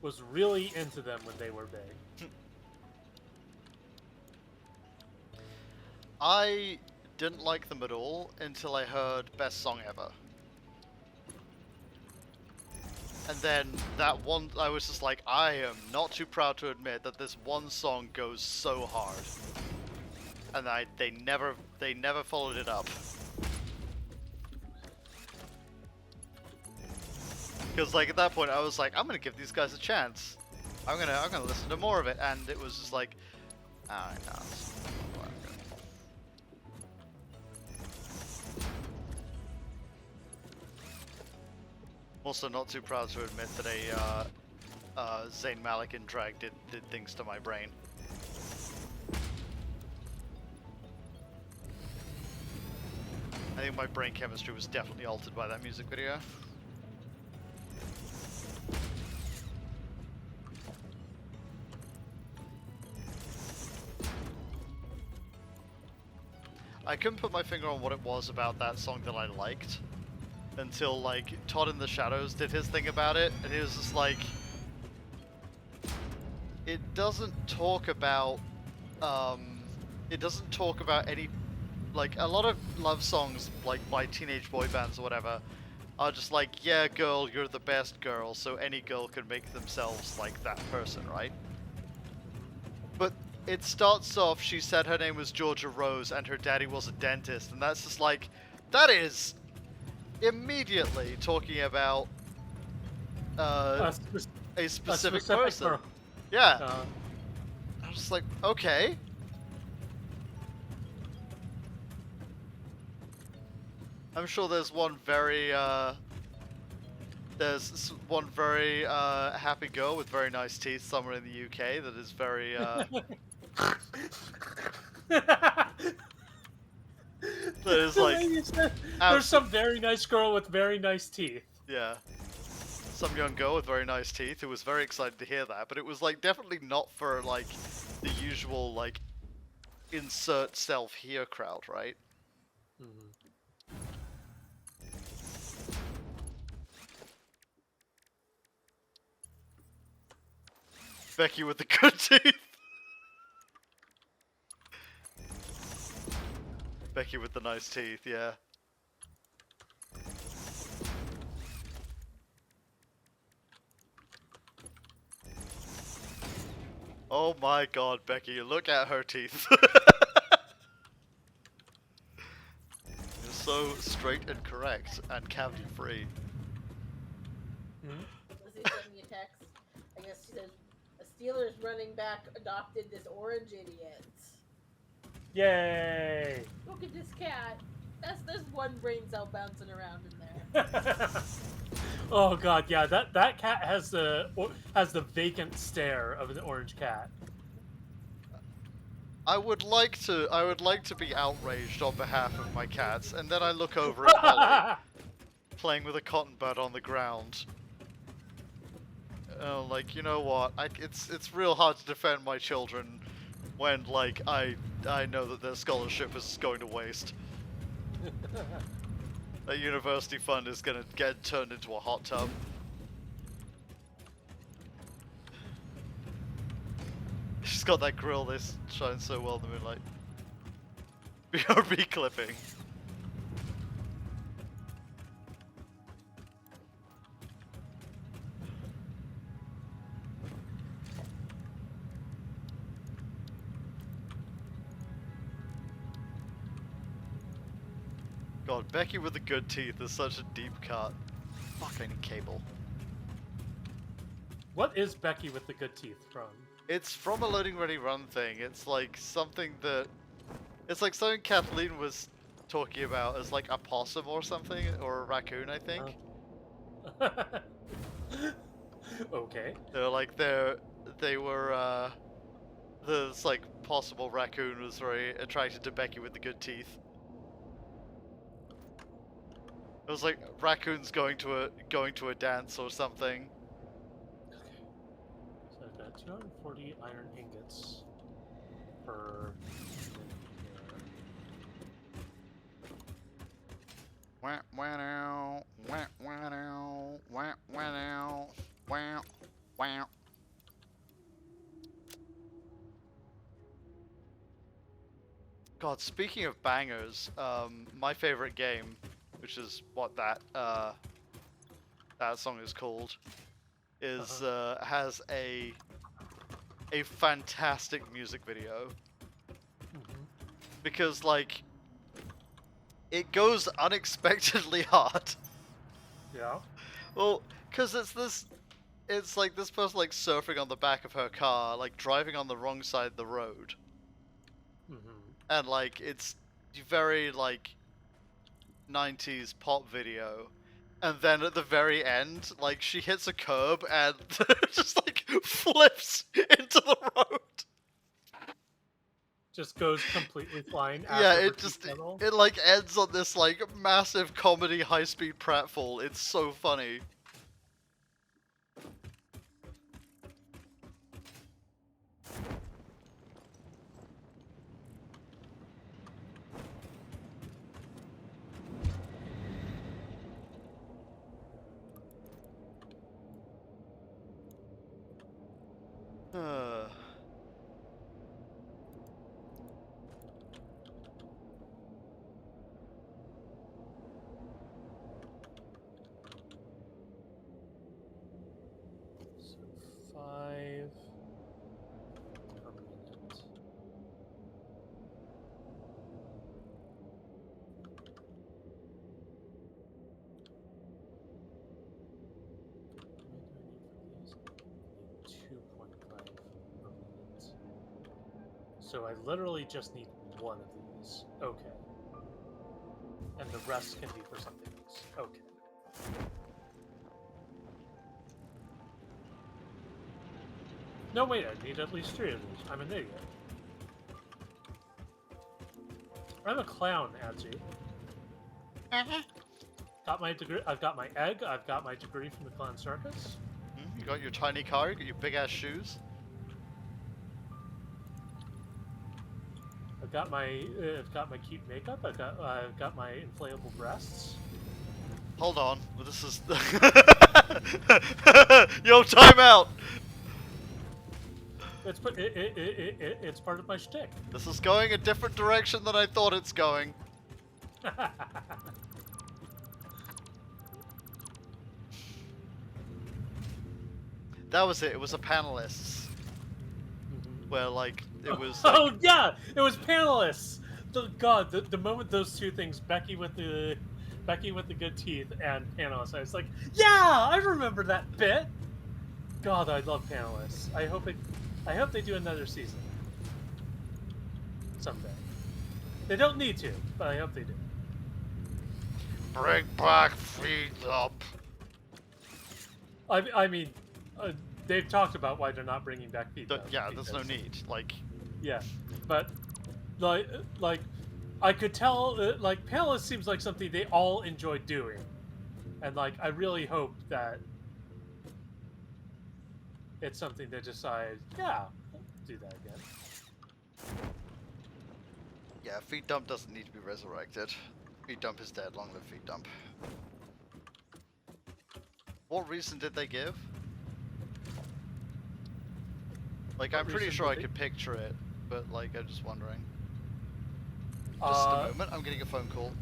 was really into them when they were big. I didn't like them at all until I heard Best Song Ever. And then that one, I was just like, I am not too proud to admit that this one song goes so hard. And they never followed it up. Because like at that point I was like, I'm gonna give these guys a chance. I'm gonna listen to more of it, and it was just like, alright, no. Also not too proud to admit that Zayn Malik in drag did things to my brain. I think my brain chemistry was definitely altered by that music video. I couldn't put my finger on what it was about that song that I liked until like Todd in the Shadows did his thing about it, and he was just like, it doesn't talk about any, like, a lot of love songs like by teenage boy bands or whatever are just like, yeah girl, you're the best girl, so any girl can make themselves like that person, right? But it starts off, she said her name was Georgia Rose and her daddy was a dentist, and that's just like, that is immediately talking about a specific person. Girl. Yeah. I was just like, okay. I'm sure there's one very happy girl with very nice teeth somewhere in the UK that is very that is like, there's some very nice girl with very nice teeth. Yeah. Some young girl with very nice teeth who was very excited to hear that, but it was like definitely not for like the usual like insert self here crowd, right? Mm-hmm. Becky with the good teeth. Becky with the nice teeth, yeah. Oh my god, Becky, look at her teeth. You're so straight and correct and cavity free. Lizzie sent me a text. I guess she said, a Steelers running back adopted this orange idiot. Yay! Look at this cat. There's one brain cell bouncing around in there. Oh god, yeah, that cat has the vacant stare of an orange cat. I would like to be outraged on behalf of my cats, and then I look over at Holly playing with a cotton bud on the ground. Like, you know what? It's real hard to defend my children when like I know that their scholarship is going to waste. That university fund is gonna get turned into a hot tub. She's got that grill that shines so well in the moonlight. BRB clipping. God, Becky with the good teeth is such a deep cut. Fuck, I need cable. What is Becky with the good teeth from? It's from a Loading Ready Run thing. It's like something that... It's like something Kathleen was talking about as like a possum or something, or a raccoon, I think. Okay. They're like, they were, this like possible raccoon was very attracted to Becky with the good teeth. It was like raccoons going to a dance or something. So I've got 240 iron ingots per. Wah wah now, wah wah now, wah wah now, wah wah. God, speaking of bangers, my favorite game, which is what that song is called, is has a fantastic music video because like it goes unexpectedly hard. Yeah. Well, because it's like this person like surfing on the back of her car, like driving on the wrong side of the road, and like it's very like 90s pop video, and then at the very end, like she hits a curb and just like flips into the road. Just goes completely flying. Yeah, After it just it like ends on this like massive comedy high-speed pratfall. It's so funny. So 5 per minute. Need 2.5 per minute. So I literally just need one of these. Okay. And the rest can be for something else. Okay. No, wait, I need at least 3 of these. I'm an idiot. I'm a clown, Adzi. Got my degree. I've got my egg. I've got my degree from the clown circus. You got your tiny car, you got your big ass shoes. I've got my cute makeup. I've got my inflatable breasts. Hold on, this is yo, time out. It's part of my shtick. This is going a different direction than I thought it's going. That was it. It was a panelists. Where like it was. Like... Oh yeah, it was panelists. God, the moment those two things, Becky with the good teeth and panelists, I was like, yeah, I remember that bit. God, I love panelists. I hope they do another season someday. They don't need to, but I hope they do. Bring back feet up. I mean, they've talked about why they're not bringing back feet up. Yeah, there's no need. Like. Yeah, but like I could tell like panelists seems like something they all enjoy doing, and like I really hope that it's something they decide, yeah, we'll do that again. Yeah, Feet Dump doesn't need to be resurrected. Feet Dump is dead. Long live Feet Dump. What reason did they give? Like, I'm pretty sure I could picture it, but like, I'm just wondering. Just a moment, I'm getting a phone call.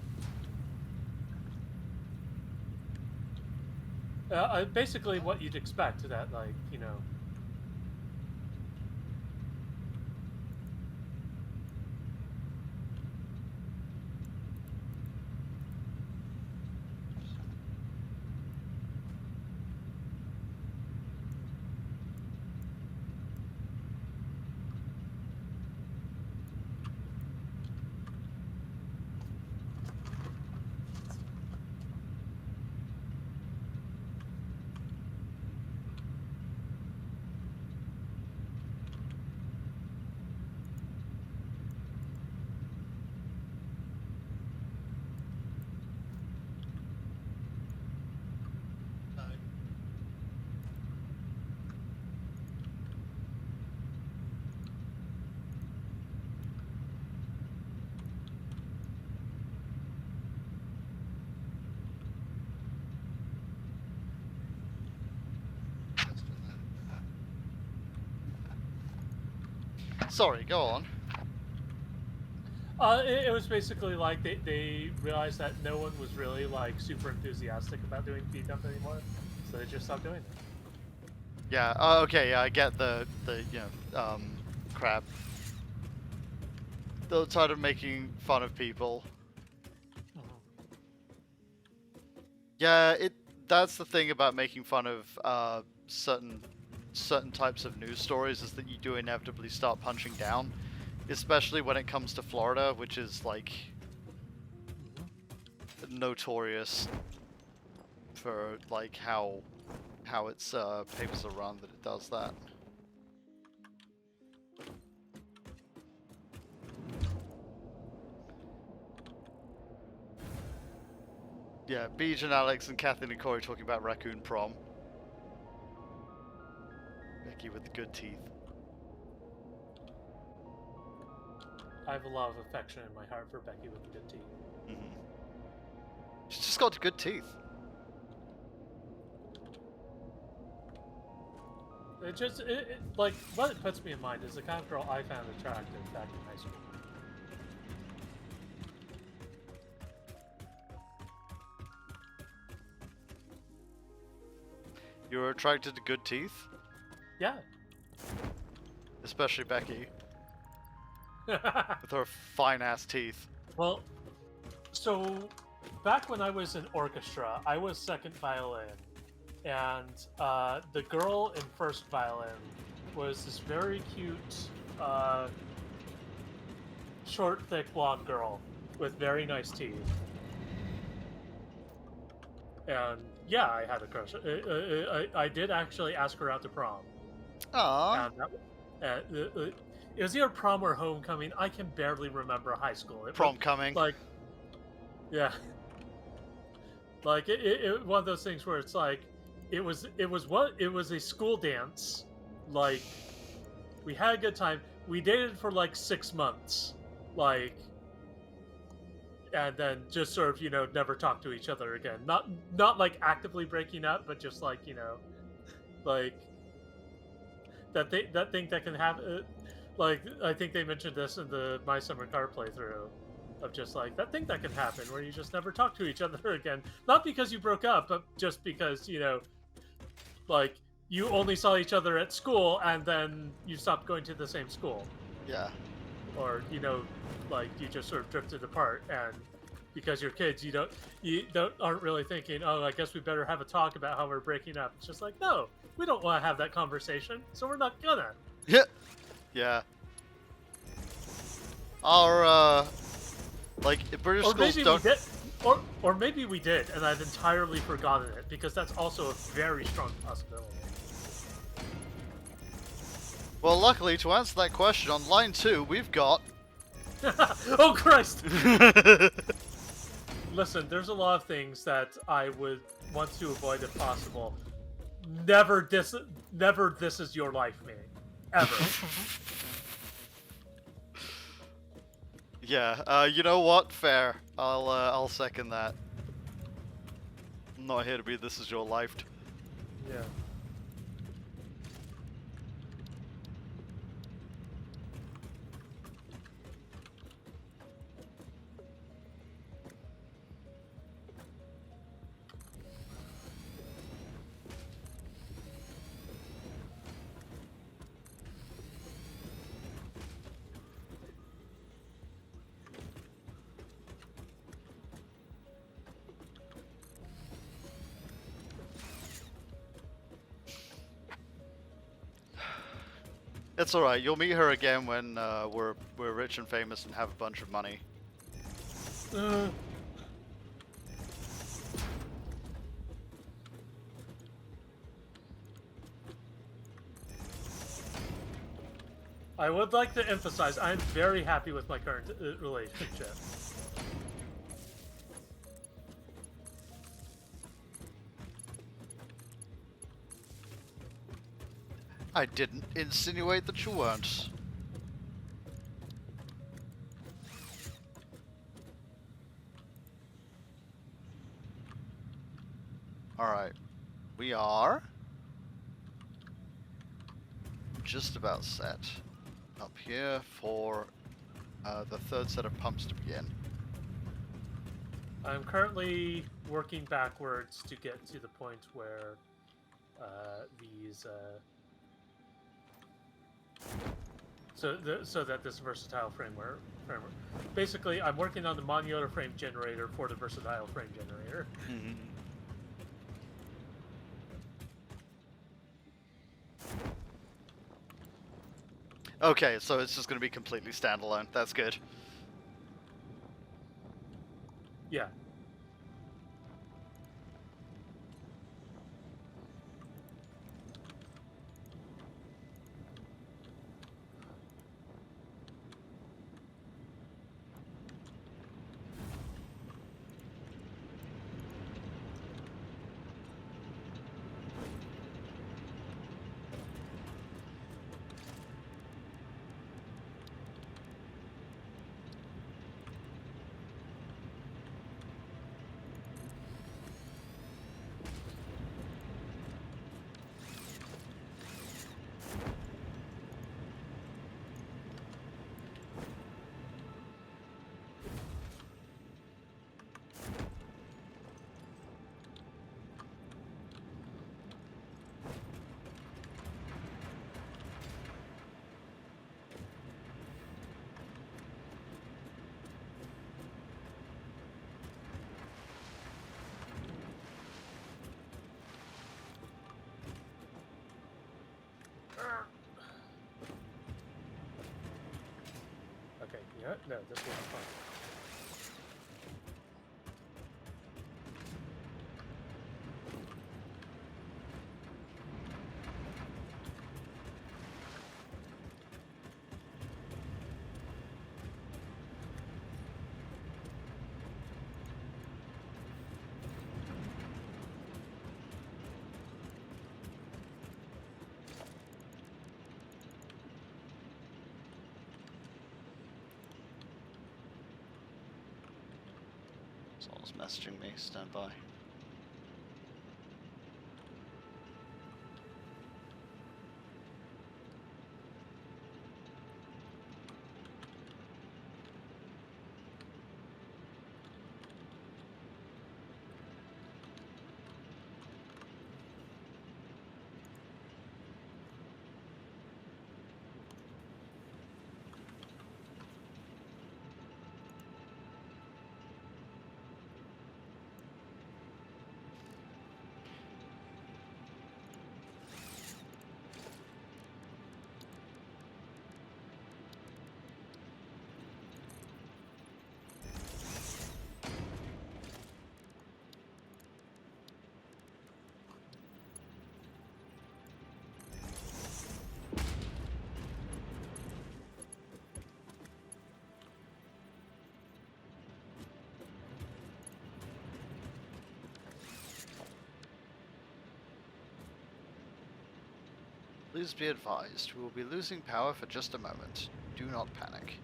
Basically what you'd expect, that like, you know. Sorry, go on. It was basically like they realized that no one was really like super enthusiastic about doing feed dump anymore, so they just stopped doing it. Yeah. Okay. Yeah, I get the crap. The side of making fun of people. Yeah, that's the thing about making fun of certain types of news stories, is that you do inevitably start punching down, especially when it comes to Florida, which is like notorious for like how its papers are run, that it does that. Yeah, Beej and Alex and Kathleen and Corey talking about Raccoon Prom. Becky with the good teeth. I have a lot of affection in my heart for Becky with the good teeth. Mm-hmm. She's just got good teeth. Like, what it puts me in mind is the kind of girl I found attractive back in high school. You were attracted to good teeth? Yeah. Especially Becky. With her fine-ass teeth. Well, so back when I was in orchestra, I was second violin, and the girl in first violin was this very cute, short, thick, blonde girl with very nice teeth. And yeah, I had a crush. I did actually ask her out to prom. Aww. And it was either prom or homecoming. I can barely remember high school. Prom coming. Like, yeah. Like it one of those things where it's like, it was a school dance. Like, we had a good time. We dated for like 6 months. Like, and then just sort of, never talk to each other again. Not like actively breaking up, but just like, like that thing that can happen. Like, I think they mentioned this in the My Summer Car playthrough, of just like that thing that can happen where you just never talk to each other again. Not because you broke up, but just because, like, you only saw each other at school and then you stopped going to the same school. Yeah. Or, like, you just sort of drifted apart, and because you're kids, you aren't really thinking, oh, I guess we better have a talk about how we're breaking up. It's just like, no, we don't want to have that conversation, so we're not gonna. Yeah. Yeah. Our like British Or schools maybe don't. we did, or maybe we did, and I've entirely forgotten it, because that's also a very strong possibility. Well, luckily, to answer that question, on line 2, we've got. Oh Christ! Listen, there's a lot of things that I would want to avoid if possible. Never this is your life me. Ever. Yeah, you know what? Fair. I'll second that. I'm not here to be this is your life. Yeah. It's alright, you'll meet her again when we're rich and famous and have a bunch of money. I would like to emphasize, I'm very happy with my current relationship. I didn't insinuate that you weren't. Alright. We are just about set. up here for the third set of pumps to begin. I'm currently working backwards to get to the point where these so that this versatile framework. Basically, I'm working on the modular frame generator for the versatile frame generator. Okay, so it's just going to be completely standalone. That's good. Yeah. Okay, yeah, no, this will be fine. Someone's messaging me. Stand by. Please be advised, we will be losing power for just a moment. Do not panic.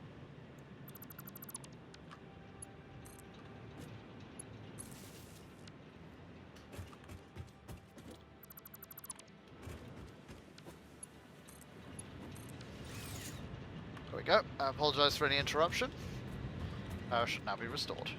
There we go. I apologize for any interruption. Power should now be restored.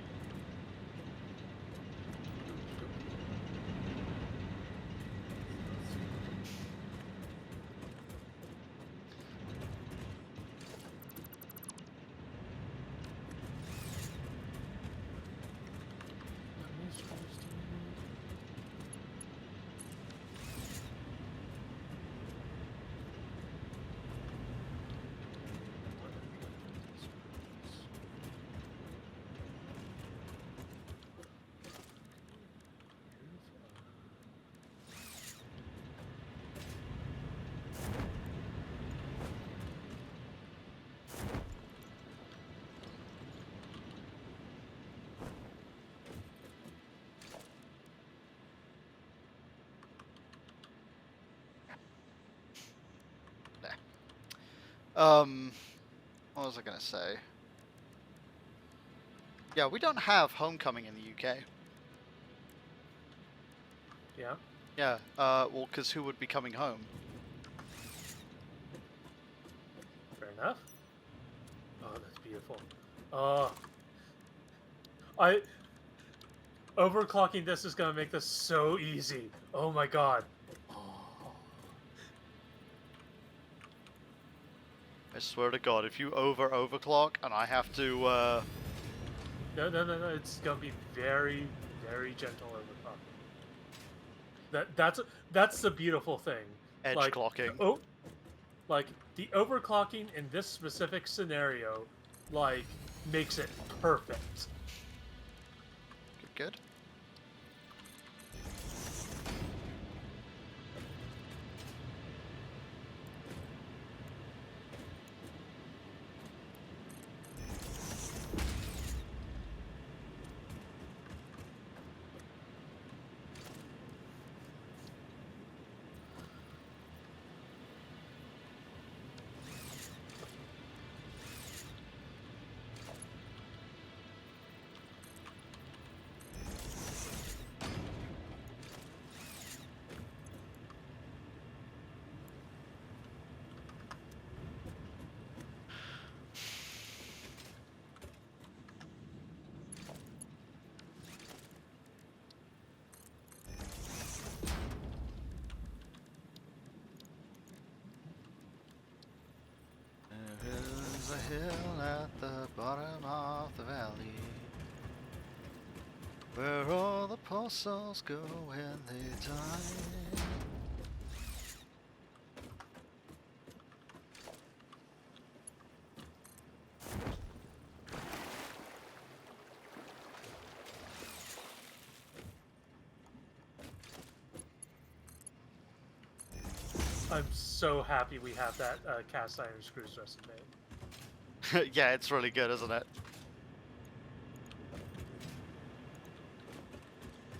What was I gonna say? Yeah, we don't have homecoming in the UK. Yeah. Yeah, well, because who would be coming home? Fair enough. Oh, that's beautiful. Oh, I overclocking this is gonna make this so easy. Oh my god. Oh. I swear to God, if you overclock and I have to, No. It's gonna be very, very gentle overclocking. That's the beautiful thing. edge Like, clocking. oh, like the overclocking in this specific scenario, like makes it perfect. Good. There is a hill at the bottom of the valley where all the poor souls go when they die. I'm so happy we have that cast iron screws recipe. Yeah, it's really good, isn't it?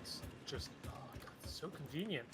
It's just oh god, it's so convenient.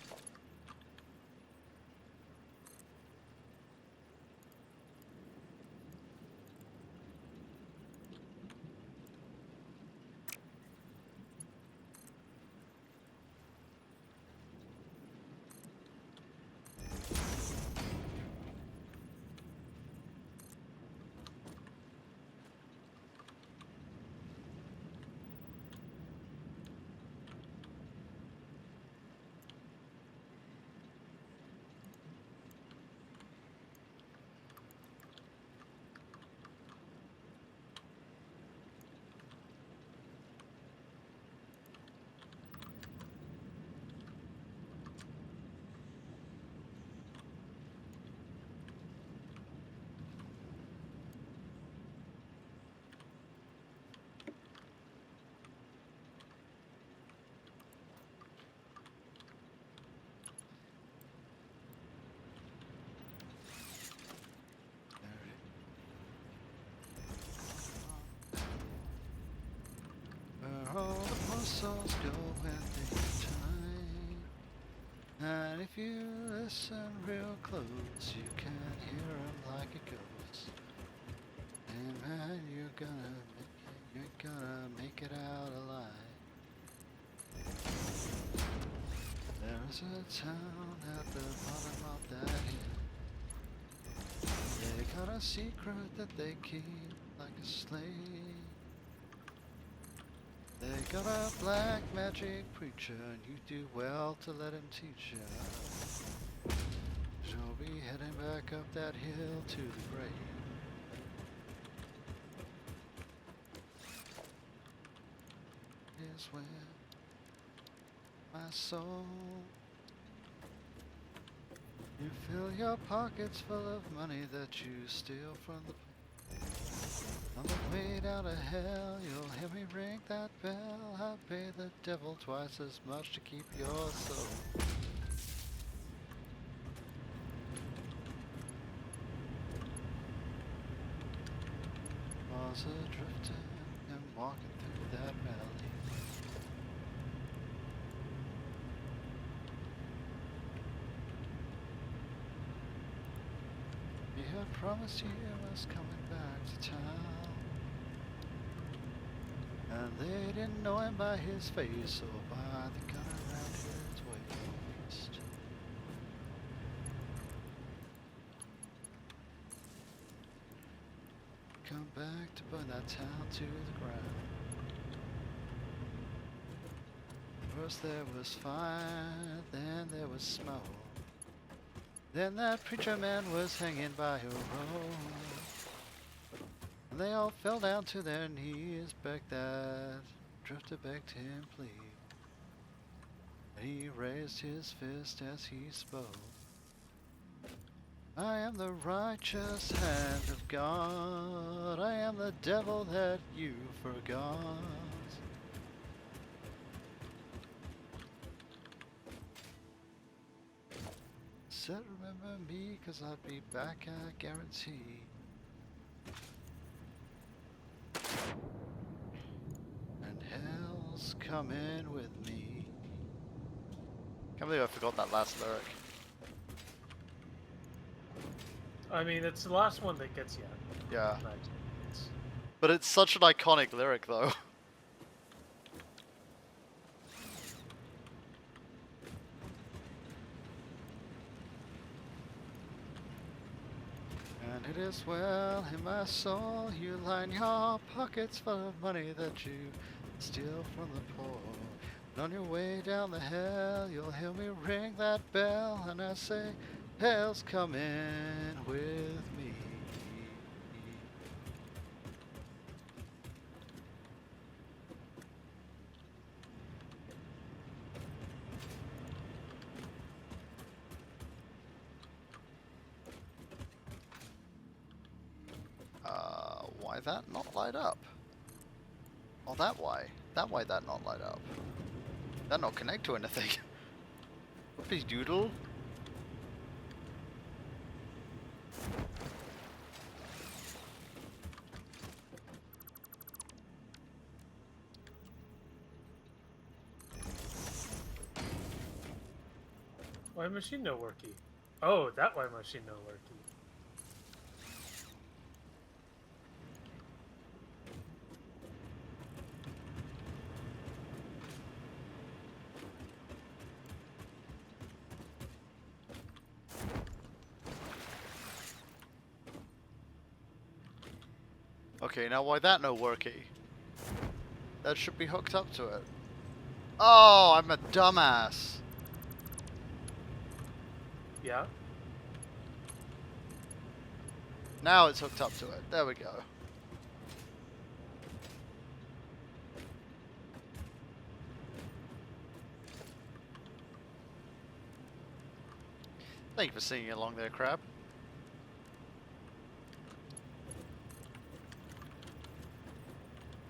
Where all the poor souls go when they die. And if you listen real close, you can hear 'em like a ghost. And man, you're gonna make it out alive. There's a town at the bottom of that hill. They got a secret that they keep like a slave. They got a black magic preacher, and you do well to let him teach ya. You'll be heading back up that hill to the grave. Is where my soul. You fill your pockets full of money that you steal from the. On the way down to hell, you'll hear me ring that bell. I pay the devil twice as much to keep your soul. Was a drifter and walking through that valley. He had promised he was coming back to town. And they didn't know him by his face or by the gun around his waist. come back to burn that town to the ground. First there was fire, then there was smoke. Then that preacher man was hanging by a rope. And they all fell down to their knees, begged that drifter begged him please. And he raised his fist as he spoke. I am the righteous hand of God. I am the devil that you forgot. Said remember me, 'cause I'll be back, I guarantee. And hell's coming with me. Can't believe I forgot that last lyric. I mean, it's the last one that gets you. Yeah. It's- But it's such an iconic lyric though. And it is well in my soul, you line your pockets full of money that you steal from the poor. And on your way down the hill, you'll hear me ring that bell, and I say, hell's coming with me. Why that not light up? Oh, that why? That why that not light up? That not connect to anything? Please doodle. Why machine no worky? Oh, that why machine no worky. Okay, now why that no worky? That should be hooked up to it. Oh, I'm a dumbass. Yeah. Now it's hooked up to it. There we go. Thank you for singing along there, Crab.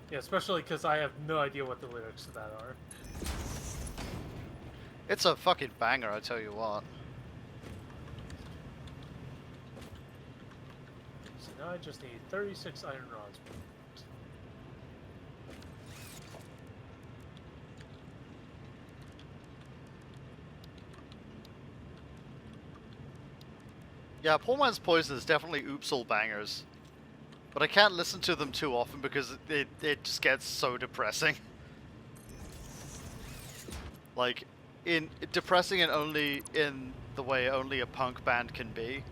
Yeah, especially because I have no idea what the lyrics to that are. It's a fucking banger, I tell you what. So now I just need 36 iron rods. Yeah, Poor Man's Poison is definitely oops all bangers. But I can't listen to them too often because it just gets so depressing. Like, depressing and only in the way only a punk band can be.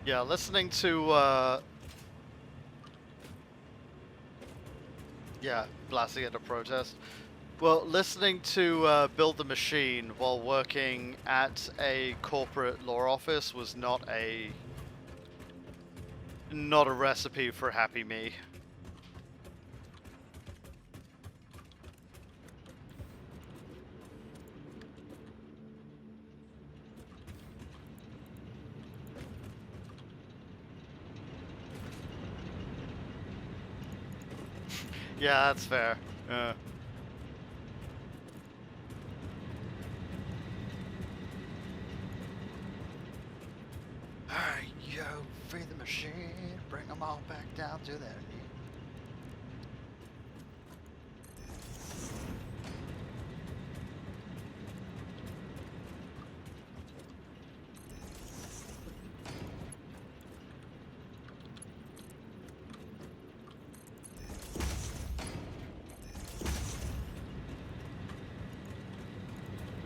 Yeah, listening to, yeah, blasting at a protest. Well, listening to Build the Machine while working at a corporate law office was not a recipe for happy me. Yeah, that's fair. free the machine, bring them all back down to their knees.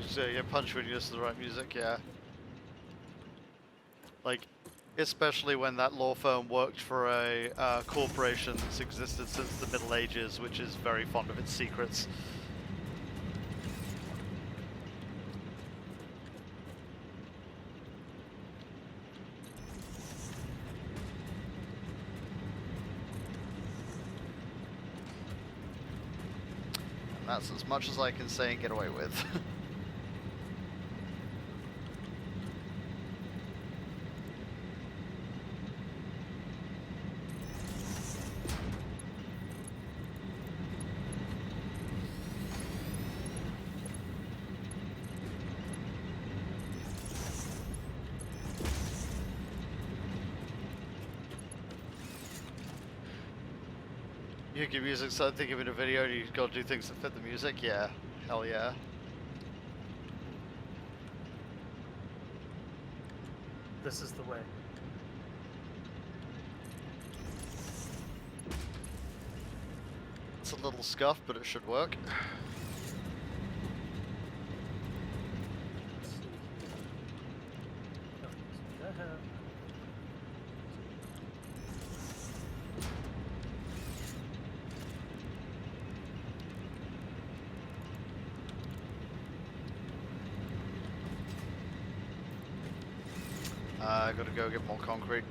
Just get punched when you listen to the right music, yeah. Like, especially when that law firm worked for a corporation that's existed since the Middle Ages, which is very fond of its secrets. And that's as much as I can say and get away with. You give music, so think of it in a video, and you gotta do things that fit the music. Yeah, hell yeah. This is the way. It's a little scuffed, but it should work. Let's see here. Oh, so that have- I gotta go get more concrete.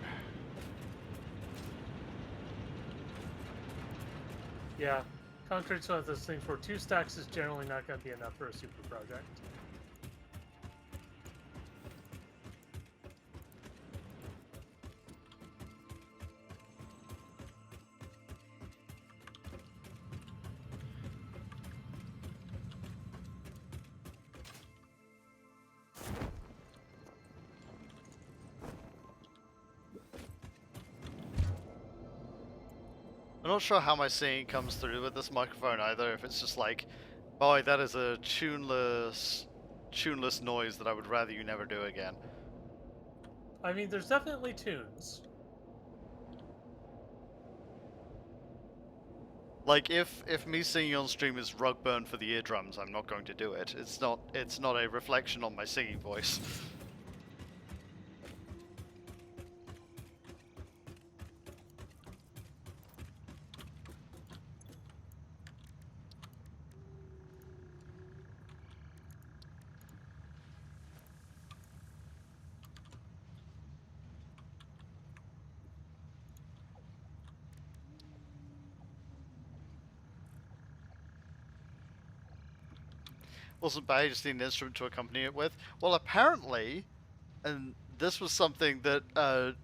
Yeah, concrete's one of those things where 2 stacks is generally not going to be enough for a super project. I'm not sure how my singing comes through with this microphone either, if it's just like, boy, that is a tuneless noise that I would rather you never do again. I mean, there's definitely tunes. Like, if me singing on stream is rug burn for the eardrums, I'm not going to do it. It's not a reflection on my singing voice. Wasn't bad, you just need an instrument to accompany it with. Well, apparently, and this was something that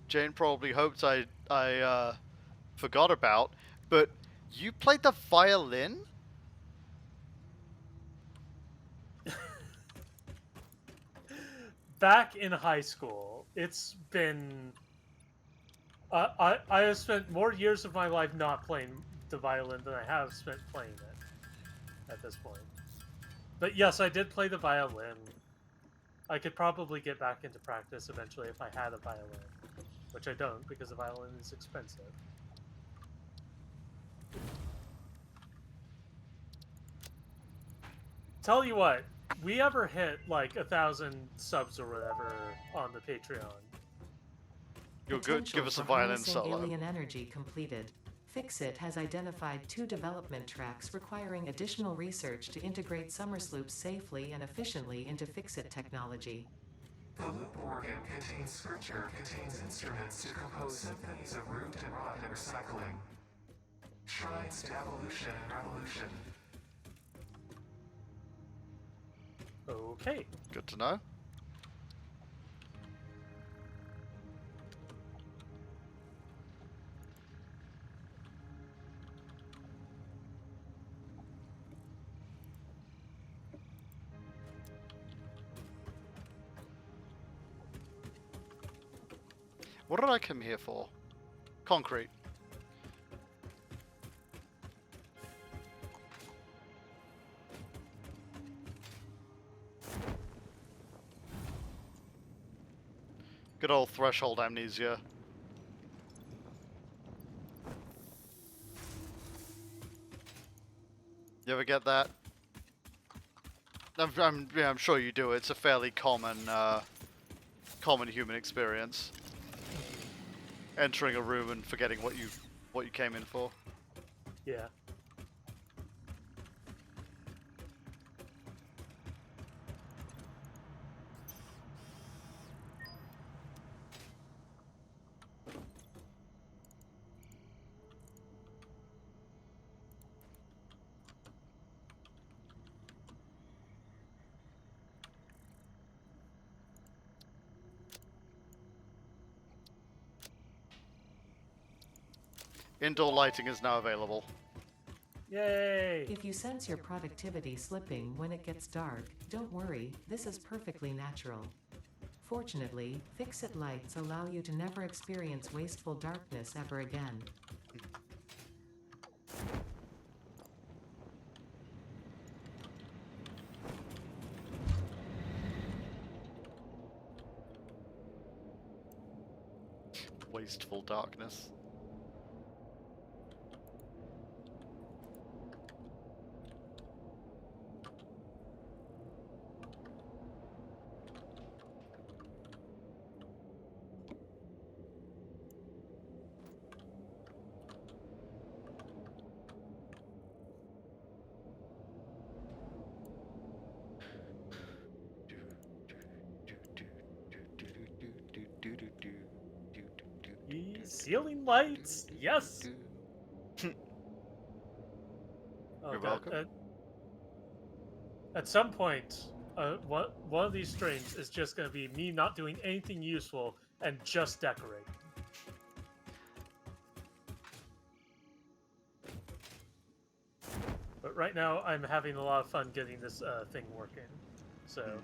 Jane probably hoped I forgot about, but you played the violin? Back in high school, it's been... I have spent more years of my life not playing the violin than I have spent playing it at this point. But yes, I did play the violin. I could probably get back into practice eventually if I had a violin, which I don't because the violin is expensive. Tell you what, we ever hit like 1,000 subs or whatever on the Patreon. You're good. Potential Give us a for violin harnessing solo. alien energy completed. Fixit has identified 2 development tracks requiring additional research to integrate Somersloops safely and efficiently into Fixit technology. The loop organ contains scripture, contains instruments to compose symphonies of root and rot and recycling. Shrines to evolution and revolution. Okay. Good to know. What did I come here for? Concrete. Good old threshold amnesia. You ever get that? Yeah, I'm sure you do. It's a fairly common human experience. Entering a room and forgetting what you came in for. Yeah. Indoor lighting is now available. Yay! If you sense your productivity slipping when it gets dark, don't worry, this is perfectly natural. Fortunately, fix-it lights allow you to never experience wasteful darkness ever again. Wasteful darkness. Ceiling lights, yes. Oh, You're God. welcome. At some point, one of these streams is just going to be me not doing anything useful and just decorating. But right now, I'm having a lot of fun getting this thing working. So.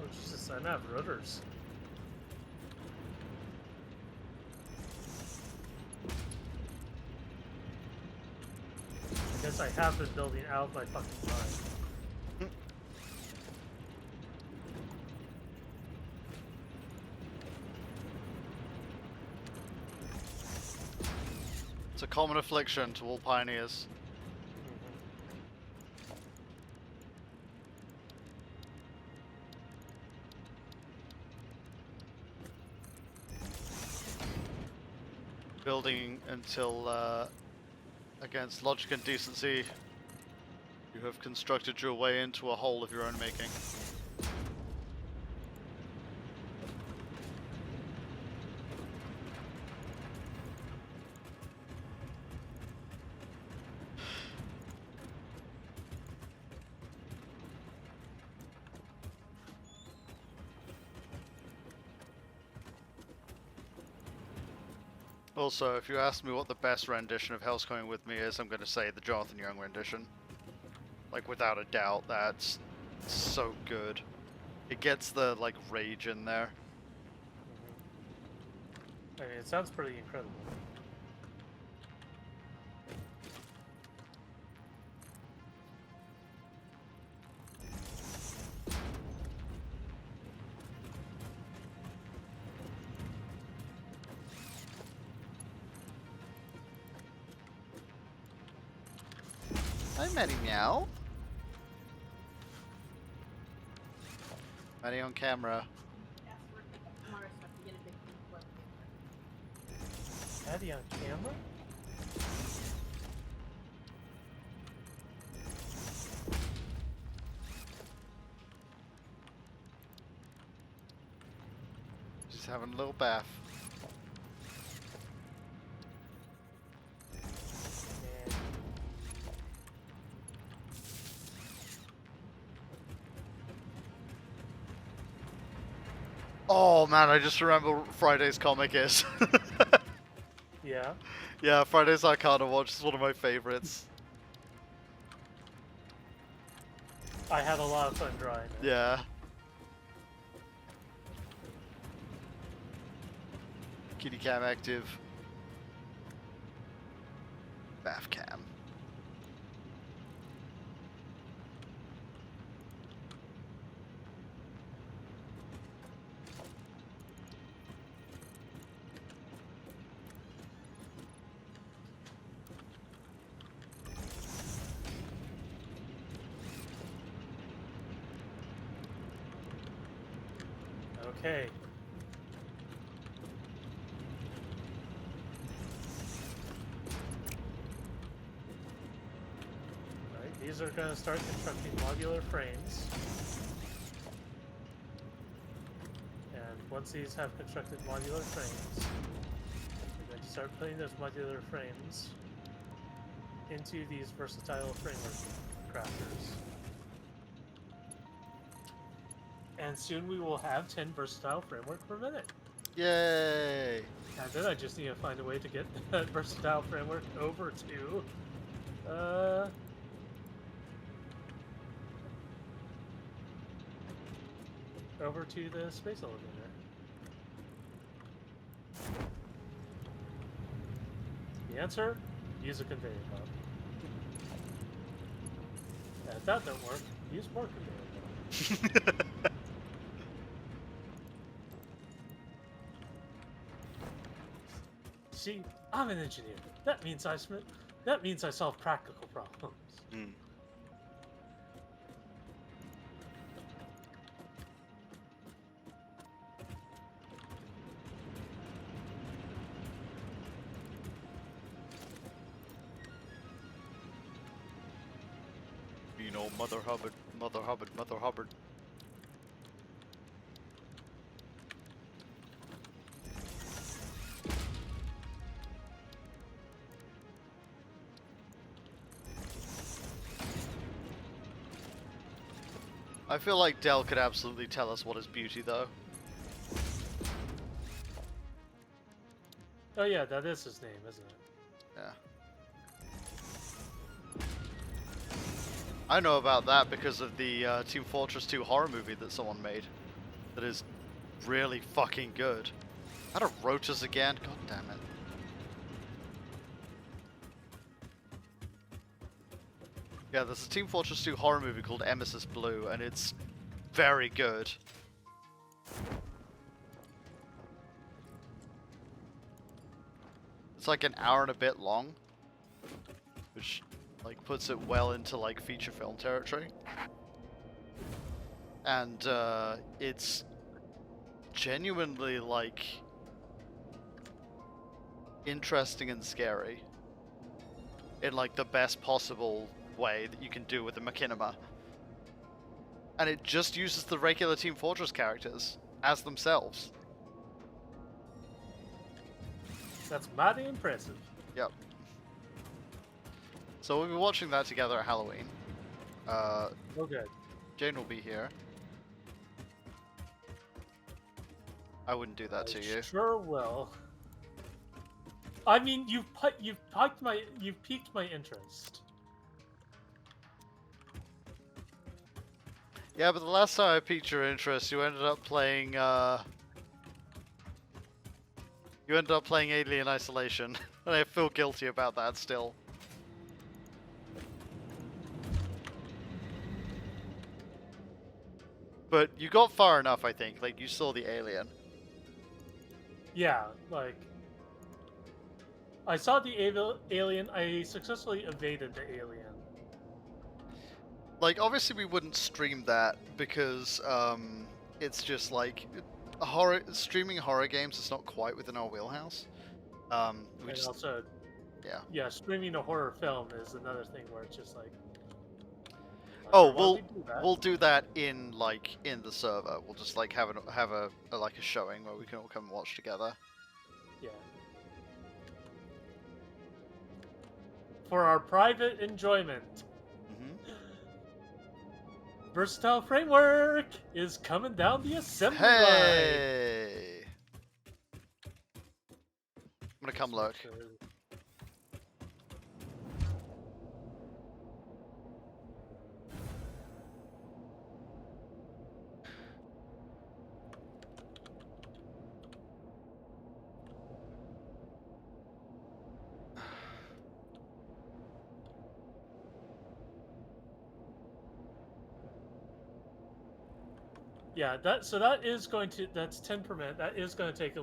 Oh, Jesus, I'm out of rotors. I guess I have been building out of my fucking mind. It's a common affliction to all pioneers. Building until, against logic and decency, you have constructed your way into a hole of your own making. Also, if you ask me what the best rendition of Hell's Coming With Me is, I'm going to say the Jonathan Young rendition. Like, without a doubt, that's so good. It gets the, like, rage in there. I mean, it sounds pretty incredible. Hi, Matty Meow. Matty on camera. Password tomorrow, so I have to get a big web camera. Addy on camera? Just having a little bath. And Oh man, I just remember what Friday's comic is. yeah. Yeah, Friday's Arcana Watch is one of my favorites. I had a lot of fun drawing it. Yeah. Kitty cam active. Bath cam. Okay. Alright, these are going to start constructing modular frames. And once these have constructed modular frames, we're going to start putting those modular frames into these versatile framework crafters. And soon we will have 10 versatile framework per minute. Yay! And then I just need to find a way to get that versatile framework over to over to the space elevator. The answer? Use a conveyor belt. And if that don't work, use more conveyor belt. See, I'm an engineer. That means I solve practical problems. Mm. You know, Mother Hubbard, Mother Hubbard, Mother Hubbard. I feel like Dell could absolutely tell us what is beauty, though. Oh yeah, that is his name, isn't it? Yeah. I know about that because of the Team Fortress 2 horror movie that someone made. That is really fucking good. Out of roaches again? God damn it. Yeah, there's a Team Fortress 2 horror movie called Emesis Blue, and it's very good. It's like an hour and a bit long, which like puts it well into like feature film territory. And it's genuinely like interesting and scary in like the best possible way that you can do with the machinima. And it just uses the regular Team Fortress characters as themselves. That's mighty impressive. Yep. So we'll be watching that together at Halloween. Oh good. Jane will be here. I wouldn't do that to you. Sure will. I mean, you've piqued my interest. Yeah, but the last time I piqued your interest, you ended up playing You ended up playing Alien Isolation, and I feel guilty about that still. But you got far enough, I think. Like, you saw the alien. Yeah, like I saw the alien. I successfully evaded the alien. Like, obviously we wouldn't stream that because it's just like streaming horror games is not quite within our wheelhouse. We And just also, yeah. yeah, streaming a horror film is another thing where it's just like, not Oh, sure why we do that. we'll do that in the server. We'll just like have a like a showing where we can all come and watch together. Yeah. For our private enjoyment. Hmm. Versatile Framework is coming down the assembly line. Hey! I'm gonna come look. Yeah, that's 10 per minute. That is going to take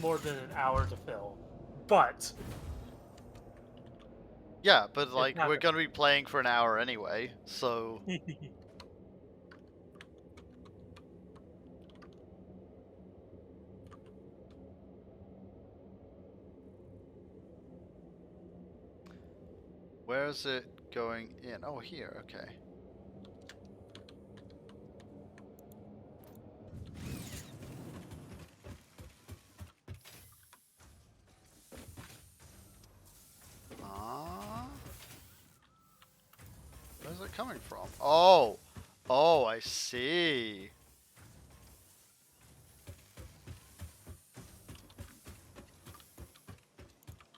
more than an hour to fill, but Yeah, but like we're happens. gonna be playing for an hour anyway, so where is it going in? Oh, here. Okay. Where's it coming from? Oh, oh, I see.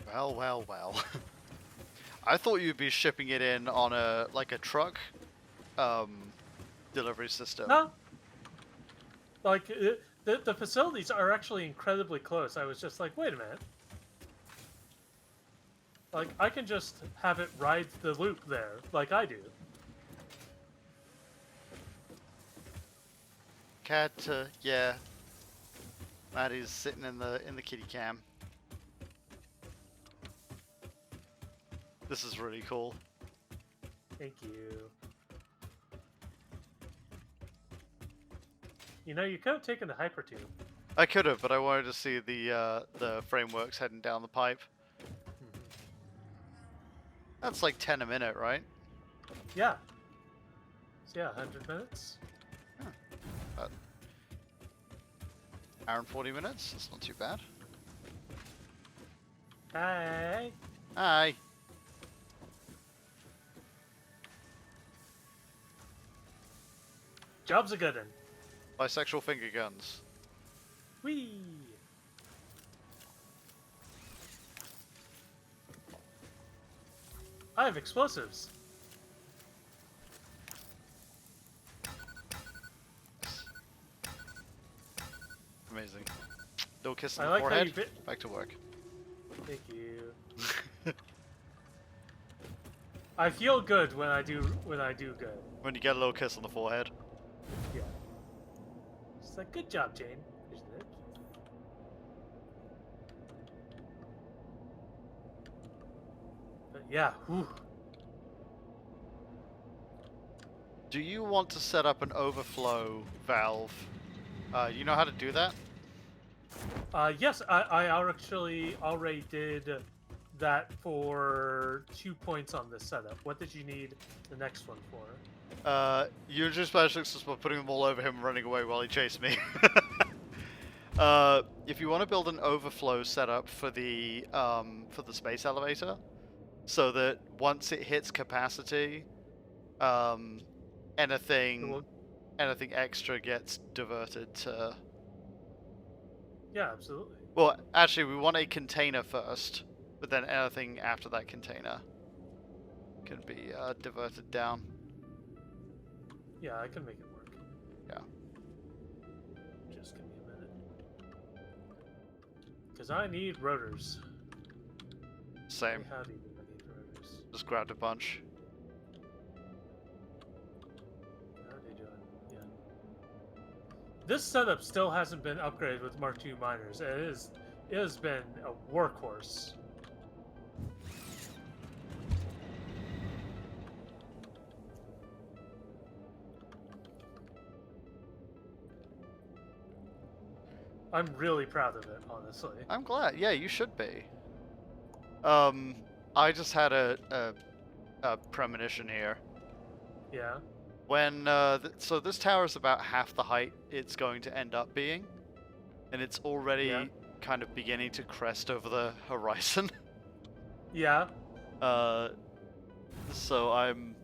Well, well, well. I thought you'd be shipping it in on a truck delivery system. no, like the facilities are actually incredibly close. I was just like, wait a minute. Like, I can just have it ride the loop there, like I do. Cat, yeah. Maddie's sitting in the kitty cam. This is really cool. Thank you. You know, you could have taken the hypertube. I could have, but I wanted to see the frameworks heading down the pipe. That's like 10 a minute, right? Yeah. So yeah, 100 minutes. Hour and 40 minutes. That's not too bad. Hi. Hi. Job's a good one. Bisexual finger guns. Whee! I have explosives. Amazing. Little kiss on I the like how forehead. you Back to work. Thank you. I feel good when I do good. When you get a little kiss on the forehead. Yeah. It's like, good job, Jane. Here's the- But yeah, whew. Do you want to set up an overflow valve? You know how to do that? Yes, I actually already did that for 2 points on this setup. What did you need the next one for? You're just basically just putting them all over him and running away while he chased me. If you want to build an overflow setup for the space elevator, so that once it hits capacity, anything extra gets diverted to. Yeah, absolutely. Well, actually, we want a container first, but then anything after that container can be diverted down. Yeah, I can make it work. Yeah. Just give me a minute. Because I need rotors. Same. Howdy, I need rotors. Just grabbed a bunch. How are they doing? Yeah. This setup still hasn't been upgraded with Mark II miners. It has been a workhorse. I'm really proud of it, honestly. I'm glad. Yeah, you should be. I just had a premonition here. Yeah. When so this tower is about half the height it's going to end up being, and it's already Yeah. kind of beginning to crest over the horizon. Yeah. So I'm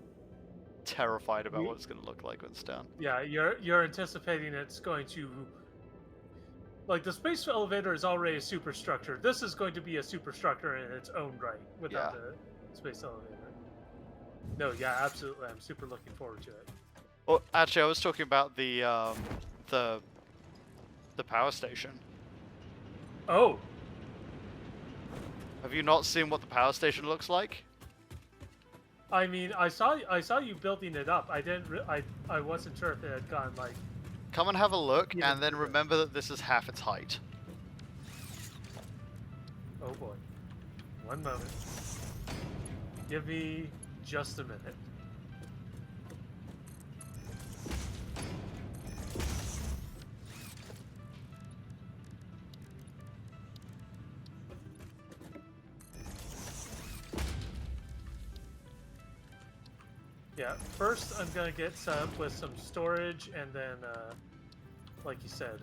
terrified about We- what it's going to look like when it's done. Yeah, you're anticipating it's going to, like, the space elevator is already a superstructure. This is going to be a superstructure in its own right without Yeah. the space elevator. No, yeah, absolutely. I'm super looking forward to it. Well, actually, I was talking about the power station. Oh, Have you not seen what the power station looks like? I mean, I saw you building it up. I didn't. I wasn't sure if it had gone like. Come and have a look, Yeah, and then sure. remember that this is half its height. Oh boy. One moment. Give me just a minute. Yeah, first I'm gonna get set up with some storage, and then, like you said,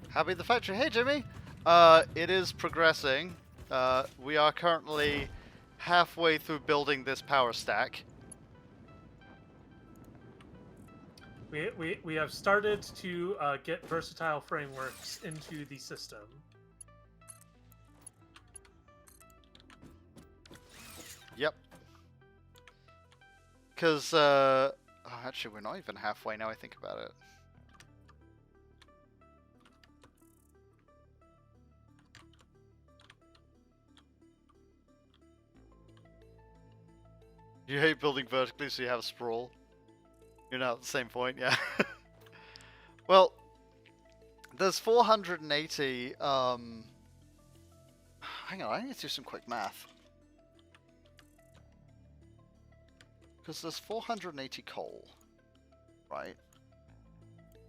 Happy the factory. Hey, Jimmy. It is progressing. We are currently halfway through building this power stack. we have started to get versatile frameworks into the system. Yep. Because, actually, we're not even halfway now I think about it. You hate building vertically, so you have sprawl. You're now at the same point, yeah. Well, there's 480, hang on, I need to do some quick math. Because there's 480 coal, right?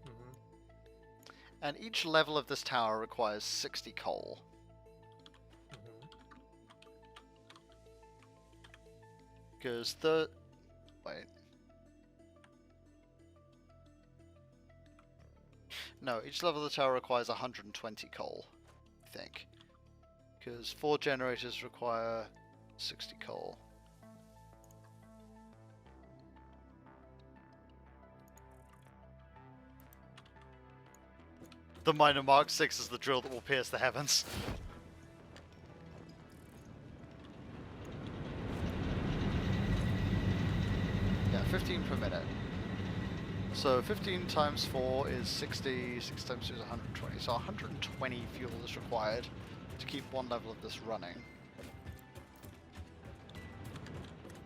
Mhm. And each level of this tower requires 60 coal. Mhm. Because wait. No, each level of the tower requires 120 coal, I think. Because 4 generators require 60 coal. The miner Mark 6 is the drill that will pierce the heavens. Yeah, 15 per minute. So 15 times 4 is 60, 6 times 2 is 120. So 120 fuel is required to keep one level of this running.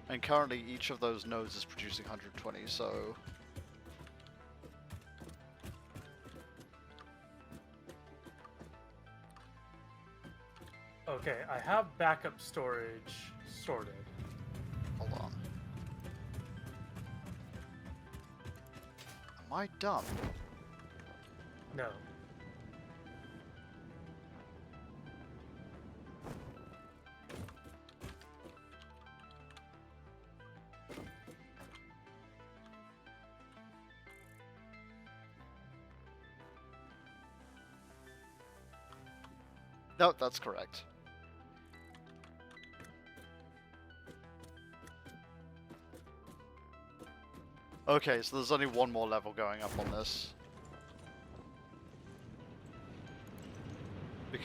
And currently each of those nodes is producing 120, so... Okay, I have backup storage sorted. Hold on. Am I dumb? No. No, that's correct. Okay, so there's only one more level going up on this.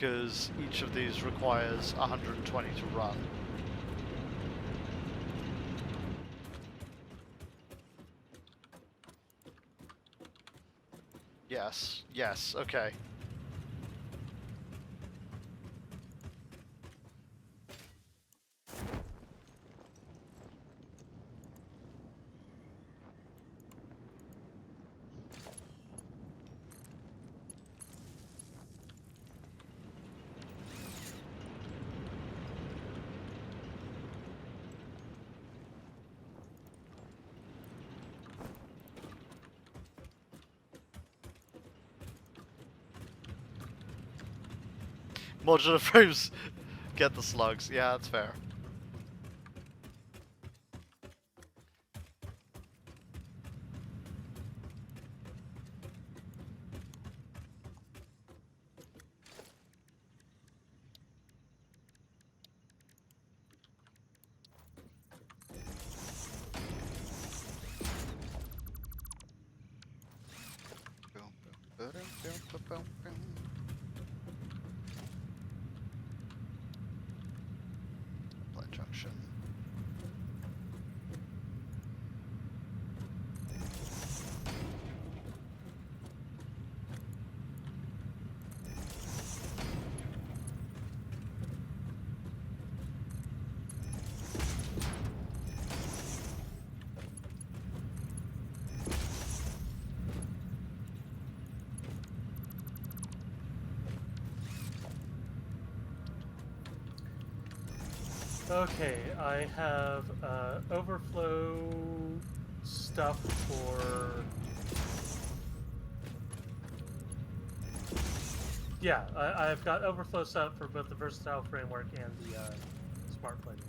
because each of these requires 120 to run. Yes, okay. Modular frames get the slugs. Yeah, that's fair. Boom, boom, ba-dum, boom, ba-boom, boom. Supply junction. Okay, I have overflow stuff for. Yeah, I've got overflow stuff for both the versatile framework and the smart plating.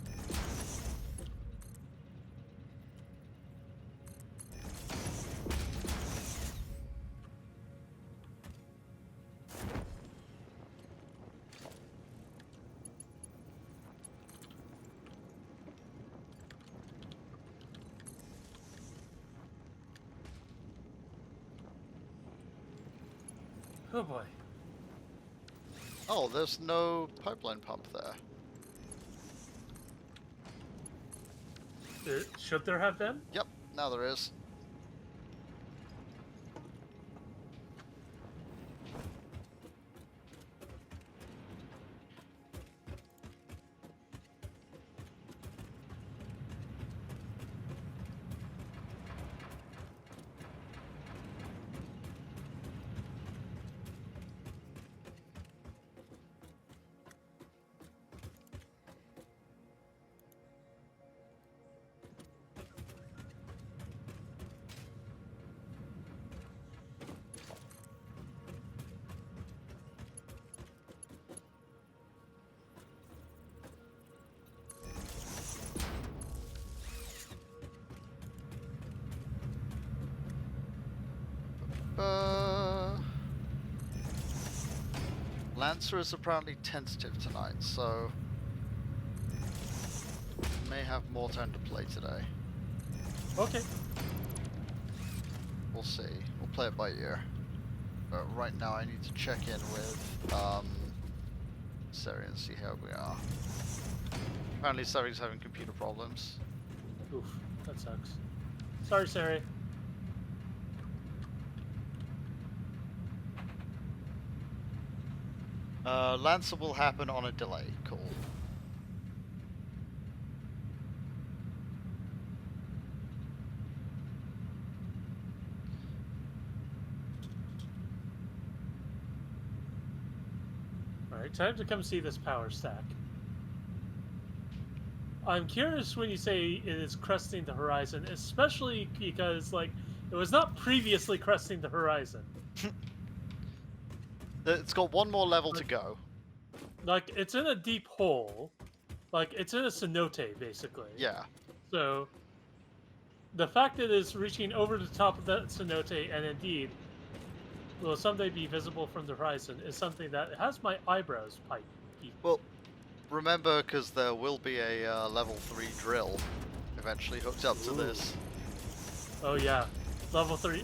Oh boy. Oh, there's no pipeline pump there. Should there have been? Yep, now there is. Lancer is apparently tentative tonight, so may have more time to play today. Okay. We'll see. We'll play it by ear. But right now I need to check in with Sari and see how we are. Apparently Sari's having computer problems. Oof, that sucks. Sorry, Sari. Lancer will happen on a delay. Cool. Alright, time to come see this power stack. I'm curious when you say it is cresting the horizon, especially because, like, it was not previously cresting the horizon. It's got one more level to go. Like, it's in a deep hole. Like, it's in a cenote, basically. Yeah. So, the fact that it's reaching over the top of that cenote and indeed will someday be visible from the horizon is something that has my eyebrows peaked. Well, remember, because there will be a level 3 drill eventually hooked up to this. Oh, yeah. Level 3.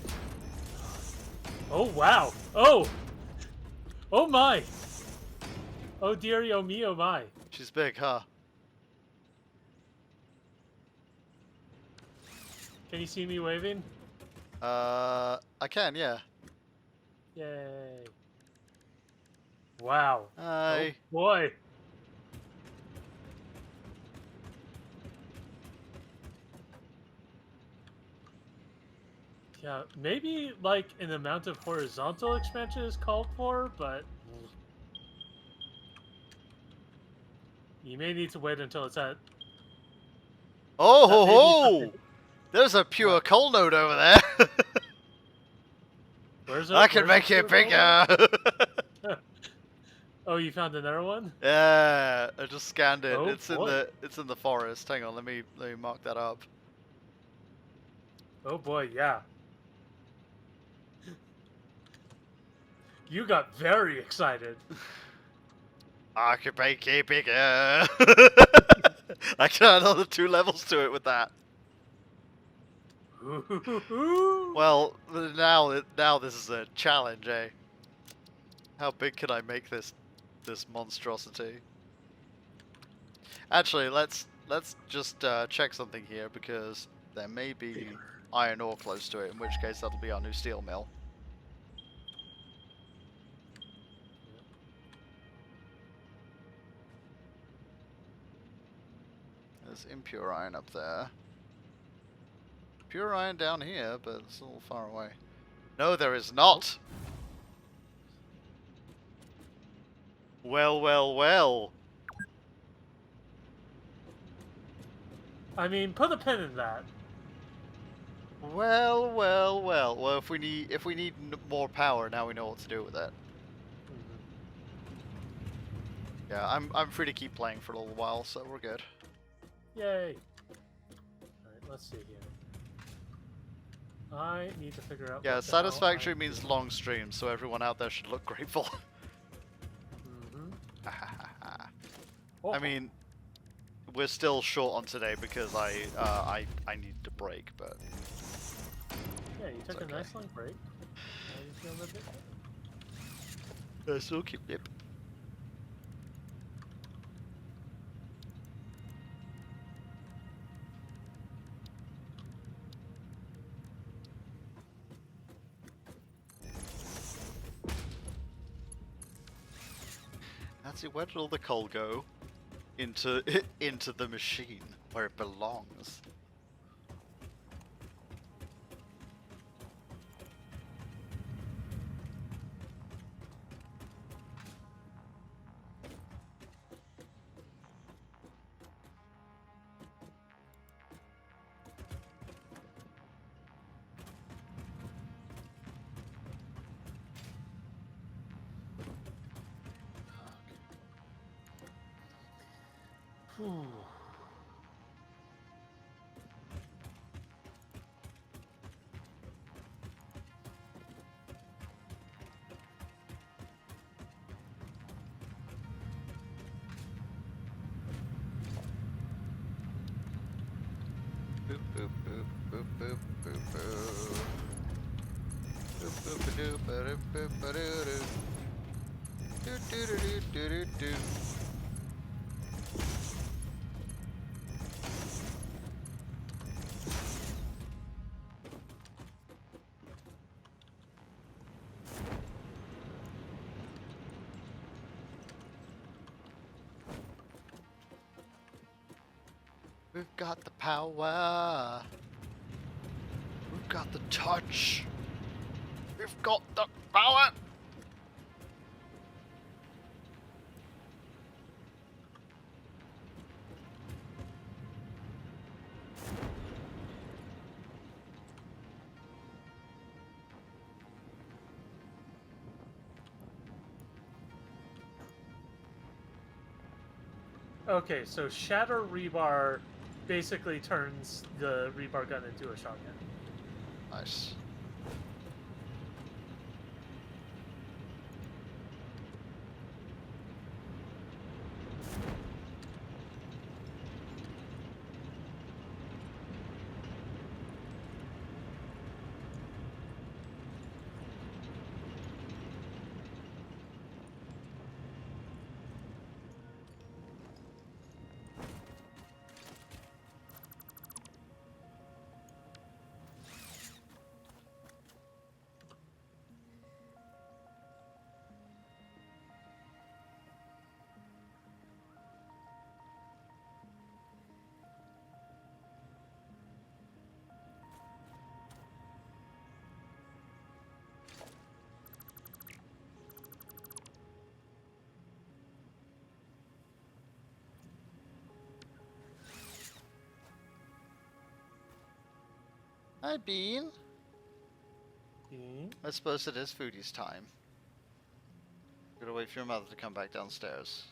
Oh, wow. Oh! Oh, my! Oh dear, oh me, oh my. She's big, huh? Can you see me waving? I can, yeah. Yay. Wow. Oh Hi. boy. Yeah, maybe like an amount of horizontal expansion is called for, but you may need to wait until it's at. Oh That ho may be something. ho! There's a pure What? coal node over there. Where's I it? can Where's the make it pure gold? bigger. Oh, you found another one? Yeah, I just scanned it. Oh boy. It's in the forest. Hang on, let me mark that up. Oh boy, yeah. You got very excited. I can make it bigger. I can add another 2 levels to it with that. Well, now this is a challenge, eh? How big can I make this monstrosity? Actually, let's just check something here because there may be iron ore close to it. In which case, that'll be our new steel mill. There's impure iron up there. Pure iron down here, but it's a little far away. No, there is not. Well, well, well. I mean, put a pin in that. Well, well, well. Well, if we need more power, now we know what to do with it. Yeah, I'm free to keep playing for a little while, so we're good. Yay. Alright, let's see here. I need to figure out Yeah, what the hell Satisfactory I'm means doing. long streams, so everyone out there should look grateful. Oh, I mean, we're still short on today because I needed a break, but yeah, you took okay. a nice long break. Now you feel a little bit. still keep yep. Nancy, where did all the coal go? Into into the machine where it belongs. Whew. Boop boop boop boop boop boop boop. Boop boop doop boop boop boop doo. Do do do do do do. We've got the power. We've got the touch. We've got the power. Okay, so Shatter Rebar basically turns the rebar gun into a shotgun. Nice. Hi, Bean. Hmm? I suppose it is foodies time. Gotta wait for your mother to come back downstairs.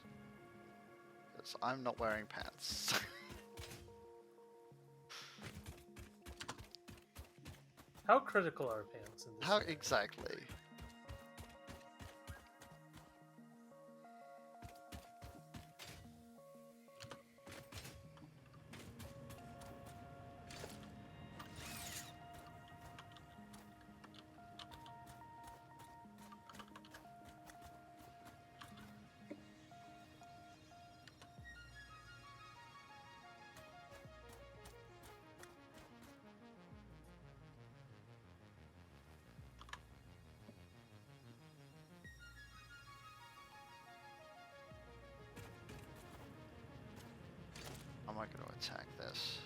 Because I'm not wearing pants. How critical are pants in this? How scenario? exactly? How am I going to attack this?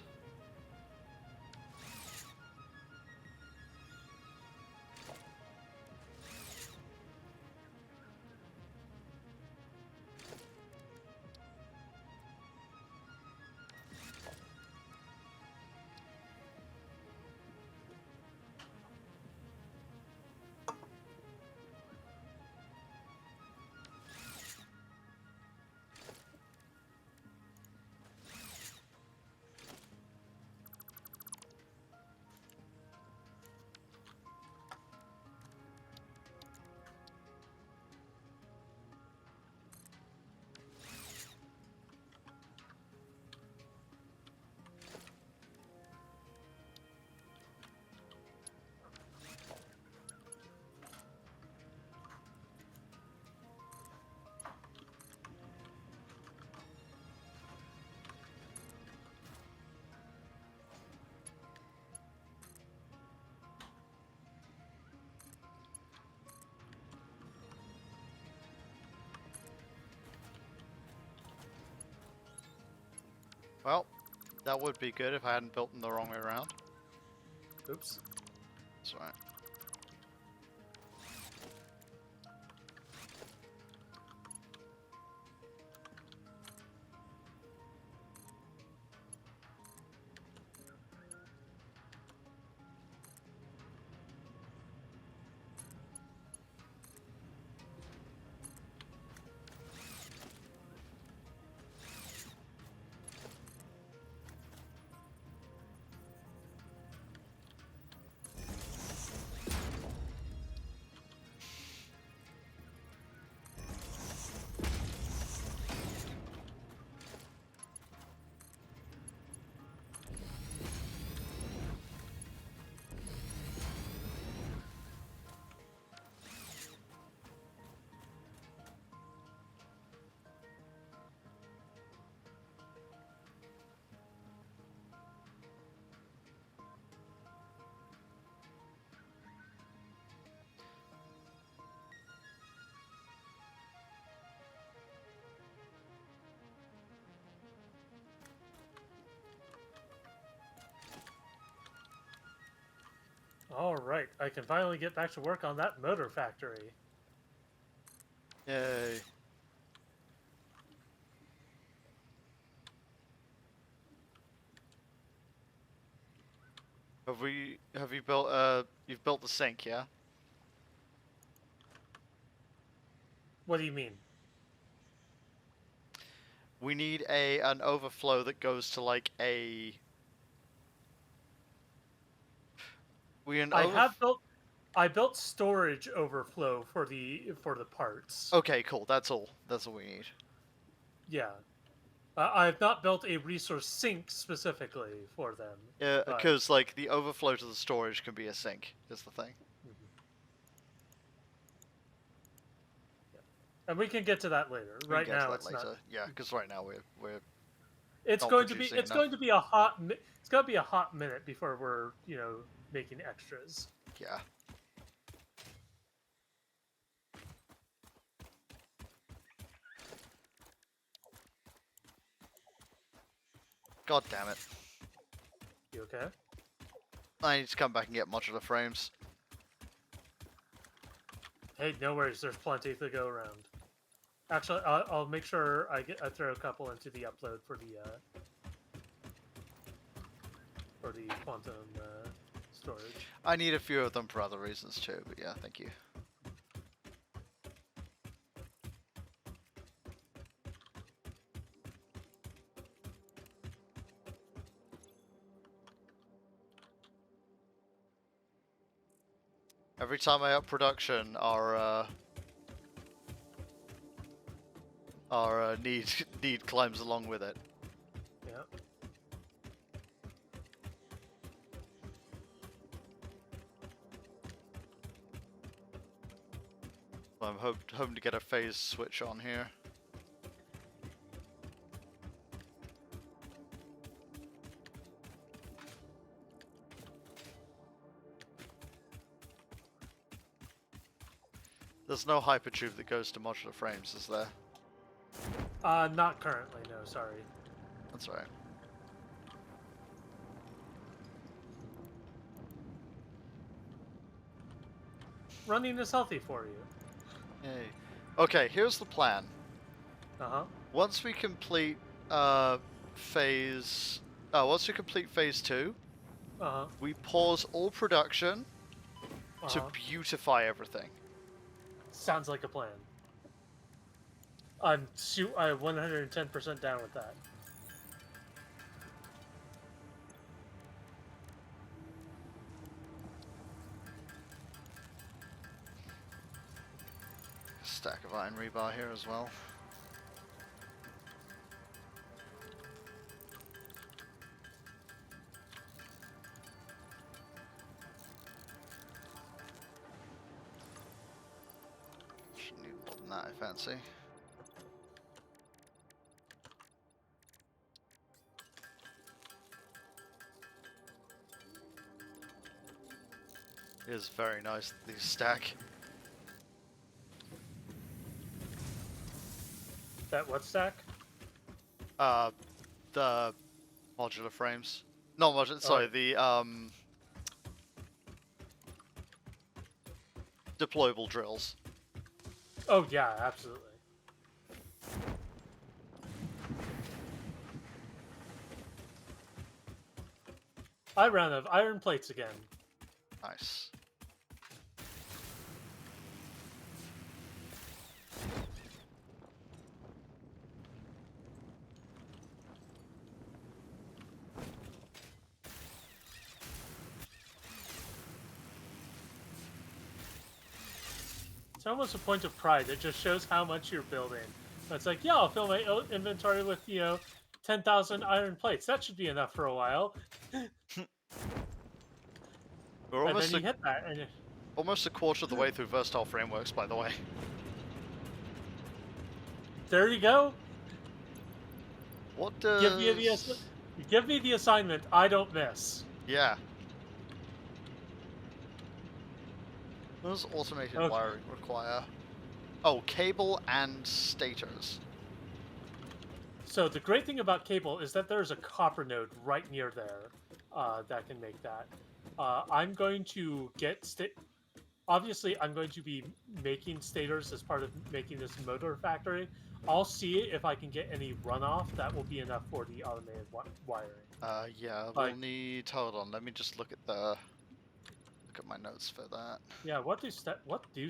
Well, that would be good if I hadn't built them the wrong way around. Oops. That's right. All right, I can finally get back to work on that motor factory. Yay. Have you built you've built the sink, yeah? What do you mean? We need an overflow that goes to like a I built storage overflow for the parts. Okay, cool. That's all. That's all we need. Yeah. I have not built a resource sink specifically for them. Yeah, But because like the overflow to the storage can be a sink. Is the thing. Mhm. Yeah. And we can get to that later. We Right can get to now, that it's later. not. Yeah, because right now we're It's not going to be. producing It's enough. going to be a hot. It's going to be a hot minute before we're making extras. Yeah. God damn it! You okay? I need to come back and get modular frames. Hey, no worries. There's plenty to go around. Actually, I'll make sure I throw a couple into the upload for the quantum storage. I need a few of them for other reasons too, but yeah, thank you. Every time I up production, our need climbs along with it. Yeah. I'm hoping to get a phase switch on here. There's no hypertube that goes to modular frames, is there? Not currently, no, sorry. That's right. Running is healthy for you. Yay. Okay, here's the plan. Uh-huh. Once we complete phase 2, Uh-huh. we pause all production to Uh-huh. beautify everything. Sounds like a plan. I'm 110% down with that. Stack of iron rebar here as well. Shouldn't need more than that, I fancy. It is very nice that these stack. That what stack? The modular frames. Not modular, sorry, the deployable drills. Oh, yeah, absolutely. I ran out of iron plates again. Nice. It's almost a point of pride. It just shows how much you're building. It's like, yeah, I'll fill my inventory with, 10,000 iron plates. That should be enough for a while. We're And then you hit that, and almost a quarter of the way through versatile frameworks, by the way. there you go. What does... Give me the assignment I don't miss. Yeah. What does automated Okay. wiring require? Oh, cable and stators. So the great thing about cable is that there's a copper node right near there that can make that. I'm going to get obviously, I'm going to be making stators as part of making this motor factory. I'll see if I can get any runoff that will be enough for the automated wiring. Yeah, we'll Like- need... Hold on, let me just look at my notes for that. Yeah, what do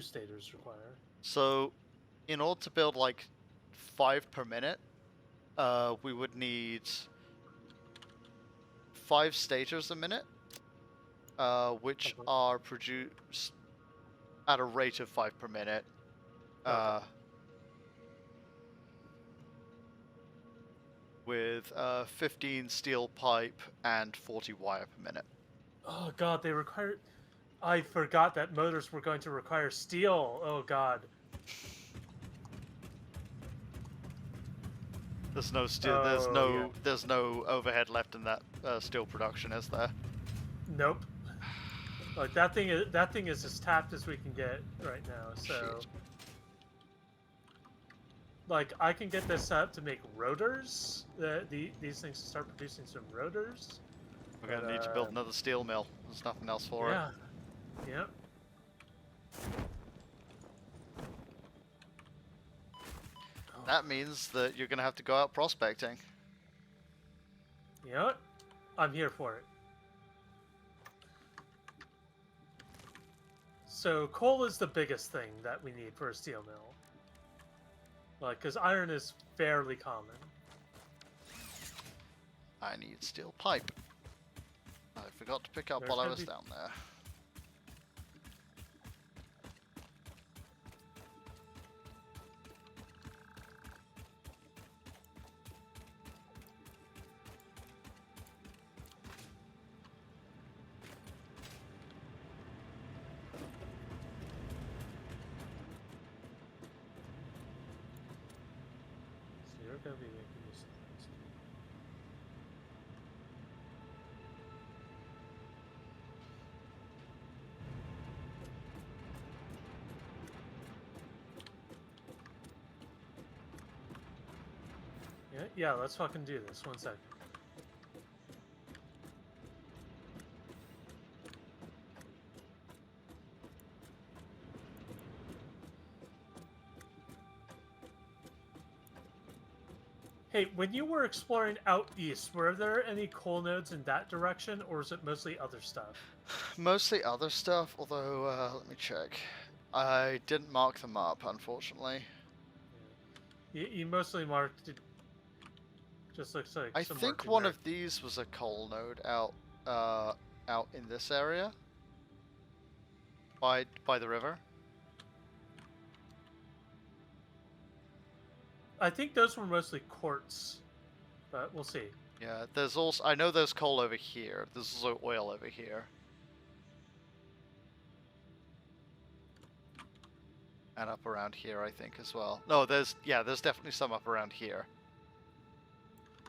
stators require? So, in order to build like 5 per minute, we would need 5 stators a minute, which Okay. are produced at a rate of 5 per minute. Okay. With 15 steel pipe and 40 wire per minute. Oh god, they require... I forgot that motors were going to require steel. Oh god. There's no steel. Oh, There's no overhead left in that steel production, is there? Nope. Like that thing is as tapped as we can get right now. So, Shit. like, I can get this up to make rotors. These things to start producing some rotors. We're gonna need to build another steel mill. There's nothing else for Yeah. Yep. it. That means that you're gonna have to go out prospecting. You know what? I'm here for it. So coal is the biggest thing that we need for a steel mill. Like, because iron is fairly common. I need steel pipe. I forgot to pick up There's while I gonna was be- down there. So you're gonna be making use of things. Yeah, let's fucking do this. 1 second. Hey, when you were exploring out east, were there any coal nodes in that direction, or is it mostly other stuff? Mostly other stuff, although, let me check. I didn't mark them up, unfortunately. You mostly marked it. Just looks like I some think work in one there. of these was a coal node out in this area. By the river. I think those were mostly quartz, but we'll see. Yeah, there's also, I know there's coal over here. There's also oil over here. And up around here, I think, as well. No, there's definitely some up around here.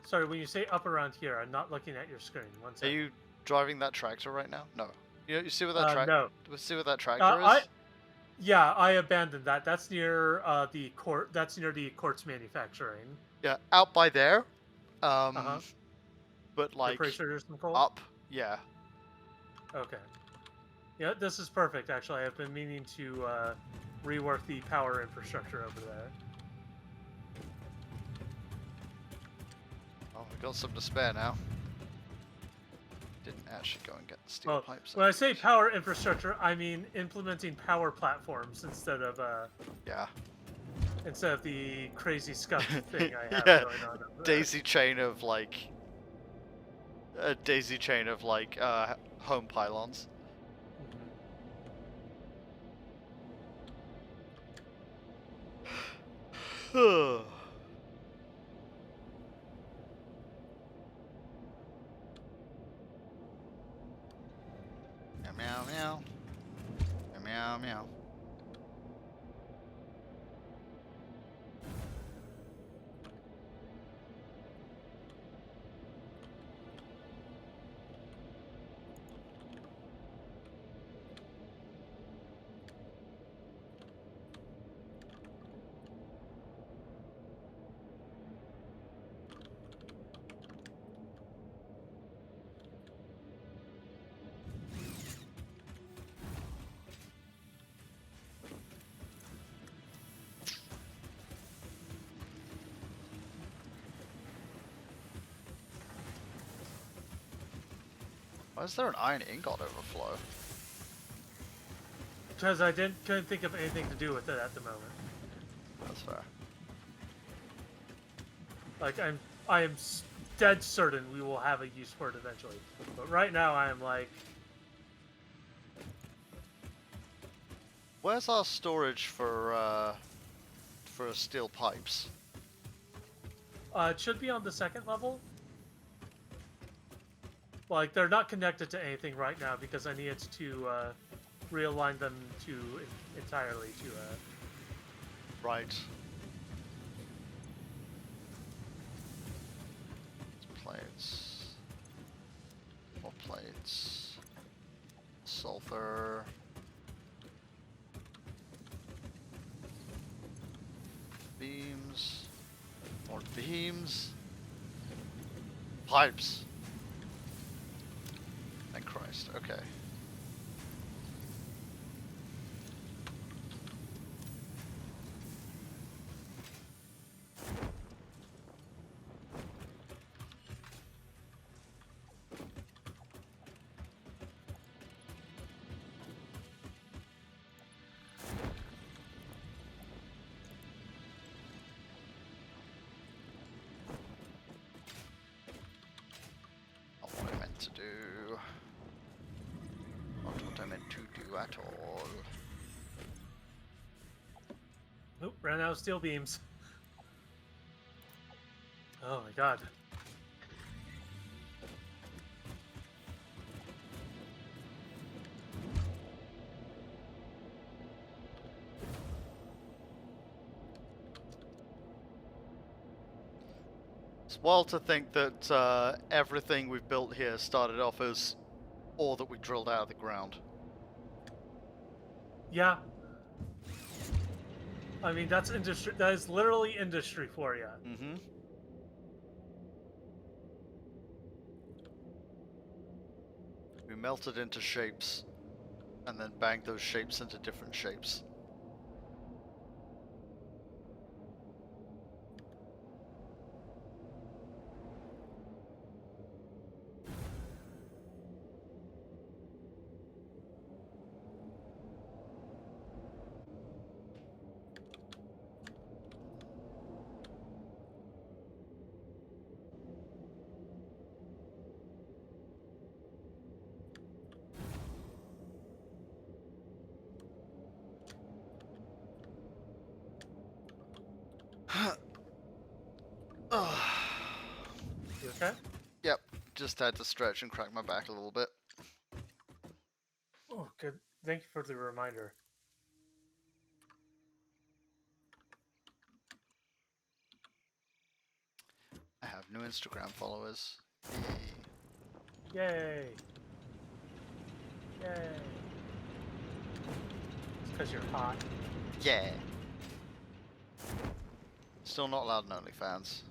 Sorry, when you say up around here, I'm not looking at your screen. 1 Are second. you driving that tractor right now? No. You see where that No. see where that tractor is? Yeah, I abandoned that. That's near the court. That's near the quartz manufacturing. Yeah, out by there. Uh-huh. But You're like pretty sure there's some coal? up, yeah. Okay. Yeah, this is perfect, actually. I've been meaning to rework the power infrastructure over there. Oh, I got some to spare now. Didn't actually go and get the steel Well, pipes. when I say power infrastructure, I mean implementing power platforms instead of Yeah. the crazy scuff thing I have Yeah, going on. Over there. daisy chain of like a daisy chain of like home pylons. Meow meow meow. Meow meow meow. Why is there an iron ingot overflow? Because I couldn't think of anything to do with it at the moment. That's fair. Like I am dead certain we will have a use for it eventually, but right now I am like, Where's our storage for steel pipes? it should be on the second level. Like they're not connected to anything right now because I needed to realign them to entirely to. Right. Plates. More plates. Sulfur. Beams. More beams. Pipes. Thank Christ. Okay. at all. Nope, ran out of steel beams. Oh my god. It's wild to think that everything we've built here started off as ore that we drilled out of the ground. Yeah. I mean, that's industry. That is literally industry for you. Mm-hmm. We melted into shapes and then banged those shapes into different shapes. You okay? Yep, just had to stretch and crack my back a little bit. Oh, good. Thank you for the reminder. I have new Instagram followers. Yay! Yay! It's because you're hot. Yeah. Still not allowed in OnlyFans.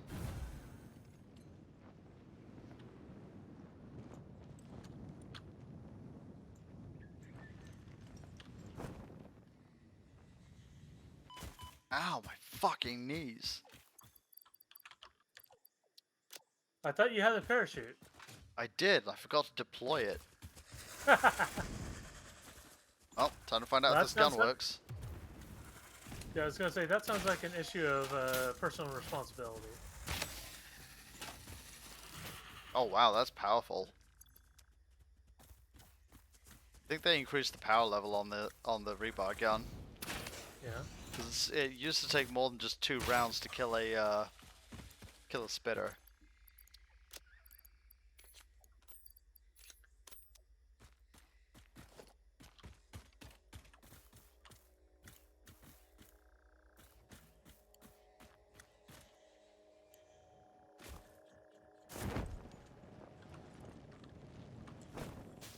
Ow, my fucking knees. I thought you had a parachute. I did, I forgot to deploy it. Well, time to find out if this gun works. Yeah, I was gonna say, that sounds like an issue of personal responsibility. Oh wow, that's powerful. I think they increased the power level on the rebar gun. Yeah. 'Cause it used to take more than just 2 rounds to kill a spitter.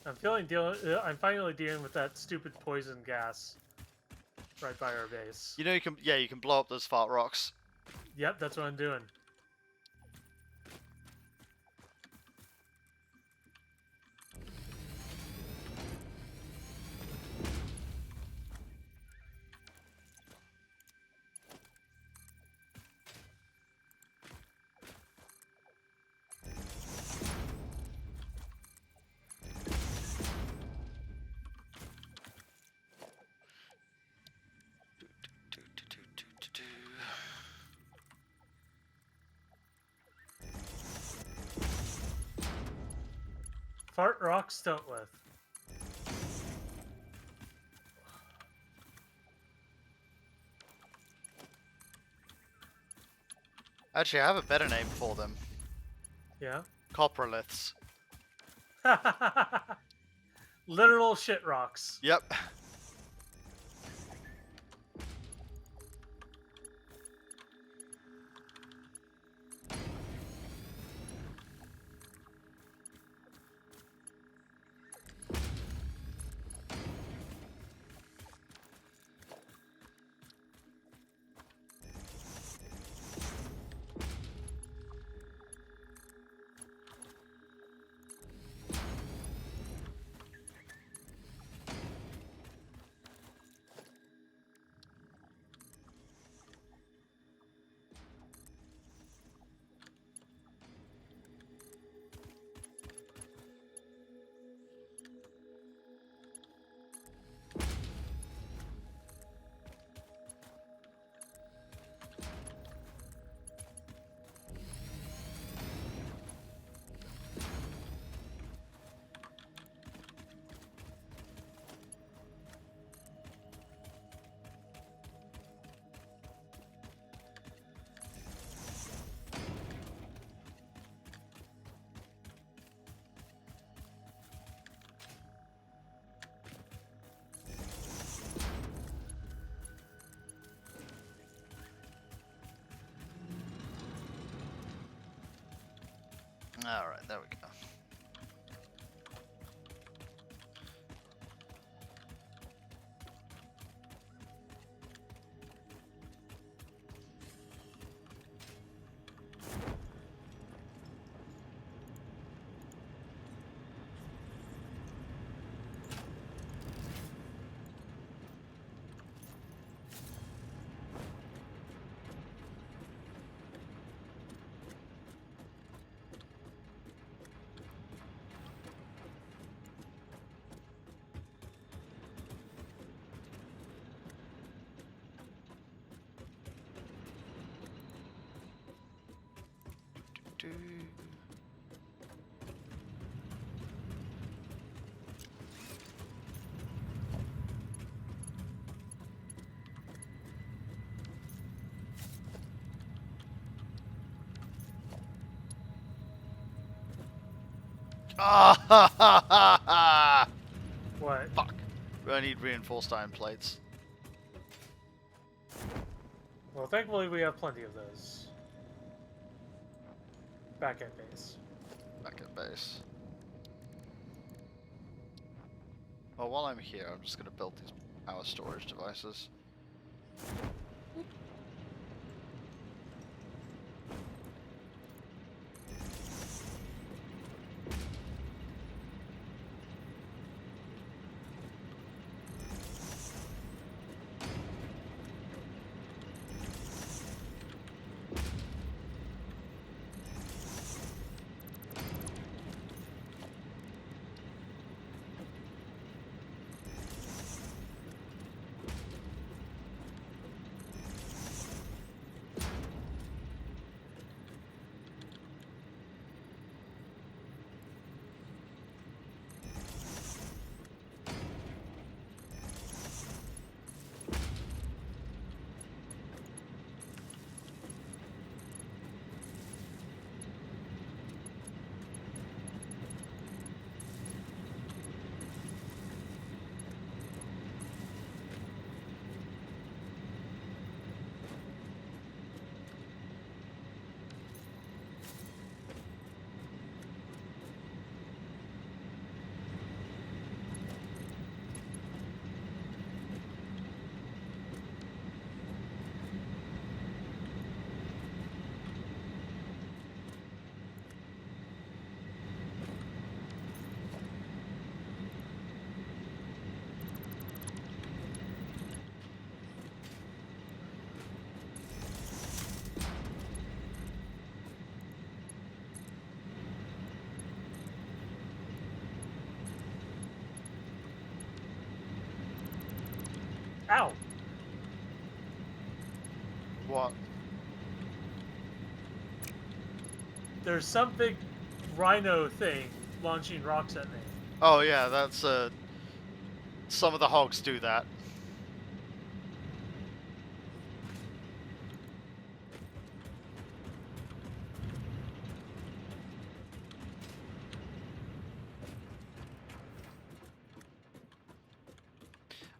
I'm finally dealing with that stupid poison gas right by our base. You know you can blow up those fart rocks. Yep, that's what I'm doing. Fart rocks don't live. Actually, I have a better name for them. Yeah. Coproliths. Literal shit rocks. Yep. There we go. Do. Ah ha ha ha ha! What? Fuck. I need reinforced iron plates. Well, thankfully we have plenty of those. Back at base. Back at base. Well, while I'm here, I'm just gonna build these power storage devices. Ow! What? There's some big rhino thing launching rocks at me. Oh yeah, that's some of the hogs do that.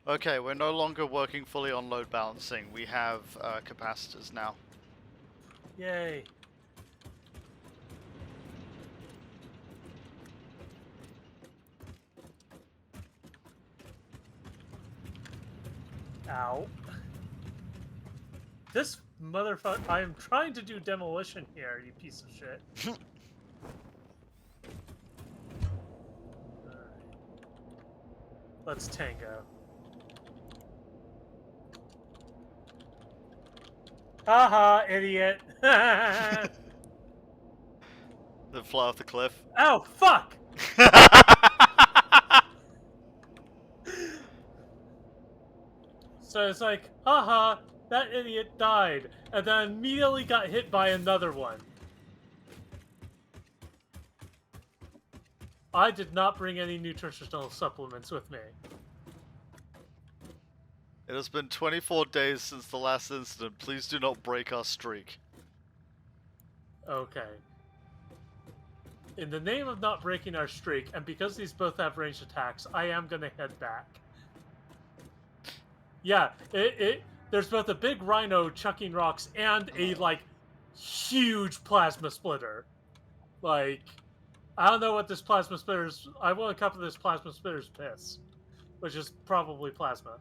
Okay, we're no longer working fully on load balancing. We have capacitors now. Yay. Ow. This motherfucker. I am trying to do demolition here, you piece of shit. Alright. Let's tango. Haha, idiot. Then fly off the cliff. Ow, fuck! So it's like, haha, that idiot died, and then immediately got hit by another one. I did not bring any nutritional supplements with me. It has been 24 days since the last incident. Please do not break our streak. Okay. In the name of not breaking our streak, and because these both have ranged attacks, I am gonna head back. Yeah, there's both a big rhino chucking rocks and a, like, huge plasma splitter. Like, I don't know what this plasma spitter's. I want a cup of this plasma spitter's piss, which is probably plasma.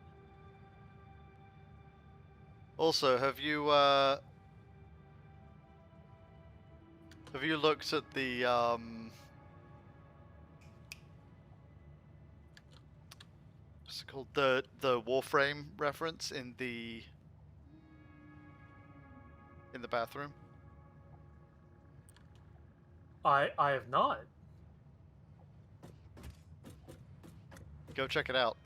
Also, have you looked at the what's it called, the Warframe reference in the bathroom? I have not. Go check it out.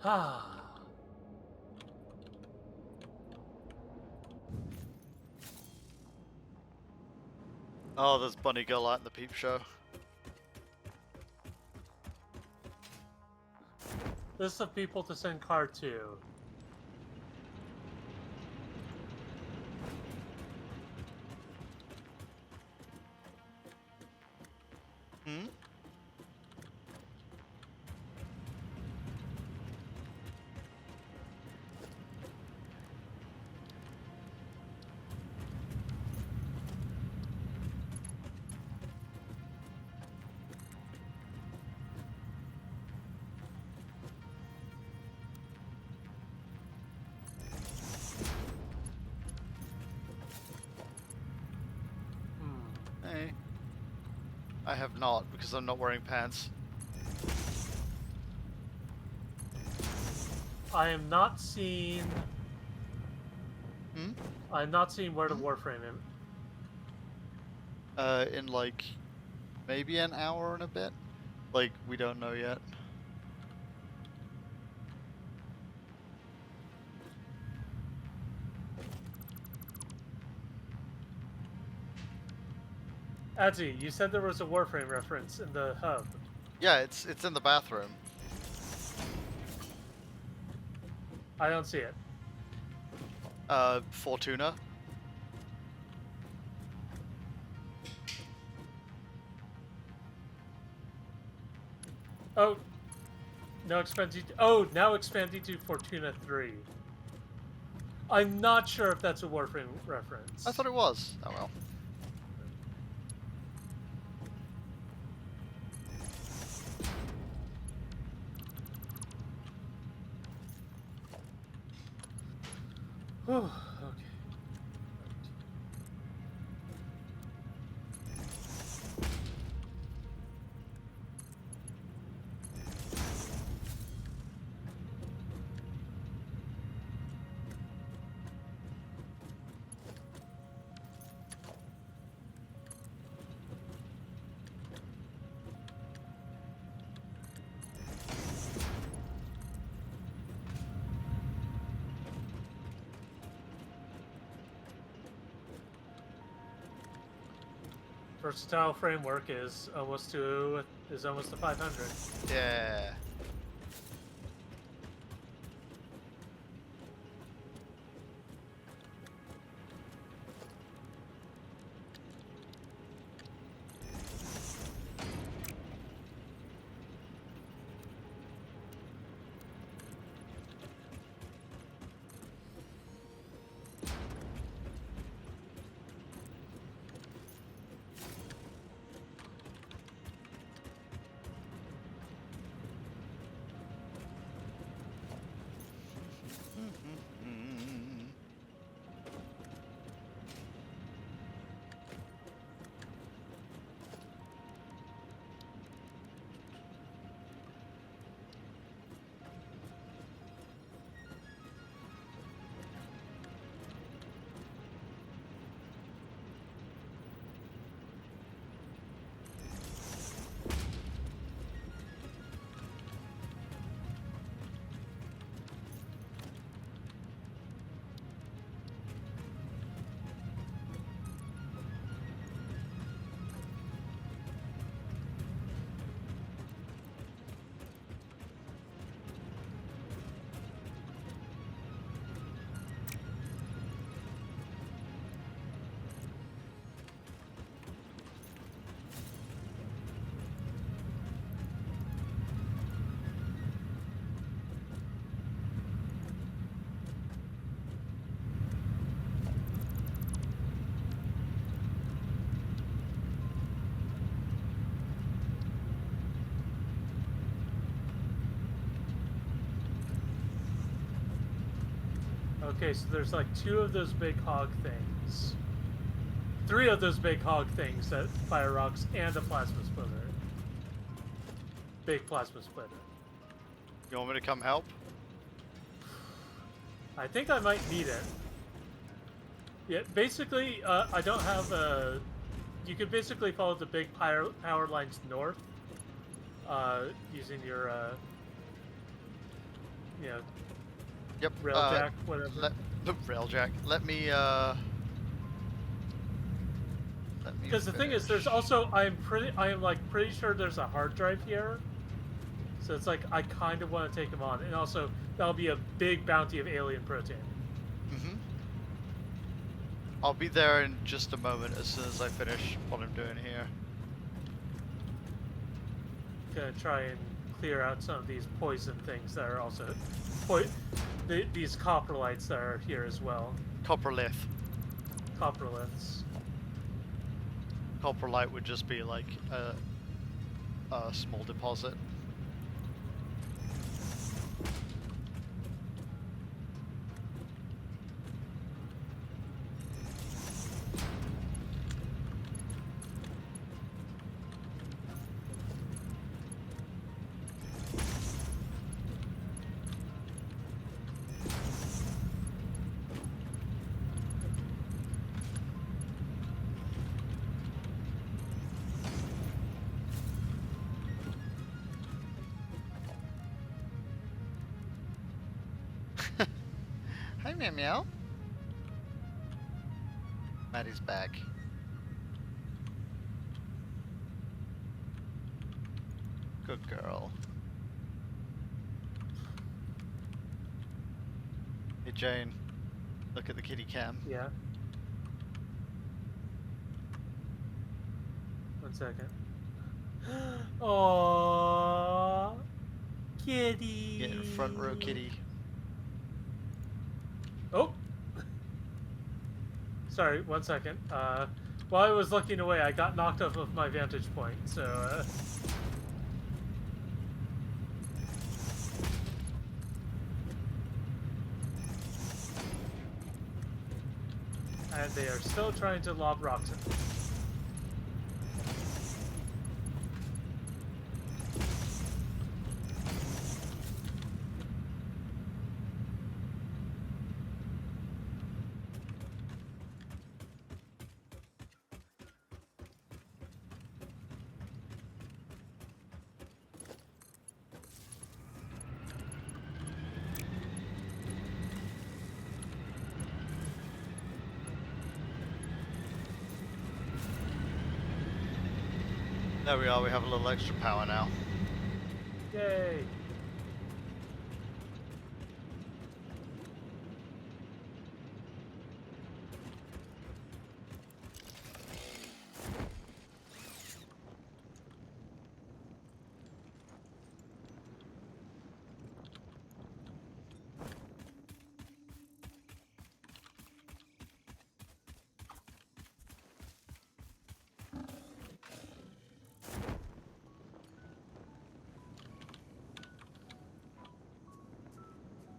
Ah. Oh, there's Bunny Girl out in the peep show. List of people to send card to. Hmm? Hey. I have not, because I'm not wearing pants. I am not seeing. Hmm? I'm not seeing where the Warframe is. In like maybe an hour and a bit. Like, we don't know yet. Adzi, you said there was a Warframe reference in the hub. Yeah, it's in the bathroom. I don't see it. Fortuna. Oh, now expanding. Oh, now expanding to Fortuna 3. I'm not sure if that's a Warframe reference. I thought it was. Oh well. Okay. Versatile framework is almost to 500. Yeah. Okay, so there's like 2 of those big hog things. 3 of those big hog things that fire rocks and a plasma splitter. Big plasma splitter. You want me to come help? I think I might need it. Yeah, basically, I don't have a... You could basically follow the big power lines north, using your, you know, Yep. railjack, whatever. Railjack. Let me Because the thing is, there's also I am like pretty sure there's a hard drive here, so it's like I kind of want to take him on, and also that'll be a big bounty of alien protein. Mm-hmm. I'll be there in just a moment as soon as I finish what I'm doing here. Gonna try and clear out some of these poison things that are also these coprolites that are here as well. Coprolith. Coproliths. Coprolite would just be like a small deposit. Hi, Meow Meow. Maddie's back. Good girl. Hey, Jane. Look at the kitty cam. Yeah. 1 second. Aww, kitty. Get in front row, kitty. Oh. Sorry, 1 second. While I was looking away, I got knocked off of my vantage point, so, and they are still trying to lob rocks at me. There we are, we have a little extra power now. Yay!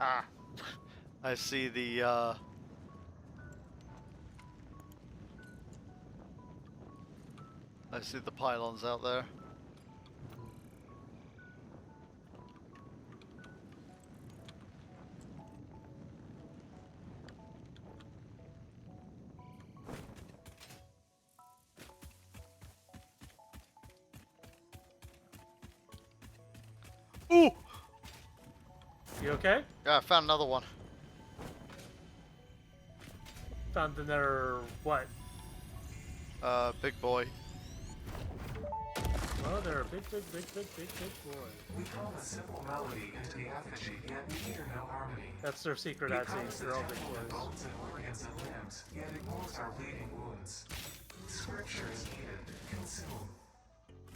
Ah! I see the, I see the pylons out there. Ooh! You okay? Yeah, I found another one. Found another what? Big boy. Well, they're a big boy. We call a simple melody into the effigy, yet we hear no harmony. That's their secret, He I'd say. comes the They're all big temple of boys. bones and organs and limbs, yet ignores our bleeding wounds. Scripture is needed. Consume.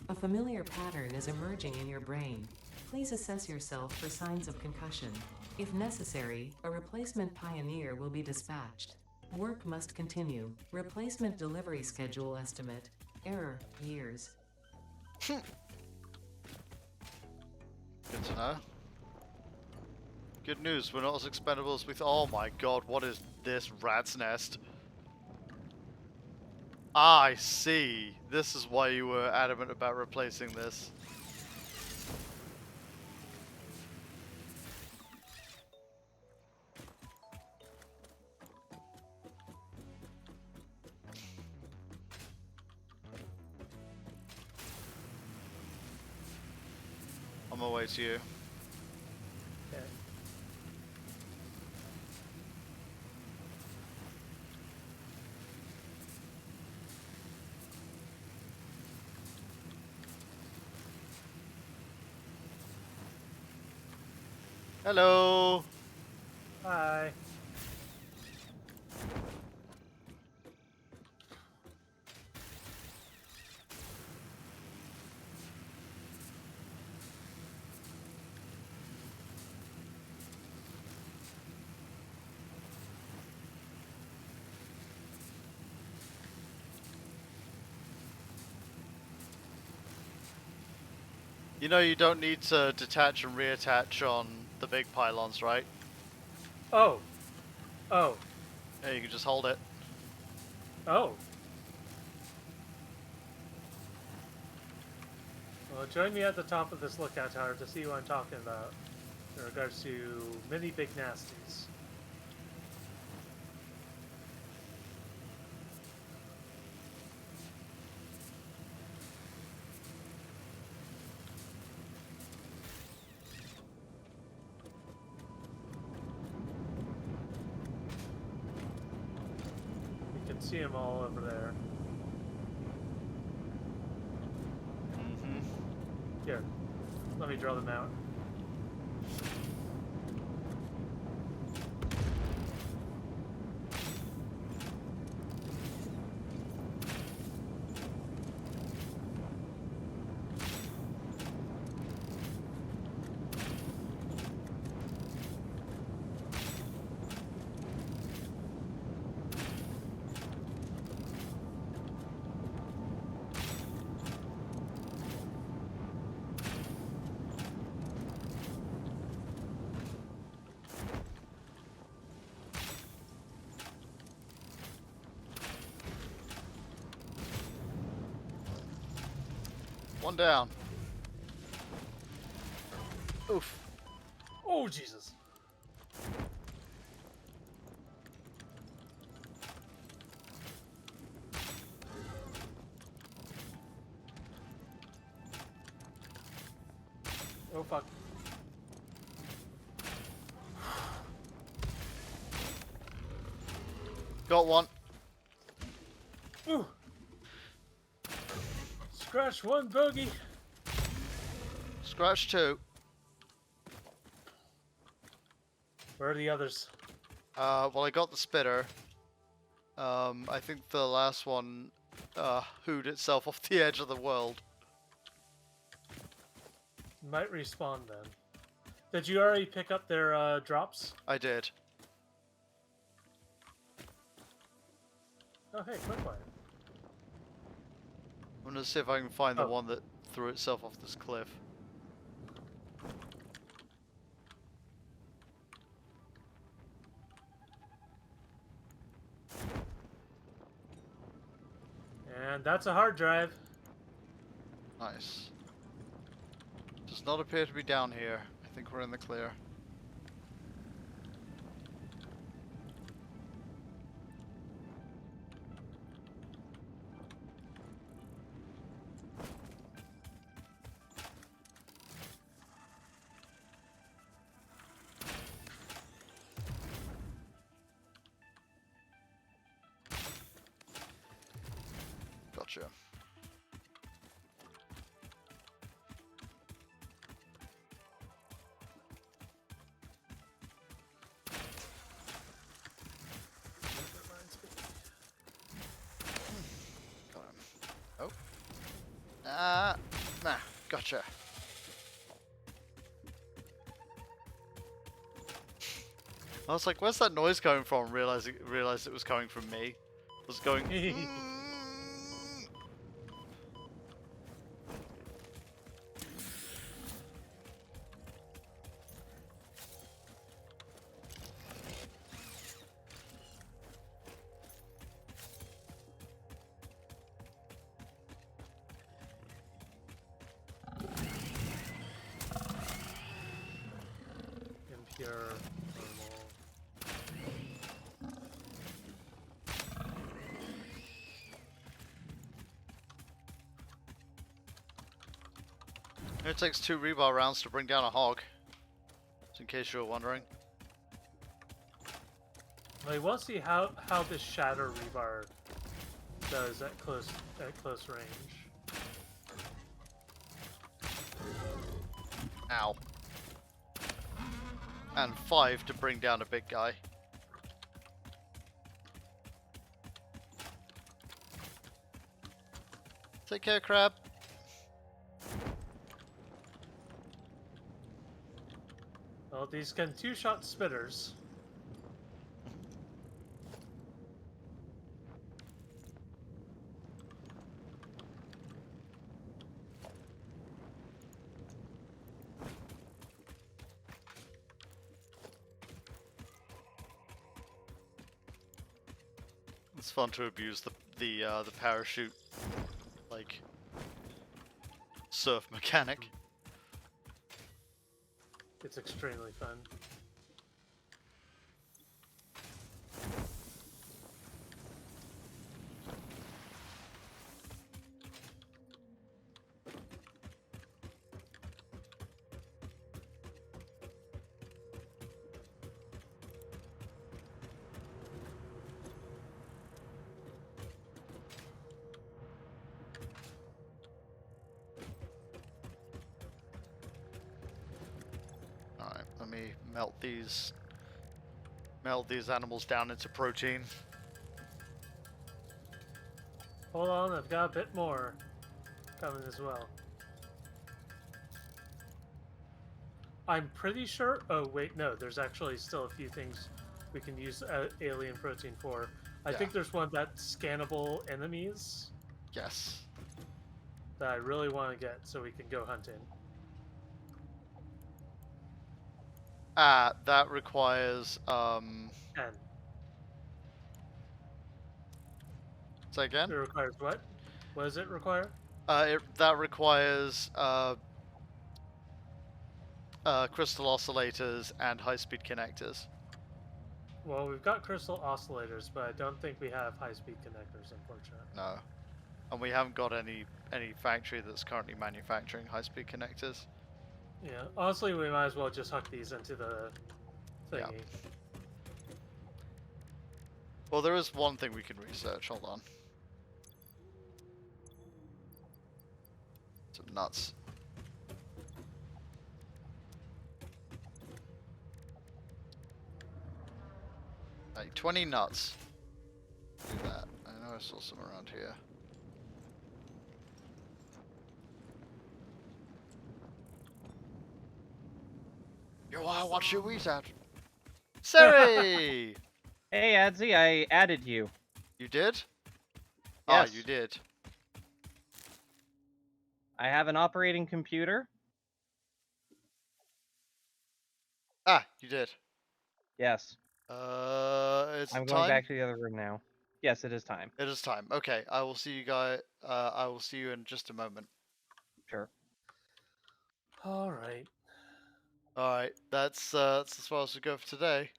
A familiar pattern is emerging in your brain. Please assess yourself for signs of concussion. If necessary, a replacement pioneer will be dispatched. Work must continue. Replacement delivery schedule estimate. Error, years. Good to know. Good news, we're not as expendable as we thought. Oh my god, what is this rat's nest? Ah, I see. This is why you were adamant about replacing this. On my way to you. Okay. Hello! Hi. You know you don't need to detach and reattach on the big pylons, right? Oh. Oh. Yeah, you can just hold it. Oh. Well, join me at the top of this lookout tower to see what I'm talking about in regards to many big nasties. You can see them all over there. Mm-hmm. Here, let me draw them out. One down. Oof. Oh, Jesus. Oh, fuck. Got one. Ooh. Scratch one bogey. Scratch 2. Where are the others? Well, I got the spitter. I think the last one hooed itself off the edge of the world. Might respawn then. Did you already pick up their drops? I did. Oh, hey, quickfire. I'm gonna see if I can find the Oh. one that threw itself off this cliff. And that's a hard drive. Nice. Does not appear to be down here. I think we're in the clear. Gotcha. Got him. Oh. Nah. Gotcha. I was like, where's that noise coming from? Realized it was coming from me. It was going. Impure, normal. It takes 2 rebar rounds to bring down a hog. Just in case you were wondering. Well, we'll see how this shatter rebar does at close range. Ow. And 5 to bring down a big guy. Take care, crab. Well, these can 2-shot spitters. It's fun to abuse the parachute, like, surf mechanic. It's extremely fun. Alright, let me melt these animals down into protein. Hold on, I've got a bit more coming as well. I'm pretty sure. Oh wait, no. There's actually still a few things we can use alien protein for. I Yeah. think there's one that's scannable enemies Yes. that I really want to get, so we can go hunting. That requires And say again? it requires what? What does it require? That requires crystal oscillators and high-speed connectors. Well, we've got crystal oscillators, but I don't think we have high-speed connectors, unfortunately. No, and we haven't got any factory that's currently manufacturing high-speed connectors. Yeah, honestly, we might as well just hook these into the Yeah. thingy. Well, there is one thing we can research. Hold on. nuts. Like 20 nuts. Do that. I know I saw some around here. Yo, I watch your wheat out. Siri! Hey, Adzi, I added you. You did? Ah, Yes. you did. I have an operating computer. Ah, you did. Yes. Is I'm it going time? back to the other room now. Yes, it is time. It is time. Okay, I will see you guys. I will see you in just a moment. Sure. All right. All right, that's as far as we go for today.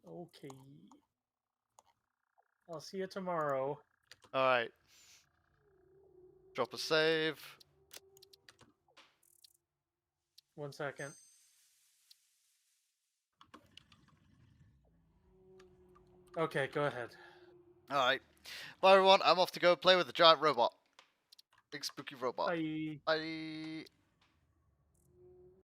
Okay. I'll see you tomorrow. All right. Drop a save. 1 second. Okay, go ahead. All right. Bye everyone. I'm off to go play with the giant robot. Big spooky robot. Bye. Bye.